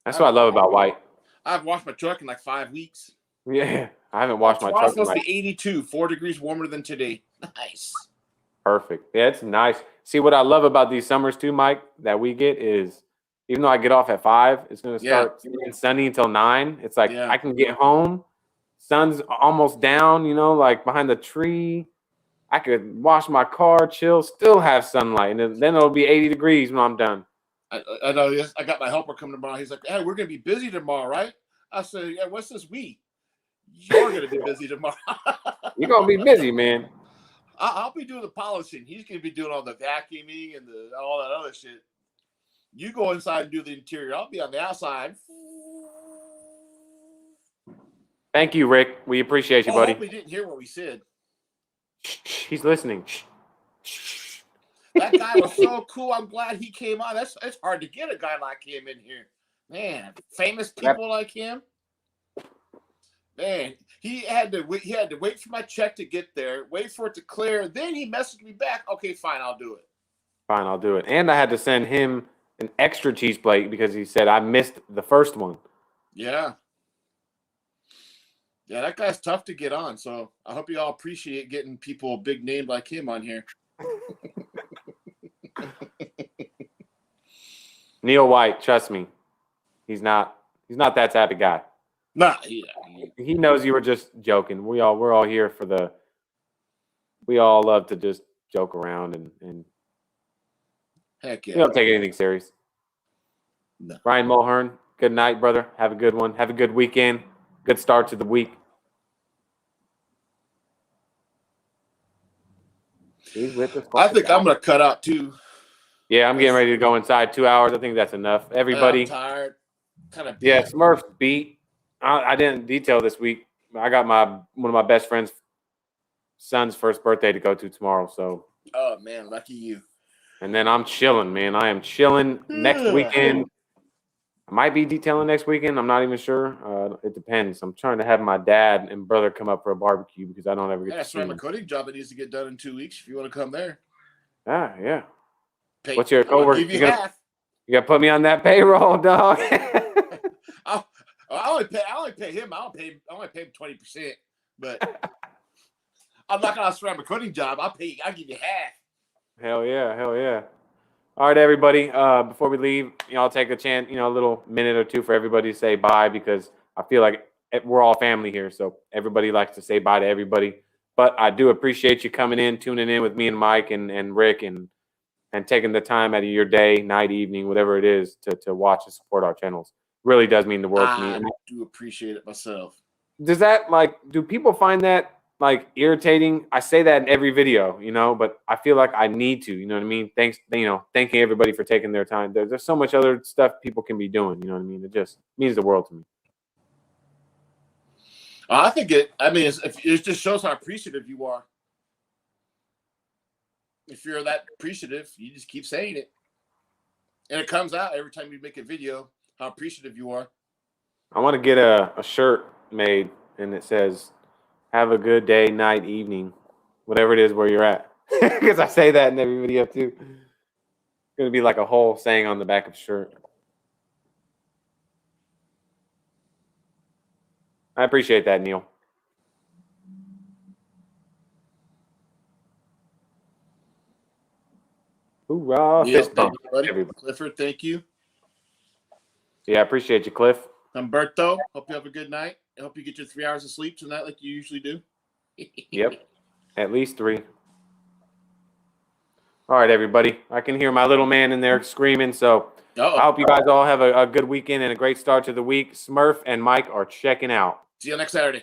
That's what I love about white. I've washed my truck in like 5 weeks. Yeah, I haven't washed my truck. It's supposed to be 82, 4 degrees warmer than today. Nice. Perfect. Yeah, it's nice. See, what I love about these summers too, Mike, that we get is even though I get off at 5, it's going to start being sunny until 9. It's like I can get home, sun's almost down, you know, like behind the tree. I could wash my car, chill, still have sunlight, and then it'll be 80 degrees when I'm done. I know. Yes, I got my helper coming tomorrow. He's like, "Hey, we're going to be busy tomorrow, right?" I said, "Yeah, what's this we? You're going to be busy tomorrow." You're going to be busy, man. I'll be doing the polishing. He's going to be doing all the vacuuming and all that other shit. You go inside and do the interior. I'll be on the outside. Thank you, Rick. We appreciate you, buddy. I hope he didn't hear what we said. He's listening. That guy was so cool. I'm glad he came on. It's hard to get a guy like him in here. Man, famous people like him. Man, he had to wait for my check to get there, wait for it to clear. Then he messaged me back. Okay, fine, I'll do it. Fine, I'll do it. And I had to send him an extra cheese plate because he said I missed the first one. Yeah. Yeah, that guy's tough to get on. So I hope you all appreciate getting people big name like him on here. Neil White, trust me. He's not that type of guy. Nah, He knows you were just joking. We're all here for the. We all love to just joke around and heck yeah. we don't take anything serious. No. Ryan Mulhern, good night, brother. Have a good one. Have a good weekend. Good start to the week. He's with us. I think I'm gonna cut out too. Yeah, I'm getting ready to go inside 2 hours. I think that's enough. Everybody. I'm tired. Kind of. Yeah, Smurfs beat. I didn't detail this week. I got one of my best friend's son's first birthday to go to tomorrow. So. Oh man, lucky you. And then I'm chilling, man. I am chilling next weekend. I might be detailing next weekend. I'm not even sure. It depends. I'm trying to have my dad and brother come up for a barbecue because I don't ever get to see them. A coating job that needs to get done in 2 weeks. If you want to come there. Ah, yeah. What's your coworker? You gotta put me on that payroll, dog. I only pay him. I only pay him 20%. But I'm not gonna ceramic coating job. I'll give you half. Hell yeah. All right, everybody. Before we leave, I'll take a chance, a little minute or two for everybody to say bye because I feel like we're all family here. So everybody likes to say bye to everybody. But I do appreciate you coming in, tuning in with me and Mike and Rick and taking the time out of your day, night, evening, whatever it is to watch and support our channels. Really does mean the world to me. I do appreciate it myself. Does that do people find that irritating? I say that in every video, but I feel like I need to, you know what I mean? Thanks, thanking everybody for taking their time. There's so much other stuff people can be doing, you know what I mean? It just means the world to me. I think it just shows how appreciative you are. If you're that appreciative, you just keep saying it. And it comes out every time you make a video, how appreciative you are. I want to get a shirt made and it says, have a good day, night, evening, whatever it is where you're at. Because I say that in every video too. It's going to be like a whole saying on the back of the shirt. I appreciate that, Neil. Hoorah. Neil, Fist bump, everybody. Clifford, thank you. Yeah, I appreciate you, Cliff. Humberto, hope you have a good night. I hope you get your 3 hours of sleep tonight like you usually do. Yep, at least 3. All right, everybody. I can hear my little man in there screaming, so I hope you guys all have a good weekend and a great start to the week. Smurf and Mike are checking out. See you next Saturday.